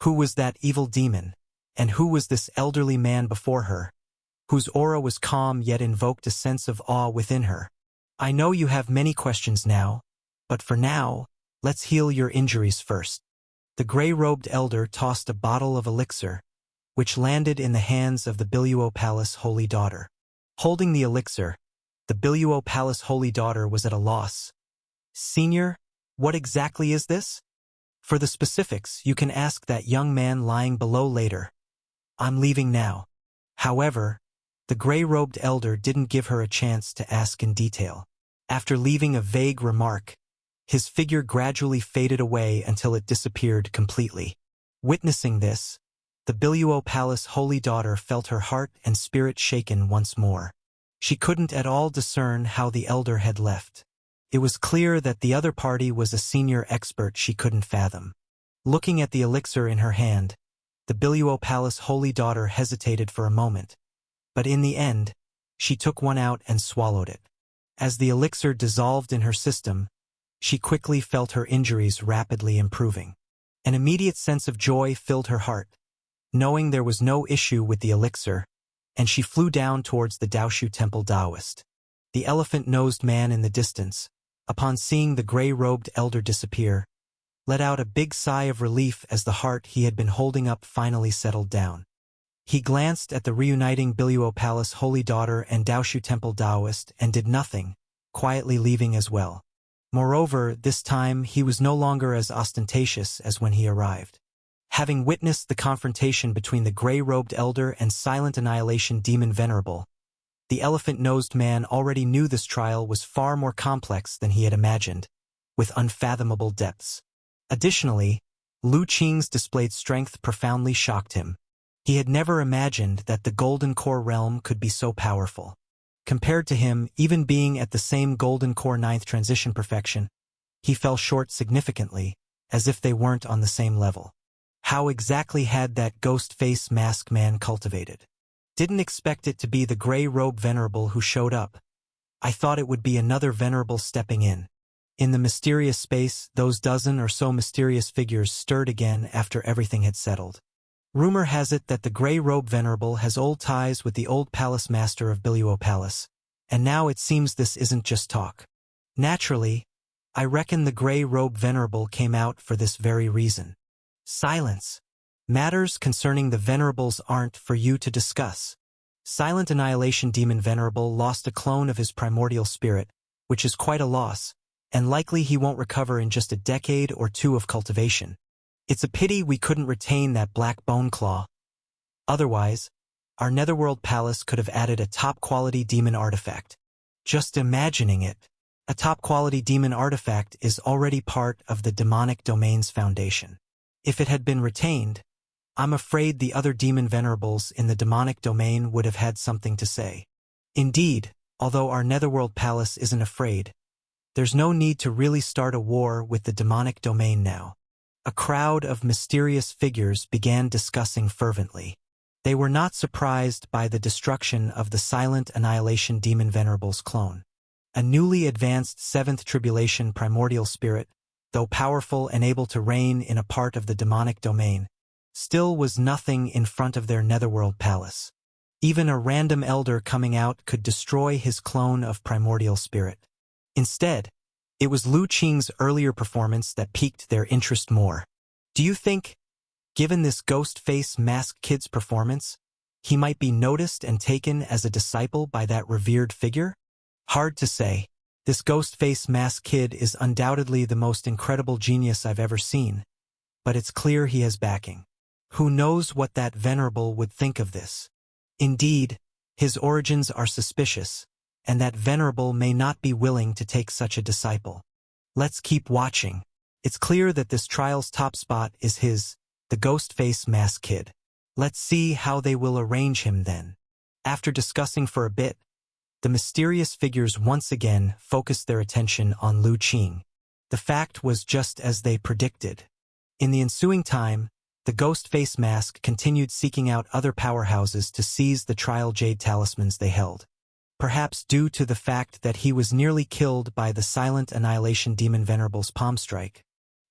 who was that evil demon? And who was this elderly man before her, whose aura was calm yet invoked a sense of awe within her? "I know you have many questions now, but for now, let's heal your injuries first." The gray-robed elder tossed a bottle of elixir, which landed in the hands of the Biluo Palace Holy Daughter. Holding the elixir, the Biluo Palace Holy Daughter was at a loss. "Senior, what exactly is this? For the specifics, you can ask that young man lying below later. I'm leaving now." However, the gray-robed elder didn't give her a chance to ask in detail. After leaving a vague remark, his figure gradually faded away until it disappeared completely. Witnessing this, the Biluo Palace Holy Daughter felt her heart and spirit shaken once more. She couldn't at all discern how the elder had left. It was clear that the other party was a senior expert she couldn't fathom. Looking at the elixir in her hand, the Biluo Palace Holy Daughter hesitated for a moment, but in the end, she took one out and swallowed it. As the elixir dissolved in her system, she quickly felt her injuries rapidly improving. An immediate sense of joy filled her heart, knowing there was no issue with the elixir, and she flew down towards the Daoshu Temple Taoist. The elephant-nosed man in the distance, upon seeing the gray-robed elder disappear, let out a big sigh of relief as the heart he had been holding up finally settled down. He glanced at the reuniting Biluo Palace Holy Daughter and Daoshu Temple Taoist and did nothing, quietly leaving as well. Moreover, this time he was no longer as ostentatious as when he arrived. Having witnessed the confrontation between the gray-robed elder and silent annihilation demon Venerable, the elephant-nosed man already knew this trial was far more complex than he had imagined, with unfathomable depths. Additionally, Lu Qing's displayed strength profoundly shocked him. He had never imagined that the Golden Core realm could be so powerful. Compared to him, even being at the same Golden Core 9th transition perfection, he fell short significantly, as if they weren't on the same level. How exactly had that ghost face mask man cultivated? Didn't expect it to be the gray-robe Venerable who showed up. I thought it would be another Venerable stepping in. In the mysterious space, those dozen or so mysterious figures stirred again after everything had settled. Rumor has it that the gray-robe Venerable has old ties with the old palace master of Biluo Palace, and now it seems this isn't just talk. Naturally, I reckon the gray-robe Venerable came out for this very reason. Silence. Matters concerning the Venerables aren't for you to discuss. Silent Annihilation Demon Venerable lost a clone of his primordial spirit, which is quite a loss, and likely he won't recover in just a decade or two of cultivation. It's a pity we couldn't retain that black bone claw. Otherwise, our Netherworld Palace could have added a top-quality demon artifact. Just imagining it. A top-quality demon artifact is already part of the demonic domain's foundation. If it had been retained, I'm afraid the other demon venerables in the demonic domain would have had something to say. Indeed, although our Netherworld Palace isn't afraid, there's no need to really start a war with the demonic domain now. A crowd of mysterious figures began discussing fervently. They were not surprised by the destruction of the Silent Annihilation Demon Venerable's clone. A newly advanced 7th Tribulation primordial spirit, though powerful and able to reign in a part of the demonic domain, still was nothing in front of their Netherworld Palace. Even a random elder coming out could destroy his clone of primordial spirit. Instead, it was Lu Qing's earlier performance that piqued their interest more. Do you think, given this ghost face masked kid's performance, he might be noticed and taken as a disciple by that revered figure? Hard to say. This ghost face masked kid is undoubtedly the most incredible genius I've ever seen, but it's clear he has backing. Who knows what that Venerable would think of this? Indeed, his origins are suspicious, and that Venerable may not be willing to take such a disciple. Let's keep watching. It's clear that this trial's top spot is the ghost face masked kid. Let's see how they will arrange him then. After discussing for a bit, the mysterious figures once again focused their attention on Lu Qing. The fact was just as they predicted. In the ensuing time, the ghost face mask continued seeking out other powerhouses to seize the trial jade talismans they held. Perhaps due to the fact that he was nearly killed by the Silent Annihilation Demon Venerable's palm strike,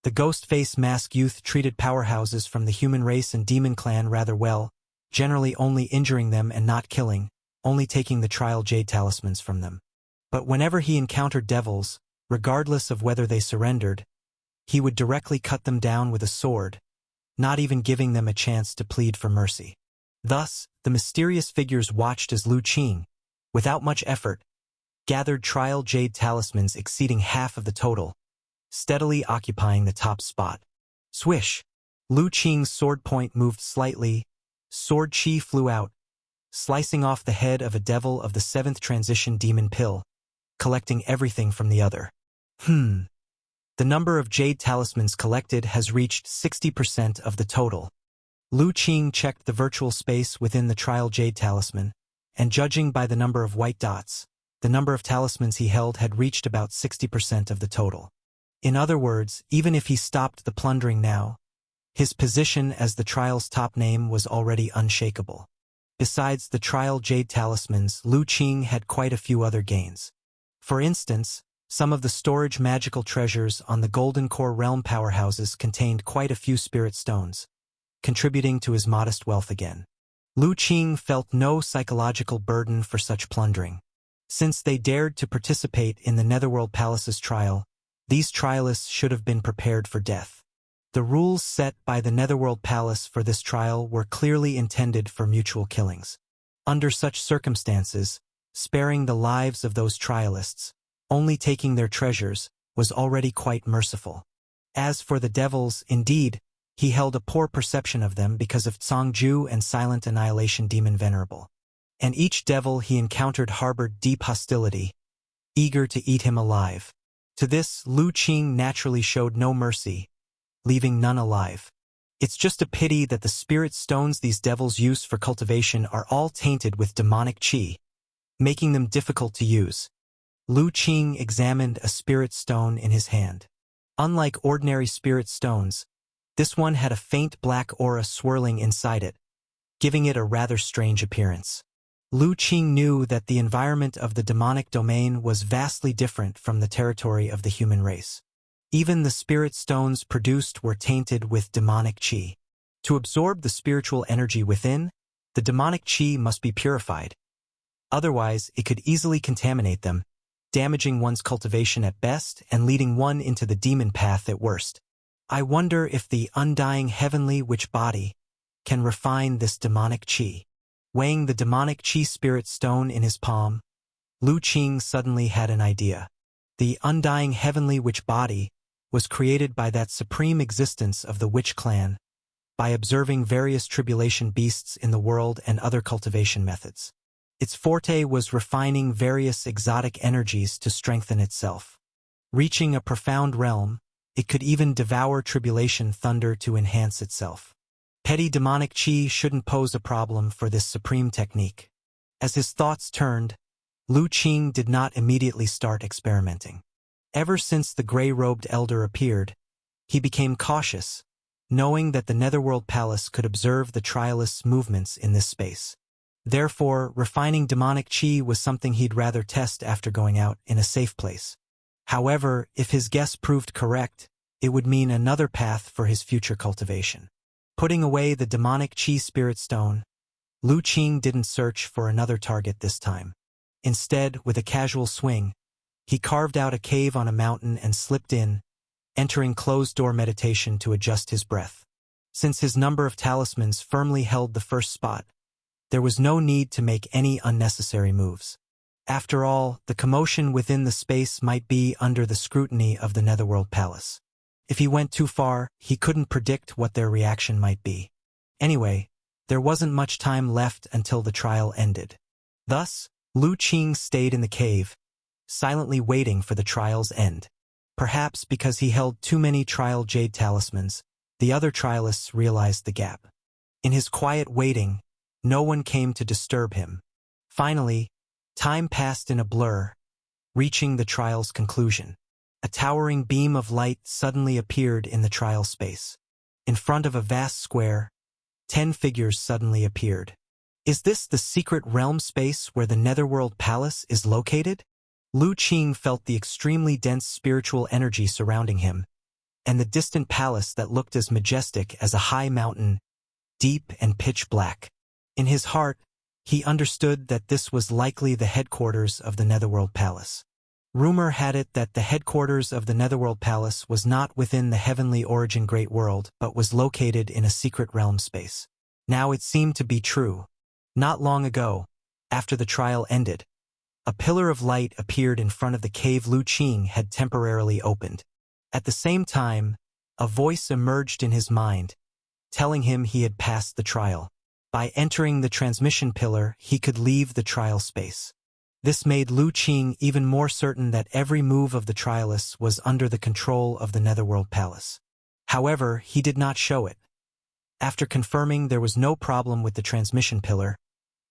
the ghost face mask youth treated powerhouses from the human race and demon clan rather well, generally only injuring them and not killing, only taking the trial jade talismans from them. But whenever he encountered devils, regardless of whether they surrendered, he would directly cut them down with a sword, not even giving them a chance to plead for mercy. Thus, the mysterious figures watched as Lu Qing, without much effort, gathered trial jade talismans exceeding half of the total, steadily occupying the top spot. Swish! Lu Qing's sword point moved slightly, sword chi flew out, slicing off the head of a devil of the 7th transition demon pill, collecting everything from the other. The number of jade talismans collected has reached 60% of the total. Lu Qing checked the virtual space within the trial jade talisman, and judging by the number of white dots, the number of talismans he held had reached about 60% of the total. In other words, even if he stopped the plundering now, his position as the trial's top name was already unshakable. Besides the trial jade talismans, Lu Qing had quite a few other gains. For instance, some of the storage magical treasures on the Golden Core realm powerhouses contained quite a few spirit stones, contributing to his modest wealth again. Lu Qing felt no psychological burden for such plundering. Since they dared to participate in the Netherworld Palace's trial, these trialists should have been prepared for death. The rules set by the Netherworld Palace for this trial were clearly intended for mutual killings. Under such circumstances, sparing the lives of those trialists, only taking their treasures, was already quite merciful. As for the devils, indeed, he held a poor perception of them because of Tsangju and Silent Annihilation Demon Venerable. And each devil he encountered harbored deep hostility, eager to eat him alive. To this, Lu Qing naturally showed no mercy, leaving none alive. It's just a pity that the spirit stones these devils use for cultivation are all tainted with demonic qi, making them difficult to use. Lu Qing examined a spirit stone in his hand. Unlike ordinary spirit stones, this one had a faint black aura swirling inside it, giving it a rather strange appearance. Lu Qing knew that the environment of the demonic domain was vastly different from the territory of the human race. Even the spirit stones produced were tainted with demonic qi. To absorb the spiritual energy within, the demonic qi must be purified. Otherwise, it could easily contaminate them, damaging one's cultivation at best and leading one into the demon path at worst. I wonder if the undying heavenly witch body can refine this demonic qi. Weighing the demonic qi spirit stone in his palm, Lu Qing suddenly had an idea. The undying heavenly witch body was created by that supreme existence of the witch clan, by observing various tribulation beasts in the world and other cultivation methods. Its forte was refining various exotic energies to strengthen itself. Reaching a profound realm, it could even devour tribulation thunder to enhance itself. Petty demonic qi shouldn't pose a problem for this supreme technique. As his thoughts turned, Lu Qing did not immediately start experimenting. Ever since the gray-robed elder appeared, he became cautious, knowing that the Netherworld Palace could observe the trialist's movements in this space. Therefore, refining demonic qi was something he'd rather test after going out in a safe place. However, if his guess proved correct, it would mean another path for his future cultivation. Putting away the demonic qi spirit stone, Lu Qing didn't search for another target this time. Instead, with a casual swing, he carved out a cave on a mountain and slipped in, entering closed-door meditation to adjust his breath. Since his number of talismans firmly held the first spot, there was no need to make any unnecessary moves. After all, the commotion within the space might be under the scrutiny of the Netherworld Palace. If he went too far, he couldn't predict what their reaction might be. Anyway, there wasn't much time left until the trial ended. Thus, Lu Qing stayed in the cave, silently waiting for the trial's end. Perhaps because he held too many trial jade talismans, the other trialists realized the gap. In his quiet waiting, no one came to disturb him. Finally, time passed in a blur, reaching the trial's conclusion. A towering beam of light suddenly appeared in the trial space. In front of a vast square, 10 figures suddenly appeared. Is this the secret realm space where the Netherworld Palace is located? Lu Qing felt the extremely dense spiritual energy surrounding him, and the distant palace that looked as majestic as a high mountain, deep and pitch black. In his heart, he understood that this was likely the headquarters of the Netherworld Palace. Rumor had it that the headquarters of the Netherworld Palace was not within the heavenly origin Great World but was located in a secret realm space. Now it seemed to be true. Not long ago, after the trial ended, a pillar of light appeared in front of the cave Lu Qing had temporarily opened. At the same time, a voice emerged in his mind, telling him he had passed the trial. By entering the transmission pillar, he could leave the trial space. This made Lu Qing even more certain that every move of the trialists was under the control of the Netherworld Palace. However, he did not show it. After confirming there was no problem with the transmission pillar,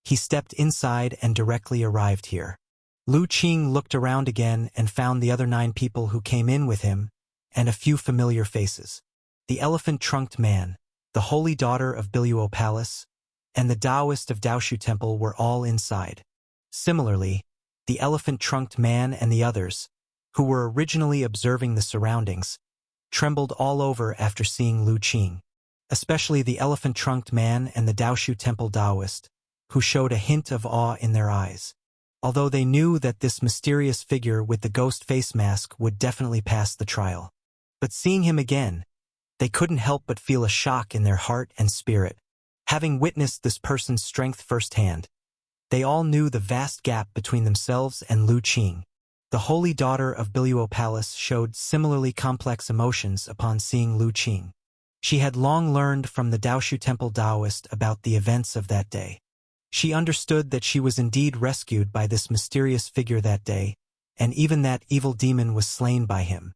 he stepped inside and directly arrived here. Lu Qing looked around again and found the other 9 people who came in with him, and a few familiar faces. The elephant-trunked man, the holy daughter of Biluo Palace, and the Taoist of Daoshu Temple were all inside. Similarly, the elephant-trunked man and the others, who were originally observing the surroundings, trembled all over after seeing Lu Qing. Especially the elephant-trunked man and the Daoshu Temple Taoist, who showed a hint of awe in their eyes. Although they knew that this mysterious figure with the ghost face mask would definitely pass the trial. But seeing him again, they couldn't help but feel a shock in their heart and spirit. Having witnessed this person's strength firsthand, they all knew the vast gap between themselves and Lu Qing. The holy daughter of Biluo Palace showed similarly complex emotions upon seeing Lu Qing. She had long learned from the Daoshu Temple Taoist about the events of that day. She understood that she was indeed rescued by this mysterious figure that day, and even that evil demon was slain by him.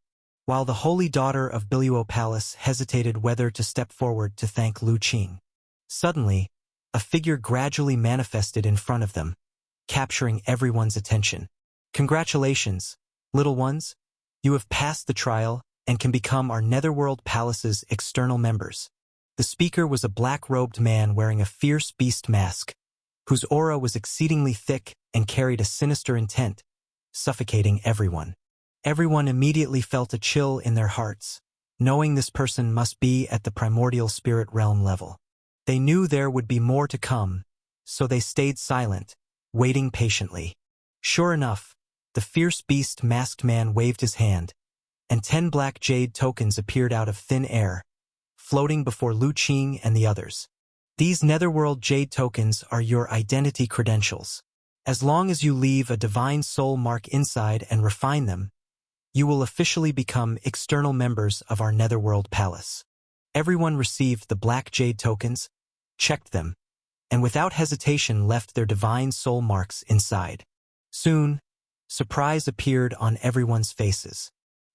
While the holy daughter of Biluo Palace hesitated whether to step forward to thank Lu Qing, suddenly, a figure gradually manifested in front of them, capturing everyone's attention. Congratulations, little ones! You have passed the trial and can become our Netherworld Palace's external members. The speaker was a black-robed man wearing a fierce beast mask, whose aura was exceedingly thick and carried a sinister intent, suffocating everyone. Everyone immediately felt a chill in their hearts, knowing this person must be at the primordial spirit realm level. They knew there would be more to come, so they stayed silent, waiting patiently. Sure enough, the fierce beast masked man waved his hand, and 10 black jade tokens appeared out of thin air, floating before Lu Qing and the others. These Netherworld jade tokens are your identity credentials. As long as you leave a divine soul mark inside and refine them, you will officially become external members of our Netherworld Palace. Everyone received the black jade tokens, checked them, and without hesitation left their divine soul marks inside. Soon, surprise appeared on everyone's faces.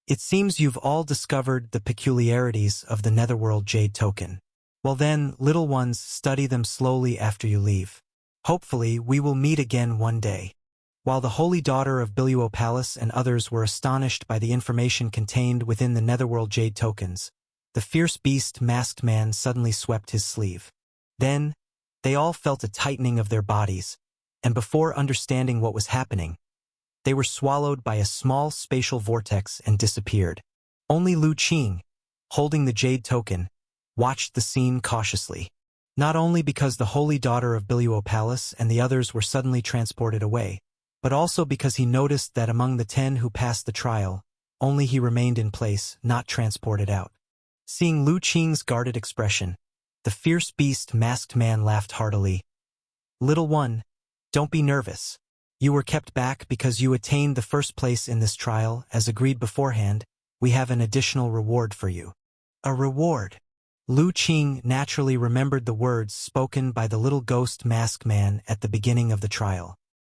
It seems you've all discovered the peculiarities of the Netherworld Jade token. Well then, little ones, study them slowly after you leave. Hopefully, we will meet again one day. While the holy daughter of Biluo Palace and others were astonished by the information contained within the Netherworld Jade tokens, the fierce beast masked man suddenly swept his sleeve. Then, they all felt a tightening of their bodies, and before understanding what was happening, they were swallowed by a small spatial vortex and disappeared. Only Lu Qing, holding the jade token, watched the scene cautiously. Not only because the holy daughter of Biluo Palace and the others were suddenly transported away, but also because he noticed that among the 10 who passed the trial, only he remained in place, not transported out. Seeing Lu Qing's guarded expression, the fierce beast masked man laughed heartily. Little one, don't be nervous. You were kept back because you attained the first place in this trial. As agreed beforehand, we have an additional reward for you. A reward? Lu Qing naturally remembered the words spoken by the little ghost mask man at the beginning of the trial.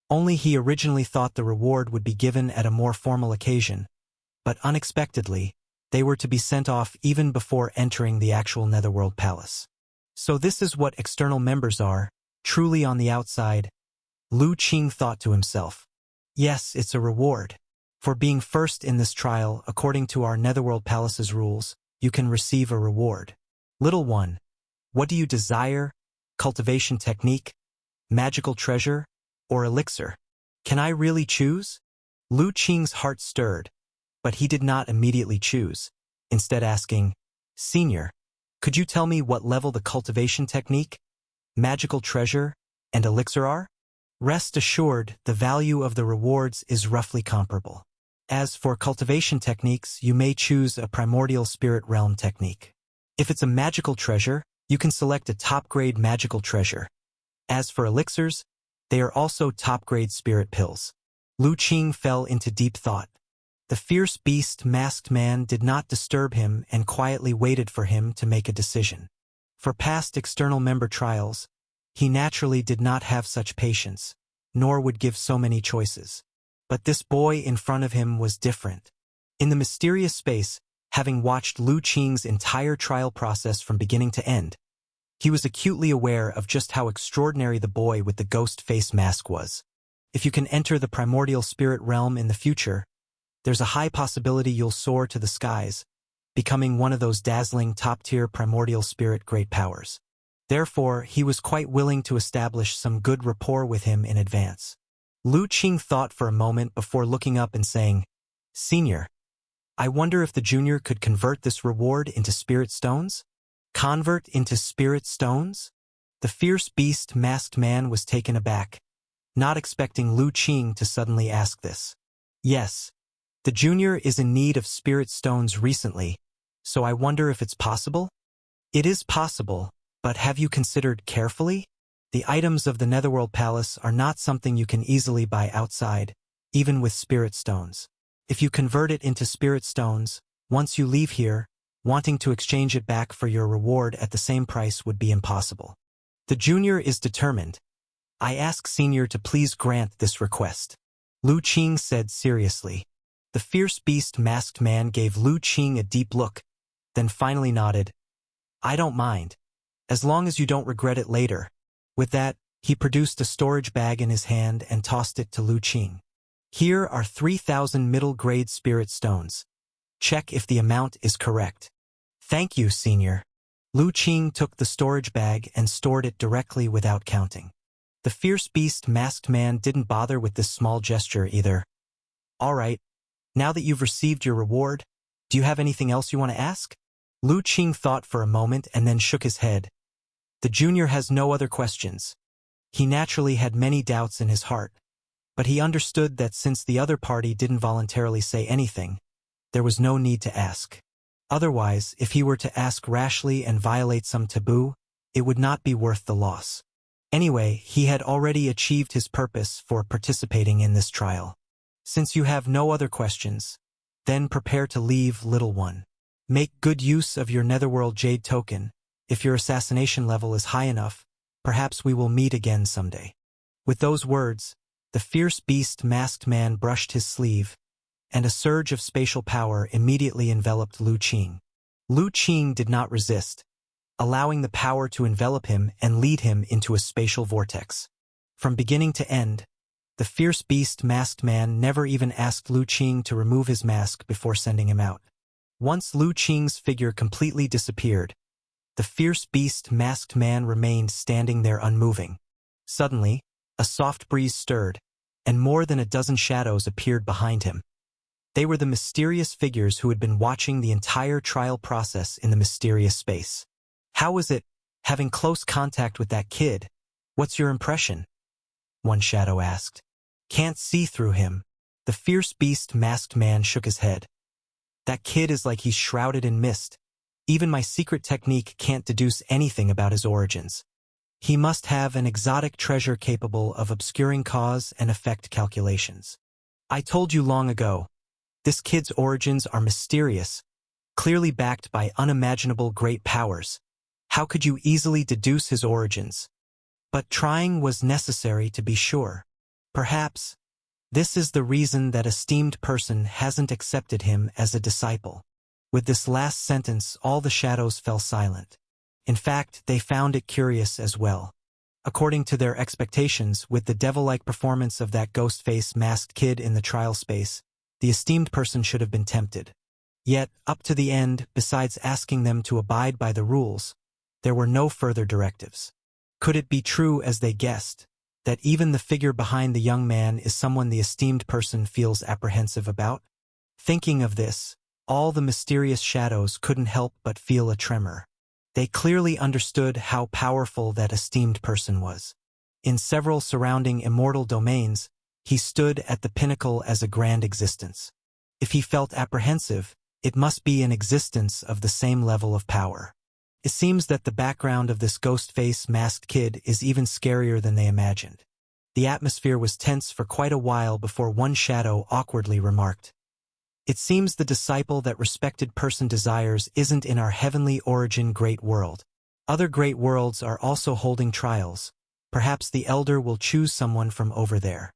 Only he originally thought the reward would be given at a more formal occasion, but unexpectedly, they were to be sent off even before entering the actual Netherworld Palace. So this is what external members are, truly on the outside. Lu Qing thought to himself. Yes, it's a reward. For being first in this trial, according to our Netherworld Palace's rules, you can receive a reward. Little one, what do you desire? Cultivation technique? Magical treasure? Or elixir? Can I really choose? Lu Qing's heart stirred, but he did not immediately choose, instead asking, Senior, could you tell me what level the cultivation technique, magical treasure, and elixir are? Rest assured, the value of the rewards is roughly comparable. As for cultivation techniques, you may choose a primordial spirit realm technique. If it's a magical treasure, you can select a top-grade magical treasure. As for elixirs, they are also top-grade spirit pills. Lu Qing fell into deep thought. The fierce beast masked man did not disturb him and quietly waited for him to make a decision. For past external member trials, he naturally did not have such patience, nor would give so many choices. But this boy in front of him was different. In the mysterious space, having watched Lu Qing's entire trial process from beginning to end, he was acutely aware of just how extraordinary the boy with the ghost face mask was. If you can enter the primordial spirit realm in the future, there's a high possibility you'll soar to the skies, becoming one of those dazzling top-tier primordial spirit great powers. Therefore, he was quite willing to establish some good rapport with him in advance. Lu Qing thought for a moment before looking up and saying, Senior, I wonder if the junior could convert this reward into spirit stones? Convert into spirit stones? The fierce beast masked man was taken aback, not expecting Lu Qing to suddenly ask this. Yes, the junior is in need of spirit stones recently, so I wonder if it's possible? It is possible, but have you considered carefully? The items of the Netherworld Palace are not something you can easily buy outside, even with spirit stones. If you convert it into spirit stones, once you leave here, wanting to exchange it back for your reward at the same price would be impossible. The junior is determined. I ask senior to please grant this request. Lu Qing said seriously. The fierce beast masked man gave Lu Qing a deep look, then finally nodded. I don't mind. As long as you don't regret it later. With that, he produced a storage bag in his hand and tossed it to Lu Qing. Here are 3,000 middle-grade spirit stones. Check if the amount is correct. Thank you, senior. Lu Qing took the storage bag and stored it directly without counting. The fierce beast masked man didn't bother with this small gesture either. All right. Now that you've received your reward, do you have anything else you want to ask? Lu Qing thought for a moment and then shook his head. The junior has no other questions. He naturally had many doubts in his heart, but he understood that since the other party didn't voluntarily say anything, there was no need to ask. Otherwise, if he were to ask rashly and violate some taboo, it would not be worth the loss. Anyway, he had already achieved his purpose for participating in this trial. Since you have no other questions, then prepare to leave, little one. Make good use of your Netherworld Jade token. If your assassination level is high enough, perhaps we will meet again someday. With those words, the fierce beast masked man brushed his sleeve, and a surge of spatial power immediately enveloped Lu Qing. Lu Qing did not resist, allowing the power to envelop him and lead him into a spatial vortex. From beginning to end, the fierce beast masked man never even asked Lu Qing to remove his mask before sending him out. Once Lu Qing's figure completely disappeared, the fierce beast masked man remained standing there unmoving. Suddenly, a soft breeze stirred, and more than a dozen shadows appeared behind him. They were the mysterious figures who had been watching the entire trial process in the mysterious space. How was it, having close contact with that kid? What's your impression? One shadow asked. Can't see through him. The fierce beast masked man shook his head. That kid is like he's shrouded in mist. Even my secret technique can't deduce anything about his origins. He must have an exotic treasure capable of obscuring cause and effect calculations. I told you long ago, this kid's origins are mysterious, clearly backed by unimaginable great powers. How could you easily deduce his origins? But trying was necessary to be sure. Perhaps this is the reason that esteemed person hasn't accepted him as a disciple. With this last sentence, all the shadows fell silent. In fact, they found it curious as well. According to their expectations, with the devil-like performance of that ghost-face masked kid in the trial space, the esteemed person should have been tempted. Yet, up to the end, besides asking them to abide by the rules, there were no further directives. Could it be true, as they guessed, that even the figure behind the young man is someone the esteemed person feels apprehensive about? Thinking of this, all the mysterious shadows couldn't help but feel a tremor. They clearly understood how powerful that esteemed person was. In several surrounding immortal domains, he stood at the pinnacle as a grand existence. If he felt apprehensive, it must be an existence of the same level of power. It seems that the background of this ghost-face masked kid is even scarier than they imagined. The atmosphere was tense for quite a while before one shadow awkwardly remarked, It seems the disciple that respected person desires isn't in our heavenly origin great world. Other great worlds are also holding trials. Perhaps the elder will choose someone from over there.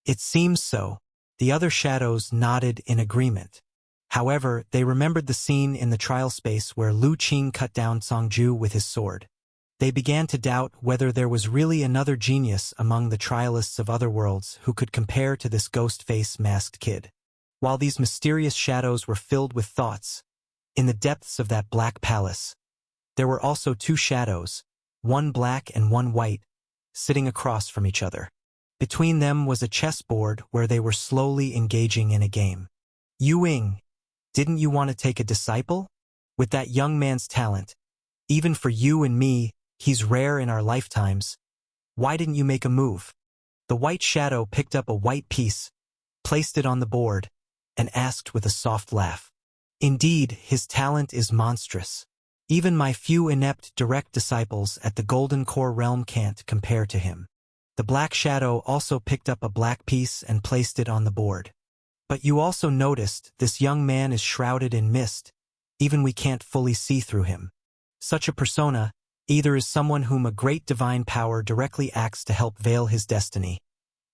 It seems so. The other shadows nodded in agreement. However, they remembered the scene in the trial space where Lu Qing cut down Songju with his sword. They began to doubt whether there was really another genius among the trialists of other worlds who could compare to this ghost-face masked kid. While these mysterious shadows were filled with thoughts, in the depths of that black palace, there were also two shadows, one black and one white, sitting across from each other. Between them was a chessboard where they were slowly engaging in a game. Yuing, didn't you want to take a disciple? With that young man's talent, even for you and me, he's rare in our lifetimes. Why didn't you make a move? The white shadow picked up a white piece, placed it on the board, and asked with a soft laugh. Indeed, his talent is monstrous. Even my few inept direct disciples at the Golden Core realm can't compare to him. The Black Shadow also picked up a black piece and placed it on the board. But you also noticed this young man is shrouded in mist, even we can't fully see through him. Such a persona either is someone whom a great divine power directly acts to help veil his destiny,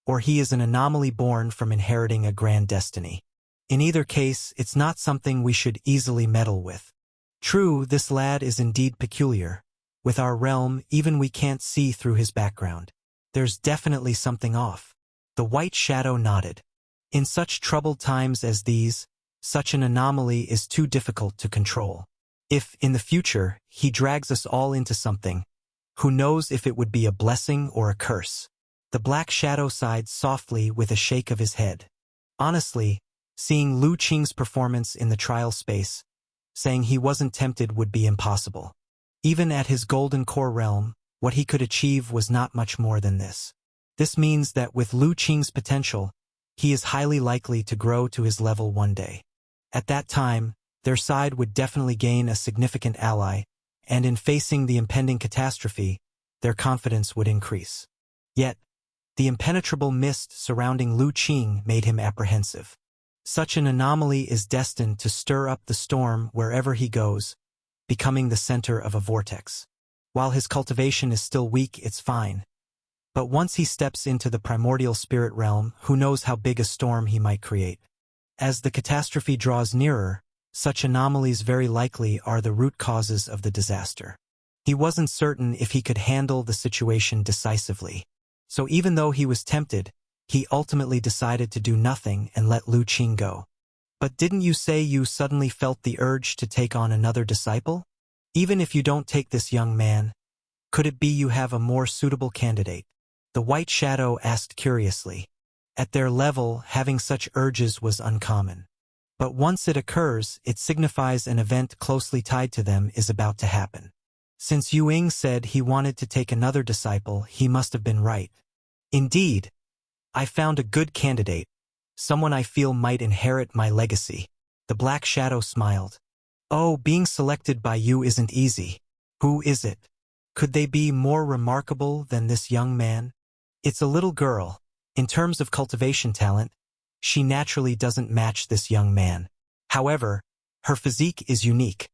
or he is an anomaly born from inheriting a grand destiny. In either case, it's not something we should easily meddle with. True, this lad is indeed peculiar. With our realm, even we can't see through his background. There's definitely something off. The White Shadow nodded. In such troubled times as these, such an anomaly is too difficult to control. If, in the future, he drags us all into something, who knows if it would be a blessing or a curse? The Black Shadow sighed softly with a shake of his head. Honestly, seeing Lu Qing's performance in the trial space, saying he wasn't tempted would be impossible. Even at his Golden Core realm, what he could achieve was not much more than this. This means that with Lu Qing's potential, he is highly likely to grow to his level one day. At that time, their side would definitely gain a significant ally, and in facing the impending catastrophe, their confidence would increase. Yet, the impenetrable mist surrounding Lu Qing made him apprehensive. Such an anomaly is destined to stir up the storm wherever he goes, becoming the center of a vortex. While his cultivation is still weak, it's fine. But once he steps into the primordial spirit realm, who knows how big a storm he might create. As the catastrophe draws nearer, such anomalies very likely are the root causes of the disaster. He wasn't certain if he could handle the situation decisively. So even though he was tempted, he ultimately decided to do nothing and let Lu Qing go. But didn't you say you suddenly felt the urge to take on another disciple? Even if you don't take this young man, could it be you have a more suitable candidate? The White Shadow asked curiously. At their level, having such urges was uncommon. But once it occurs, it signifies an event closely tied to them is about to happen. Since Yu Ying said he wanted to take another disciple, he must have been right. Indeed, I found a good candidate, someone I feel might inherit my legacy. The Black Shadow smiled. Oh, being selected by you isn't easy. Who is it? Could they be more remarkable than this young man? It's a little girl. In terms of cultivation talent, she naturally doesn't match this young man. However, her physique is unique,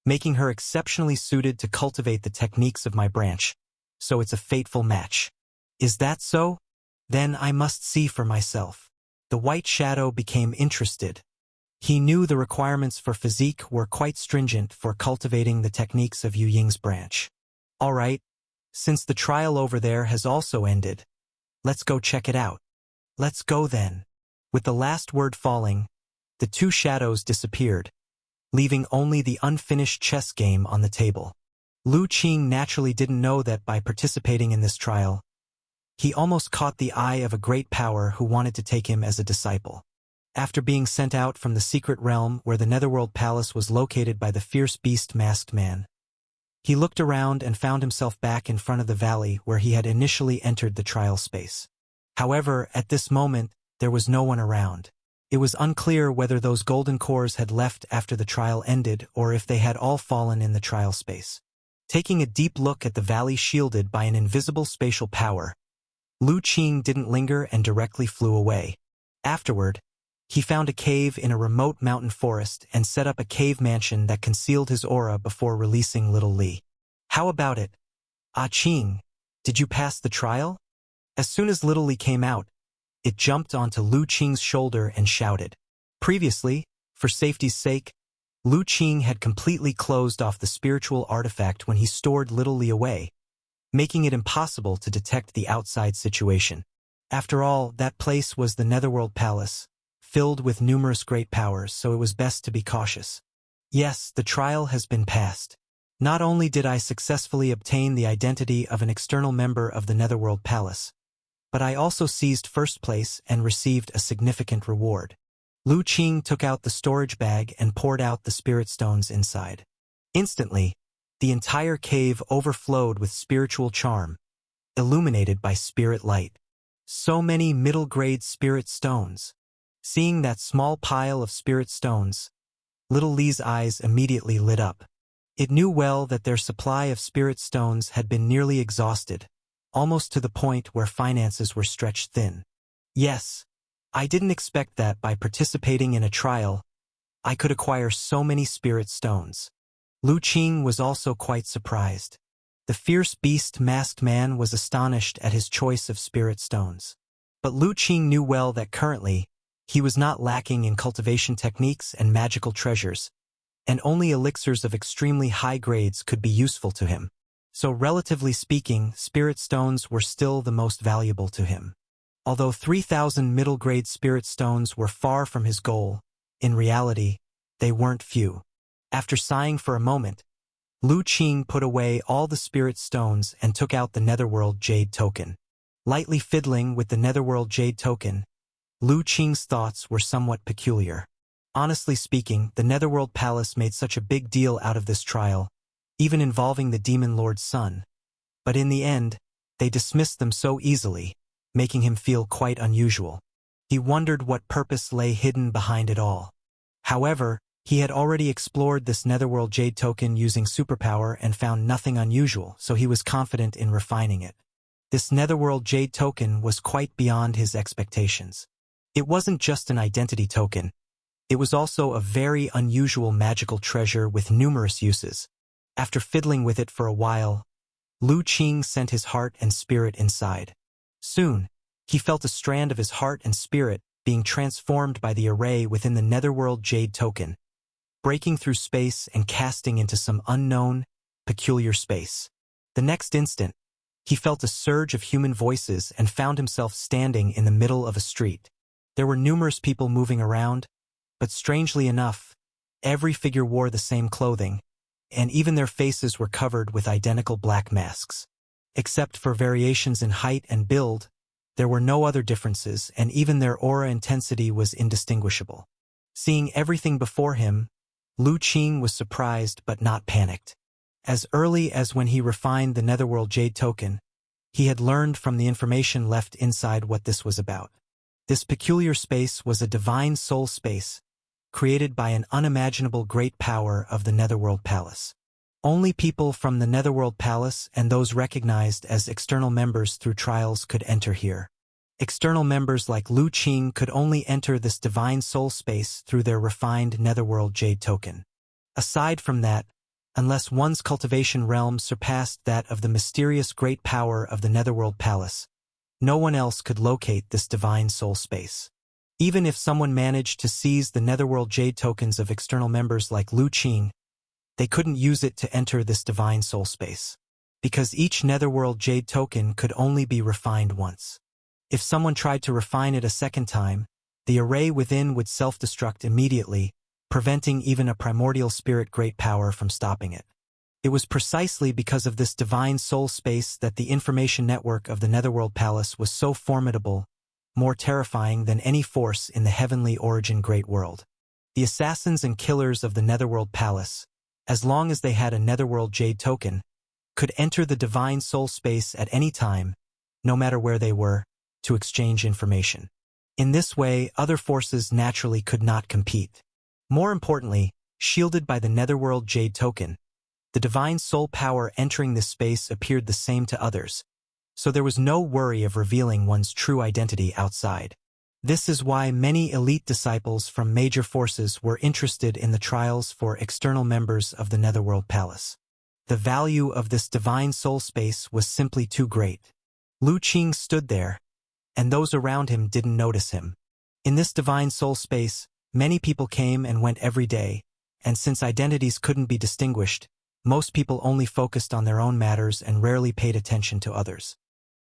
making her exceptionally suited to cultivate the techniques of my branch, so it's a fateful match. Is that so? Then I must see for myself. The White Shadow became interested. He knew the requirements for physique were quite stringent for cultivating the techniques of Yu Ying's branch. All right, since the trial over there has also ended, let's go check it out. Let's go then. With the last word falling, the two shadows disappeared, leaving only the unfinished chess game on the table. Lu Qing naturally didn't know that by participating in this trial, he almost caught the eye of a great power who wanted to take him as a disciple. After being sent out from the secret realm where the Netherworld Palace was located by the fierce beast Masked Man, he looked around and found himself back in front of the valley where he had initially entered the trial space. However, at this moment, there was no one around. It was unclear whether those golden cores had left after the trial ended or if they had all fallen in the trial space. Taking a deep look at the valley shielded by an invisible spatial power, Lu Qing didn't linger and directly flew away. Afterward, he found a cave in a remote mountain forest and set up a cave mansion that concealed his aura before releasing little Li. How about it? Ah Qing, did you pass the trial? As soon as little Li came out, it jumped onto Lu Qing's shoulder and shouted. Previously, for safety's sake, Lu Qing had completely closed off the spiritual artifact when he stored little Li away, making it impossible to detect the outside situation. After all, that place was the Netherworld Palace, filled with numerous great powers, so it was best to be cautious. Yes, the trial has been passed. Not only did I successfully obtain the identity of an external member of the Netherworld Palace, but I also seized first place and received a significant reward. Lu Qing took out the storage bag and poured out the spirit stones inside. Instantly, the entire cave overflowed with spiritual charm, illuminated by spirit light. So many middle-grade spirit stones. Seeing that small pile of spirit stones, little Li's eyes immediately lit up. It knew well that their supply of spirit stones had been nearly exhausted, almost to the point where finances were stretched thin. Yes, I didn't expect that by participating in a trial, I could acquire so many spirit stones. Lu Qing was also quite surprised. The fierce beast masked man was astonished at his choice of spirit stones. But Lu Qing knew well that currently, he was not lacking in cultivation techniques and magical treasures, and only elixirs of extremely high grades could be useful to him. So relatively speaking, spirit stones were still the most valuable to him. Although 3,000 middle-grade spirit stones were far from his goal, in reality, they weren't few. After sighing for a moment, Lu Qing put away all the spirit stones and took out the Netherworld Jade token. Lightly fiddling with the Netherworld Jade token, Lu Qing's thoughts were somewhat peculiar. Honestly speaking, the Netherworld Palace made such a big deal out of this trial, even involving the Demon Lord's son. But in the end, they dismissed them so easily, making him feel quite unusual. He wondered what purpose lay hidden behind it all. However, he had already explored this Netherworld Jade token using superpower and found nothing unusual, so he was confident in refining it. This Netherworld Jade token was quite beyond his expectations. It wasn't just an identity token. It was also a very unusual magical treasure with numerous uses. After fiddling with it for a while, Lu Qing sent his heart and spirit inside. Soon, he felt a strand of his heart and spirit being transformed by the array within the Netherworld Jade token, breaking through space and casting into some unknown, peculiar space. The next instant, he felt a surge of human voices and found himself standing in the middle of a street. There were numerous people moving around, but strangely enough, every figure wore the same clothing, and even their faces were covered with identical black masks. Except for variations in height and build, there were no other differences, and even their aura intensity was indistinguishable. Seeing everything before him, Lu Qing was surprised but not panicked. As early as when he refined the Netherworld Jade token, he had learned from the information left inside what this was about. This peculiar space was a divine soul space, created by an unimaginable great power of the Netherworld Palace. Only people from the Netherworld Palace and those recognized as external members through trials could enter here. External members like Lu Qing could only enter this divine soul space through their refined Netherworld Jade token. Aside from that, unless one's cultivation realm surpassed that of the mysterious great power of the Netherworld Palace, no one else could locate this divine soul space. Even if someone managed to seize the Netherworld Jade tokens of external members like Lu Qing, they couldn't use it to enter this divine soul space, because each Netherworld Jade token could only be refined once. If someone tried to refine it a second time, the array within would self-destruct immediately, preventing even a primordial spirit great power from stopping it. It was precisely because of this divine soul space that the information network of the Netherworld Palace was so formidable, more terrifying than any force in the heavenly origin great world. The assassins and killers of the Netherworld Palace, as long as they had a Netherworld Jade token, could enter the divine soul space at any time, no matter where they were, to exchange information. In this way, other forces naturally could not compete. More importantly, shielded by the Netherworld Jade token, the divine soul power entering this space appeared the same to others, so there was no worry of revealing one's true identity outside. This is why many elite disciples from major forces were interested in the trials for external members of the Netherworld Palace. The value of this divine soul space was simply too great. Lu Qing stood there, and those around him didn't notice him. In this divine soul space, many people came and went every day, and since identities couldn't be distinguished, most people only focused on their own matters and rarely paid attention to others.